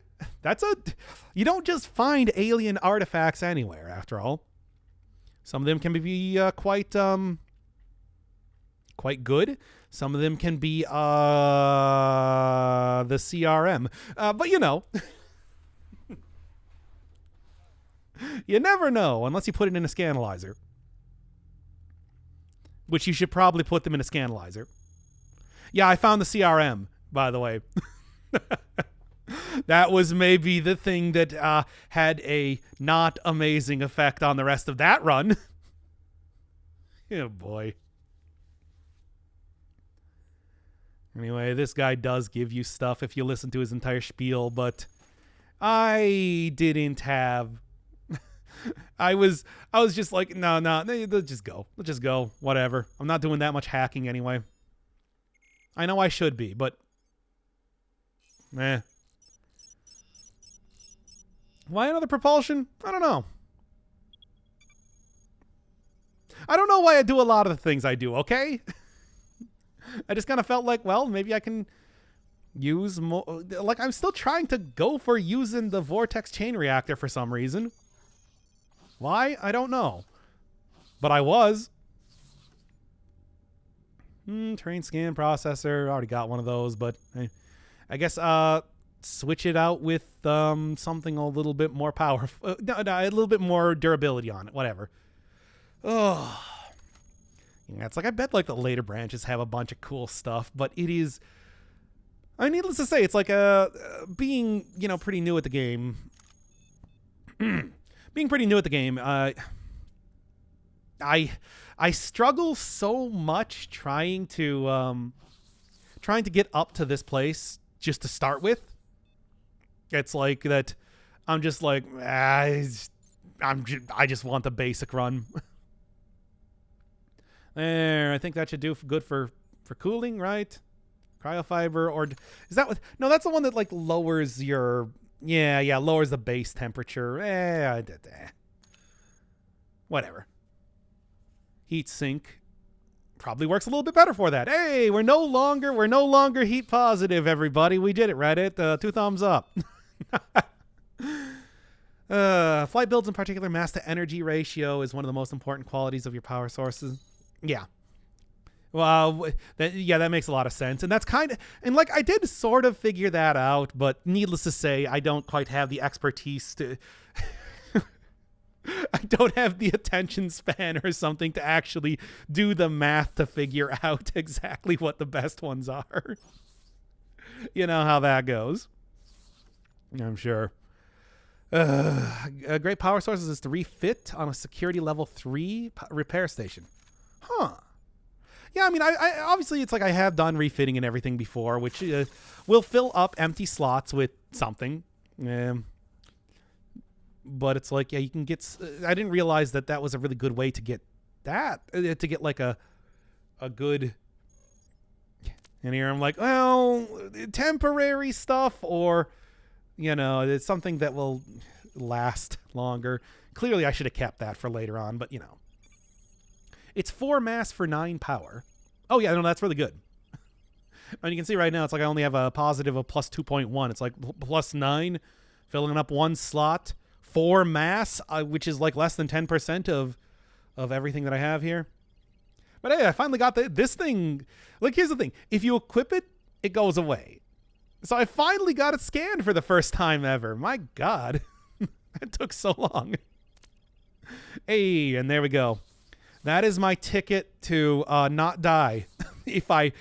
you don't just find alien artifacts anywhere, after all. Some of them can be quite good. Some of them can be the CRM. But you know, you never know unless you put it in a scanalyzer. Which you should probably put them in a scanalyzer. Yeah, I found the CRM, by the way. That was maybe the thing that had a not amazing effect on the rest of that run. Oh, boy. Anyway, this guy does give you stuff if you listen to his entire spiel, but I didn't have... I was just like, no, let's just go. Let's just go. Whatever. I'm not doing that much hacking anyway. I know I should be, but... Why another propulsion? I don't know. I don't know why I do a lot of the things I do, okay? I just kind of felt like, well, maybe I can use more... Like, I'm still trying to go for using the Vortex Chain Reactor for some reason. Why? I don't know. But I was. Terrain Scan Processor. Already got one of those, but I guess switch it out with something a little bit more powerful. No, a little bit more durability on it. Whatever. Oh. Yeah, it's like, I bet like the later branches have a bunch of cool stuff, but it is... I mean, needless to say, it's like being, you know, pretty new at the game. Being pretty new at the game, I struggle so much trying to get up to this place just to start with. It's like that. I'm just like, I just want the basic run. There, I think that should do good for cooling, right? Cryofiber, or is that what? No, that's the one that like lowers your. Yeah, lowers the base temperature. Whatever. Heat sink probably works a little bit better for that. Hey, we're no longer heat positive, everybody. We did it, Reddit. 2 thumbs up. Flight builds, in particular, mass to energy ratio is one of the most important qualities of your power sources. Yeah. Well, that makes a lot of sense. And that's kind of, and like, I did sort of figure that out, but needless to say, I don't quite have the expertise to, I don't have the attention span or something to actually do the math to figure out exactly what the best ones are. You know how that goes. I'm sure. A great power sources is to refit on a security level 3 repair station. Huh. Yeah, I mean, I obviously it's like I have done refitting and everything before, which will fill up empty slots with something. But it's like, yeah, you can get... I didn't realize that was a really good way to get that. To get like a good... And here I'm like, well, temporary stuff, or, you know, it's something that will last longer. Clearly, I should have kept that for later on, but, you know. It's 4 mass for 9 power. Oh, yeah, no, that's really good. And you can see right now, it's like I only have a positive of plus 2.1. It's like plus 9, filling up 1 slot. 4 mass, which is like less than 10% of everything that I have here. But hey, I finally got this thing. Like, here's the thing. If you equip it, it goes away. So I finally got it scanned for the first time ever. My God. It took so long. Hey, and there we go. That is my ticket to not die. If I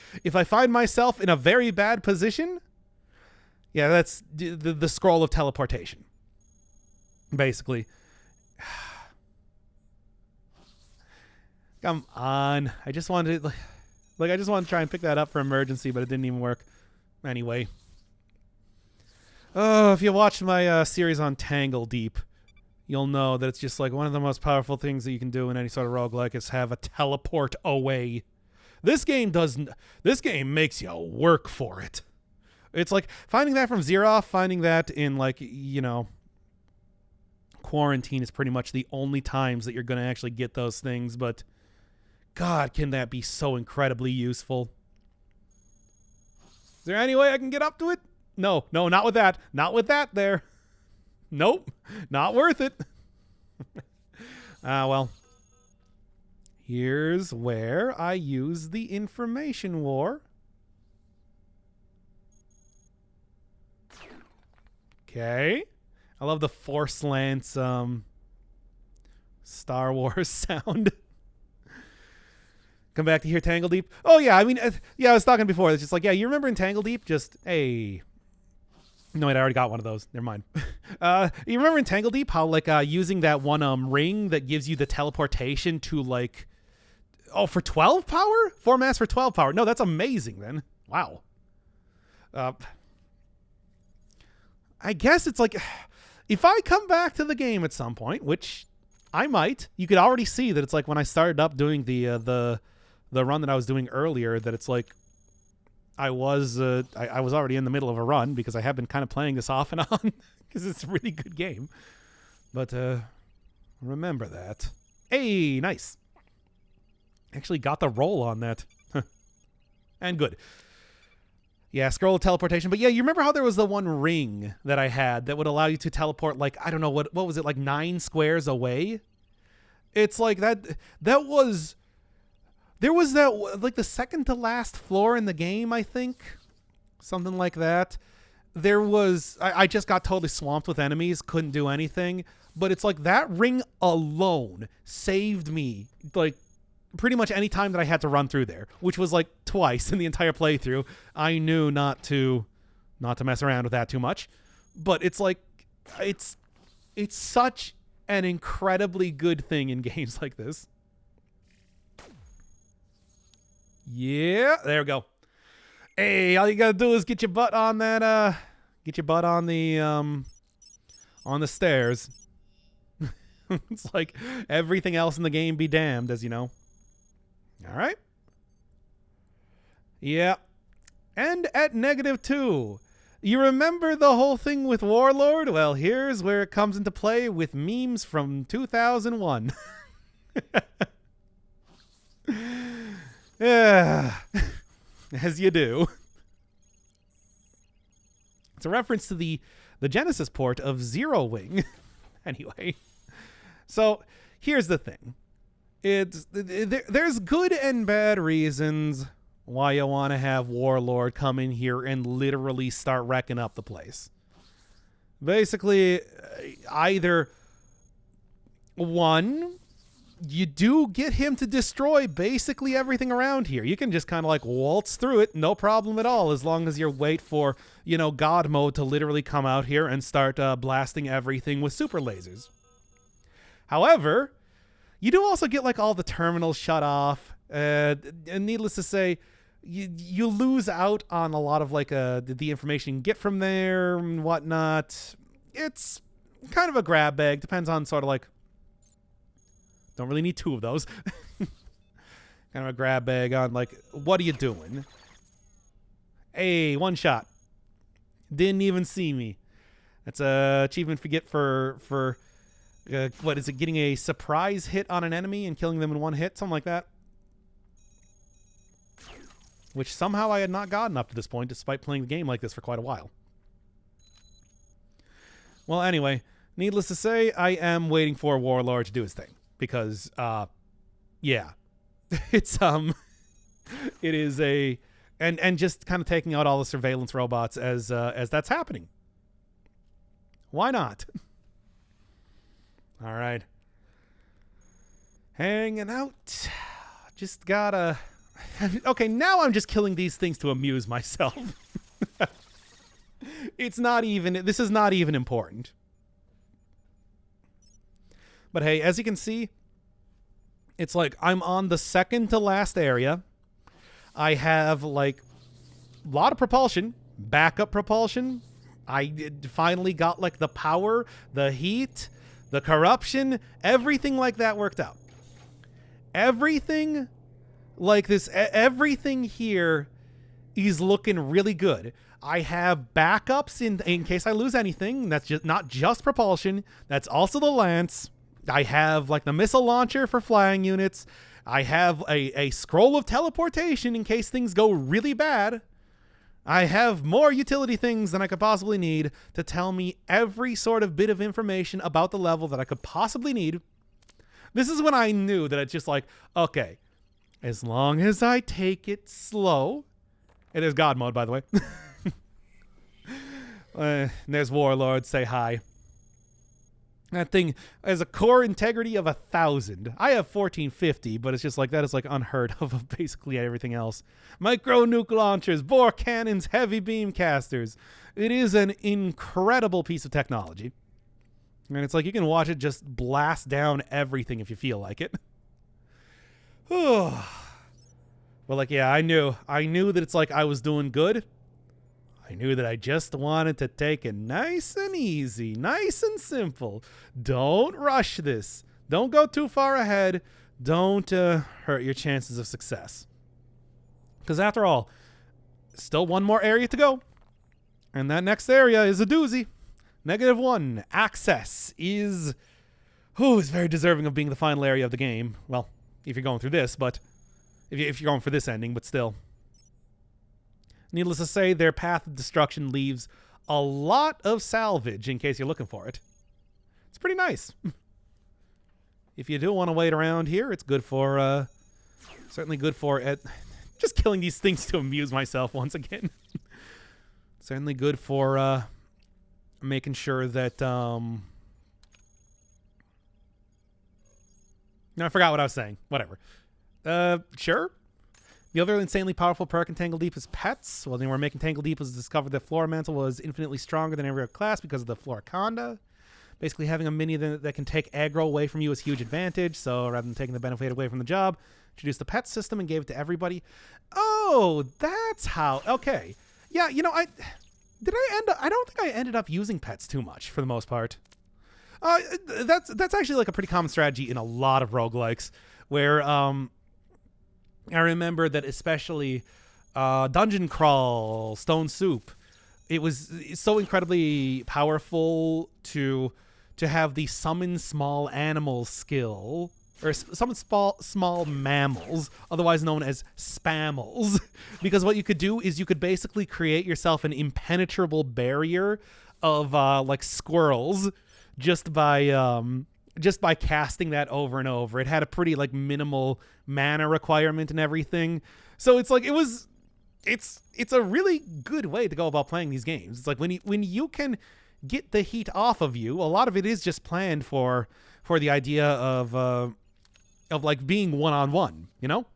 find myself in a very bad position, yeah, that's the scroll of teleportation. Basically. Come on. I just wanted to, I just wanted to try and pick that up for emergency, but it didn't even work. Anyway. Oh, if you watched my series on Tangle Deep, you'll know that it's just like one of the most powerful things that you can do in any sort of roguelike is have a teleport away. This game this game makes you work for it. It's like finding that from Xeroth, finding that in like, you know, quarantine is pretty much the only times that you're going to actually get those things, but God, can that be so incredibly useful. Is there any way I can get up to it? No, not with that. Not with that there. Nope, not worth it. Well, here's where I use the information war. Okay. I love the Force Lance Star Wars sound. Come back to hear Tangle Deep. Oh, yeah. I mean, yeah, I was talking before. It's just like, yeah, you remember in Tangle Deep? Just, hey. No, wait, I already got one of those. Never mind. You remember in Tangle Deep how, like, using that one ring that gives you the teleportation to, like, oh, for 12 power? 4 mass for 12 power. No, that's amazing, then. Wow. I guess it's like, if I come back to the game at some point, which I might, you could already see that it's like when I started up doing the run that I was doing earlier, that it's like I was already in the middle of a run because I have been kind of playing this off and on because it's a really good game. But remember that. Hey, nice. Actually got the roll on that. And good. Yeah, scroll teleportation. But yeah, you remember how there was the one ring that I had that would allow you to teleport, like, I don't know, what was it, like 9 squares away? It's like that was... There was that, like, the second to last floor in the game, I think. Something like that. There was... I just got totally swamped with enemies, couldn't do anything. But it's like that ring alone saved me, like, pretty much any time that I had to run through there, which was like twice in the entire playthrough. I knew not to mess around with that too much, but it's like it's such an incredibly good thing in games like this. Yeah, there we go. Hey, all you gotta do is get your butt on that get your butt on the stairs. It's like everything else in the game be damned, as you know. All right. Yeah. And at -2. You remember the whole thing with Warlord? Well, here's where it comes into play with memes from 2001. Yeah. As you do. It's a reference to the Genesis port of Zero Wing. Anyway. So, here's the thing. There's good and bad reasons why you want to have Warlord come in here and literally start wrecking up the place. Basically, either one, you do get him to destroy basically everything around here. You can just kind of like waltz through it, no problem at all, as long as you wait for, you know, God mode to literally come out here and start blasting everything with super lasers. However, you do also get like all the terminals shut off, and needless to say, you lose out on a lot of like the information you can get from there and whatnot. It's kind of a grab bag. Depends on sort of like, don't really need 2 of those. Kind of a grab bag on like, what are you doing? Hey, 1 shot. Didn't even see me. That's a achievement forget for what is it, getting a surprise hit on an enemy and killing them in 1 hit? Something like that. Which somehow I had not gotten up to this point, despite playing the game like this for quite a while. Well, anyway, needless to say, I am waiting for Warlord to do his thing. Because, yeah. It's, it is a... And just kind of taking out all the surveillance robots as that's happening. Why not? All right. Hanging out. Just gotta... Okay, now I'm just killing these things to amuse myself. It's not even... This is not even important. But hey, as you can see, it's like I'm on the second to last area. I have, like, a lot of propulsion. Backup propulsion. I finally got, like, the power, the heat... the corruption, everything like that worked out. Everything Like this, everything here is looking really good. I have backups in case I lose anything. That's just not just propulsion. That's also the lance. I have like the missile launcher for flying units. I have a scroll of teleportation in case things go really bad. I have more utility things than I could possibly need to tell me every sort of bit of information about the level that I could possibly need. This is when I knew that it's just like, okay, as long as I take it slow. It is God mode, by the way. There's Warlord, say hi. That thing has a core integrity of 1,000. I have 1450, but it's just like that is like unheard of basically everything else. Micro nuke launchers, bore cannons, heavy beam casters. It is an incredible piece of technology. And it's like you can watch it just blast down everything if you feel like it. Well, like, yeah, I knew that it's like I was doing good. I knew that I just wanted to take it nice and easy, nice and simple. Don't rush this. Don't go too far ahead. Don't hurt your chances of success. Because after all, still one more area to go. And that next area is a doozy. -1. Access is very deserving of being the final area of the game. Well, if you're going through this, but if you're going for this ending, but still. Needless to say, their path of destruction leaves a lot of salvage in case you're looking for it. It's pretty nice. If you do want to wait around here, it's good for, certainly good for just killing these things to amuse myself once again. Certainly good for making sure that, no, I forgot what I was saying. Whatever. Sure. The other insanely powerful perk in Tangle Deep is pets. Well, then we're making Tangle Deep was discovered that Flora Mantle was infinitely stronger than every other class because of the Floraconda. Basically, having a mini that can take aggro away from you is a huge advantage. So rather than taking the benefit away from the job, introduced the pet system and gave it to everybody. Oh, that's how. Okay. Yeah, you know, I don't think I ended up using pets too much for the most part. That's actually like a pretty common strategy in a lot of roguelikes where I remember that especially Dungeon Crawl, Stone Soup, it was so incredibly powerful to have the summon small animals skill, or summon small mammals, otherwise known as spammals, because what you could do is you could basically create yourself an impenetrable barrier of like squirrels just by casting that over and over. It had a pretty like minimal mana requirement and everything. So it's like it's a really good way to go about playing these games. It's like when you can get the heat off of you, a lot of it is just planned for the idea of like being one-on-one, you know?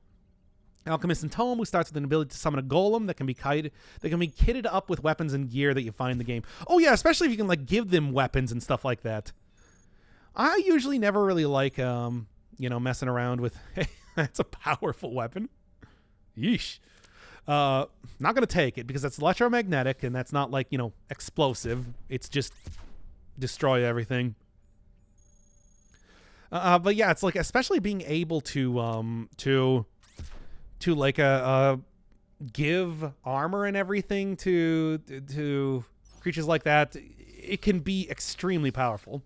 Alchemist and Tome, who starts with an ability to summon a golem that can be kitted up with weapons and gear that you find in the game. Oh yeah, especially if you can like give them weapons and stuff like that. I usually never really like, messing around with, hey, that's a powerful weapon. Yeesh. Not going to take it because that's electromagnetic and that's not like, explosive. It's just destroy everything. But yeah, it's like, especially being able to like, give armor and everything to creatures like that, it can be extremely powerful.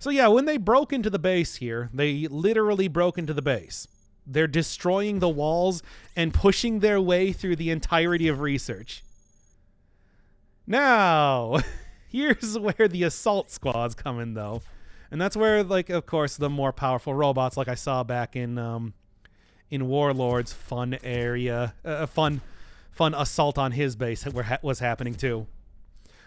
So yeah, when they broke into the base here, they literally broke into the base. They're destroying the walls and pushing their way through the entirety of research. Now, here's where the assault squads come in, though. And that's where, like, of course, the more powerful robots, like I saw back in Warlord's fun area, fun assault on his base was happening, too.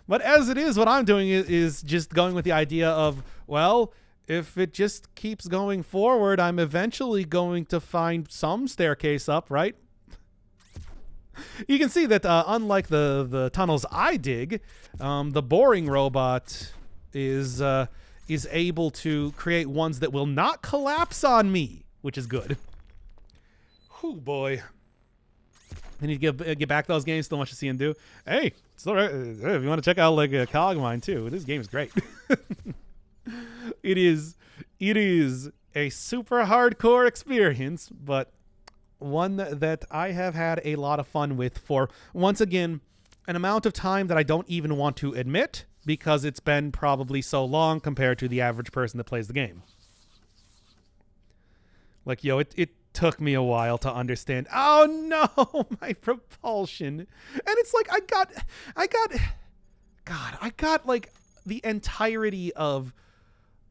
But as it is, what I'm doing is just going with the idea of, well, if it just keeps going forward, I'm eventually going to find some staircase up, right? You can see that unlike the tunnels I dig, the boring robot is able to create ones that will not collapse on me, which is good. Oh boy. I need to get back those games. Still much to see and do. Hey, still right. If you want to check out like Cogmind too, this game is great. It is a super hardcore experience, but one that I have had a lot of fun with for, once again, an amount of time that I don't even want to admit because it's been probably so long compared to the average person that plays the game. Like, yo, it took me a while to understand. Oh no, my propulsion. And it's like I got like the entirety of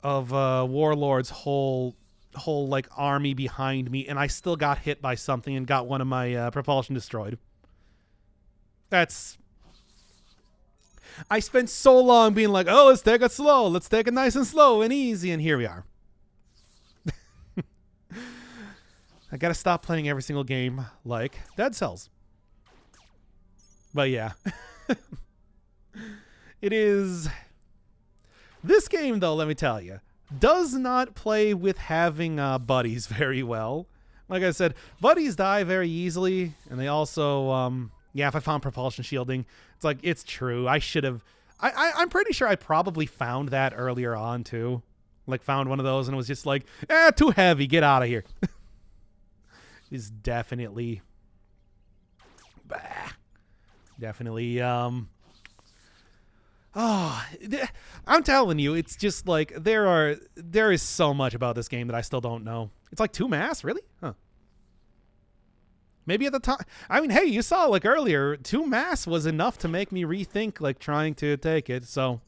Warlord's whole like army behind me, and I still got hit by something and got one of my propulsion destroyed. I spent so long being like, oh, let's take it slow. Let's take it nice and slow and easy. And here we are. I got to stop playing every single game like Dead Cells. But yeah. It is... This game, though, let me tell you, does not play with having buddies very well. Like I said, buddies die very easily, and they also... yeah, if I found propulsion shielding, it's like, it's true. I should have... I'm pretty sure I probably found that earlier on, too. Like, found one of those, and it was just like, too heavy. Get out of here. Is definitely... Definitely, oh, I'm telling you, it's just like, there is so much about this game that I still don't know. It's like 2 mass, really? Huh. Maybe at the time, I mean, hey, you saw like earlier, 2 mass was enough to make me rethink like trying to take it. So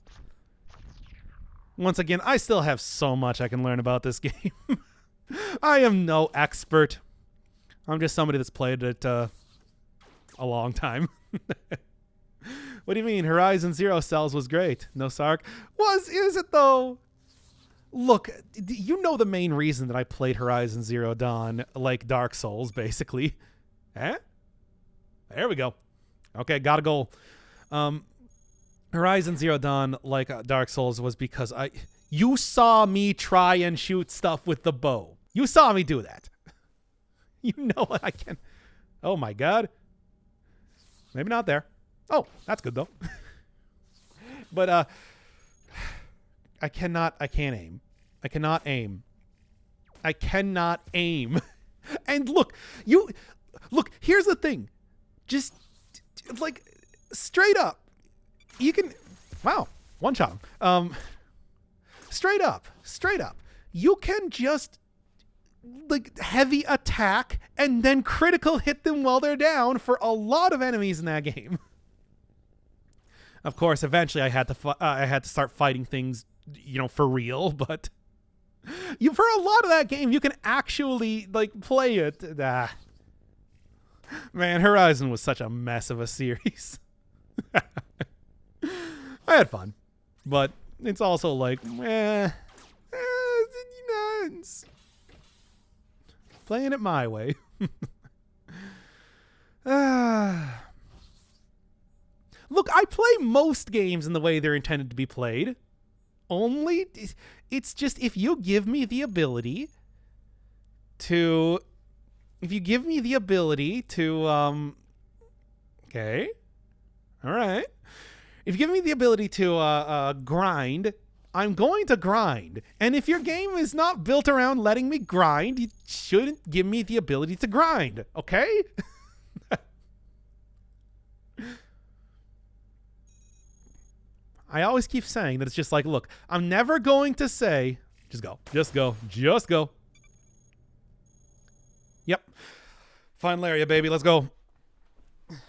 once again, I still have so much I can learn about this game. I am no expert. I'm just somebody that's played it a long time. What do you mean? Horizon Zero Cells was great. No Sark. Is it though? Look, you know the main reason that I played Horizon Zero Dawn like Dark Souls, basically. Eh? There we go. Okay, got a goal. Horizon Zero Dawn, like Dark Souls, was because you saw me try and shoot stuff with the bow. You saw me do that. You know what I can... Oh my god. Maybe not there. Oh, that's good though. But I can't aim. I cannot aim. I cannot aim. And look, here's the thing. Just like straight up. You can wow, one shot. Straight up. You can just like heavy attack and then critical hit them while they're down for a lot of enemies in that game. Of course, eventually I had to start fighting things, you know, for real, but for a lot of that game you can actually like play it. Man, Horizon was such a mess of a series. I had fun, but it's also like, you know, it's playing it my way. Look, I play most games in the way they're intended to be played. Only, it's just if you give me the ability to... Okay. All right. If you give me the ability to grind, I'm going to grind. And if your game is not built around letting me grind, you shouldn't give me the ability to grind. Okay? I always keep saying that it's just like, look, I'm never going to say, just go. Yep. Final area, baby. Let's go.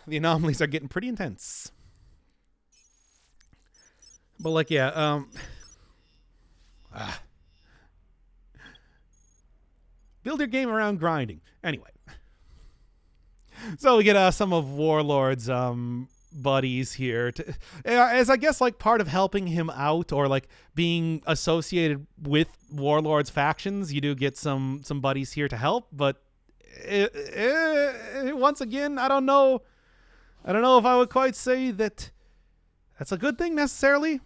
The anomalies are getting pretty intense. But like, yeah, build your game around grinding. Anyway. So we get some of Warlord's buddies here to, as I guess like part of helping him out or like being associated with Warlord's factions. You do get some buddies here to help, but once again, I don't know if I would quite say that that's a good thing necessarily.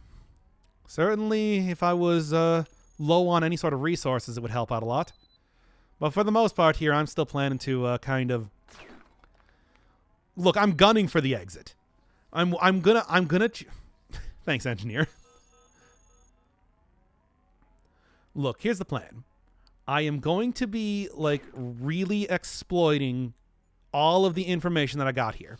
Certainly if I was low on any sort of resources, it would help out a lot. But for the most part here, I'm still planning to kind of look, I'm gunning for the exit. I'm gonna thanks, engineer. Look, here's the plan. I am going to be like really exploiting all of the information that I got here.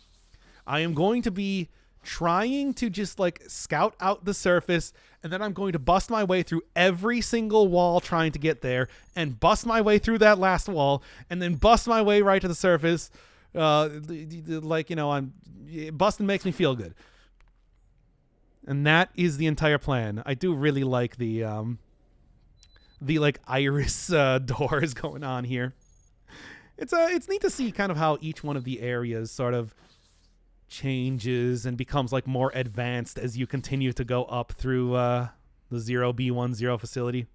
I am going to be trying to just like scout out the surface, and then I'm going to bust my way through every single wall trying to get there, and bust my way through that last wall, and then bust my way right to the surface. Like, you know, busting makes me feel good. And that is the entire plan. I do really like the like iris doors going on here. It's neat to see kind of how each one of the areas sort of changes and becomes like more advanced as you continue to go up through the 0B10 facility.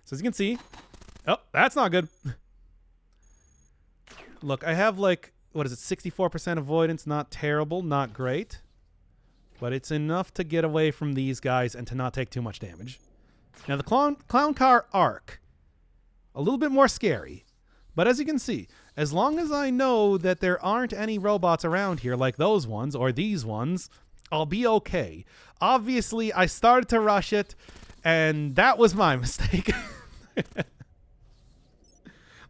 So as you can see, oh, that's not good. Look, I have like, what is it, 64% avoidance, not terrible, not great, but it's enough to get away from these guys and to not take too much damage. Now the clown car arc, a little bit more scary, but as you can see, as long as I know that there aren't any robots around here like those ones or these ones, I'll be okay. Obviously, I started to rush it, and that was my mistake.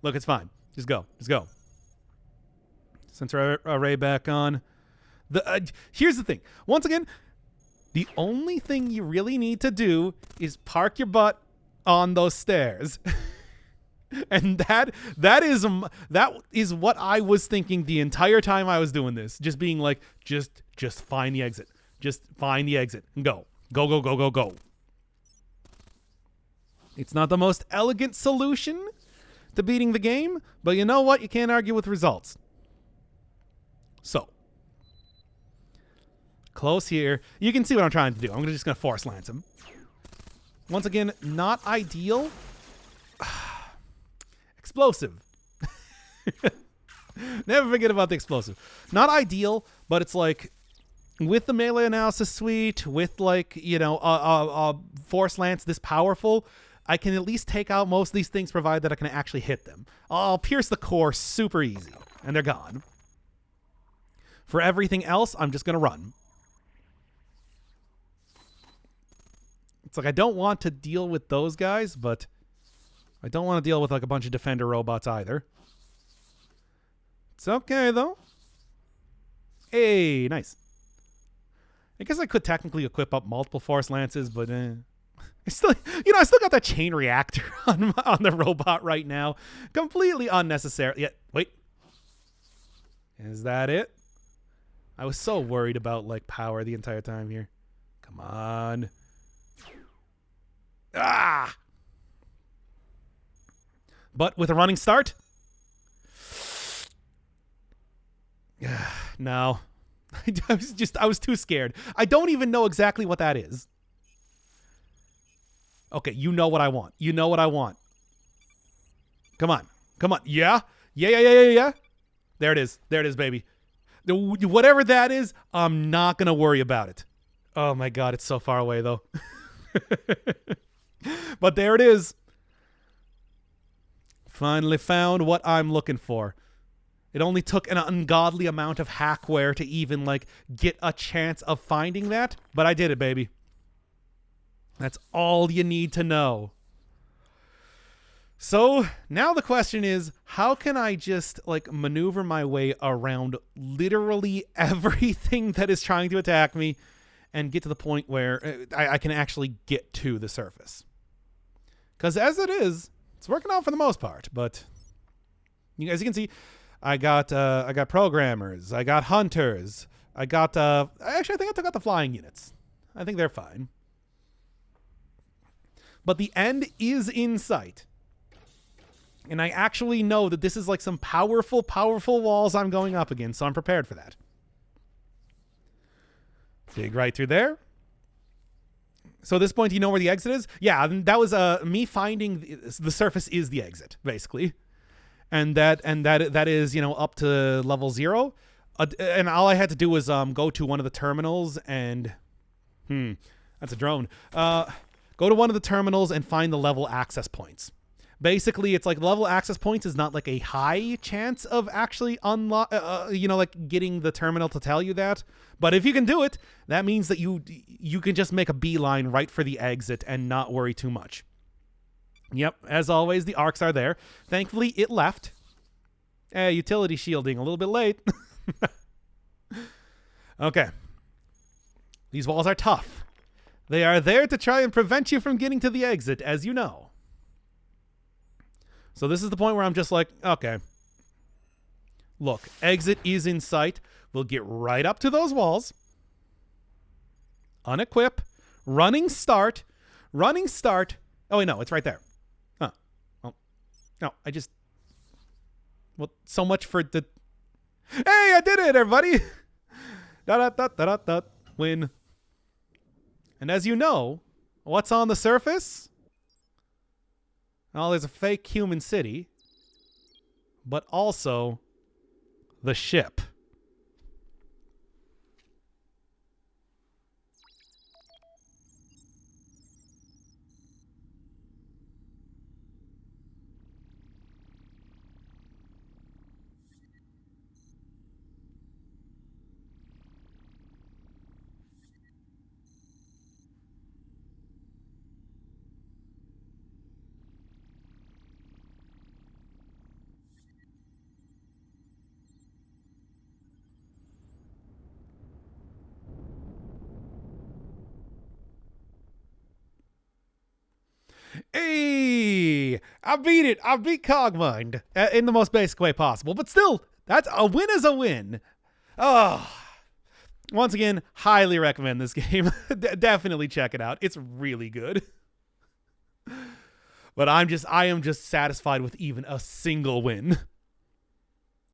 Look, it's fine. Just go. Just go. Sensor array back on. Here's the thing. Once again, the only thing you really need to do is park your butt on those stairs. And that is what I was thinking the entire time I was doing this. Just being like, just find the exit. Just find the exit and go. Go, go, go, go, go. It's not the most elegant solution to beating the game, but you know what? You can't argue with results. So, close here. You can see what I'm trying to do. I'm just going to force lance him. Once again, not ideal. Explosive. Never forget about the explosive. Not ideal, but it's like with the melee analysis suite, with like, you know, force lance this powerful, I can at least take out most of these things provided that I can actually hit them. I'll pierce the core super easy, and they're gone. For everything else, I'm just going to run. It's like I don't want to deal with those guys, but I don't want to deal with like a bunch of defender robots either. It's okay, though. Hey, nice. I guess I could technically equip up multiple force lances, but I still got that chain reactor on the robot right now. Completely unnecessary. Yeah, wait. Is that it? I was so worried about like power the entire time here. Come on. Ah! But with a running start? No. I was too scared. I don't even know exactly what that is. Okay, you know what I want. You know what I want. Come on. Come on. Yeah? Yeah. There it is. There it is, baby. Whatever that is, I'm not going to worry about it. Oh my God, it's so far away though. But there it is. Finally found what I'm looking for. It only took an ungodly amount of hackware to even like get a chance of finding that, but I did it, baby. That's all you need to know. So now the question is, how can I just like maneuver my way around literally everything that is trying to attack me and get to the point where I can actually get to the surface? Because as it is, it's working out for the most part. But as you can see, I got programmers, I got hunters, actually I think I took out the flying units. I think they're fine. But the end is in sight. And I actually know that this is like some powerful, powerful walls I'm going up against, so I'm prepared for that. Dig right through there. So at this point, do you know where the exit is? Yeah, that was me finding the surface is the exit, basically. And that is, you know, up to level 0. And all I had to do was go to one of the terminals and... that's a drone. Go to one of the terminals and find the level access points. Basically, it's like level access points is not like a high chance of actually like getting the terminal to tell you that. But if you can do it, that means that you can just make a beeline right for the exit and not worry too much. Yep, as always, the arcs are there. Thankfully, it left. Utility shielding, a little bit late. Okay. These walls are tough. They are there to try and prevent you from getting to the exit, as you know. So this is the point where I'm just like, okay. Look, exit is in sight. We'll get right up to those walls. Unequip. Running start. Running start. Oh, wait, no, it's right there. Huh. Oh. No, I just... Well, so much for the... Hey, I did it, everybody! Da-da-da-da-da-da. Win. And as you know, what's on the surface? Well, there's a fake human city, but also the ship. Hey, I beat it. I beat Cogmind in the most basic way possible. But still, that's a win is a win. Oh, once again, highly recommend this game. Definitely check it out. It's really good. But I am just satisfied with even a single win.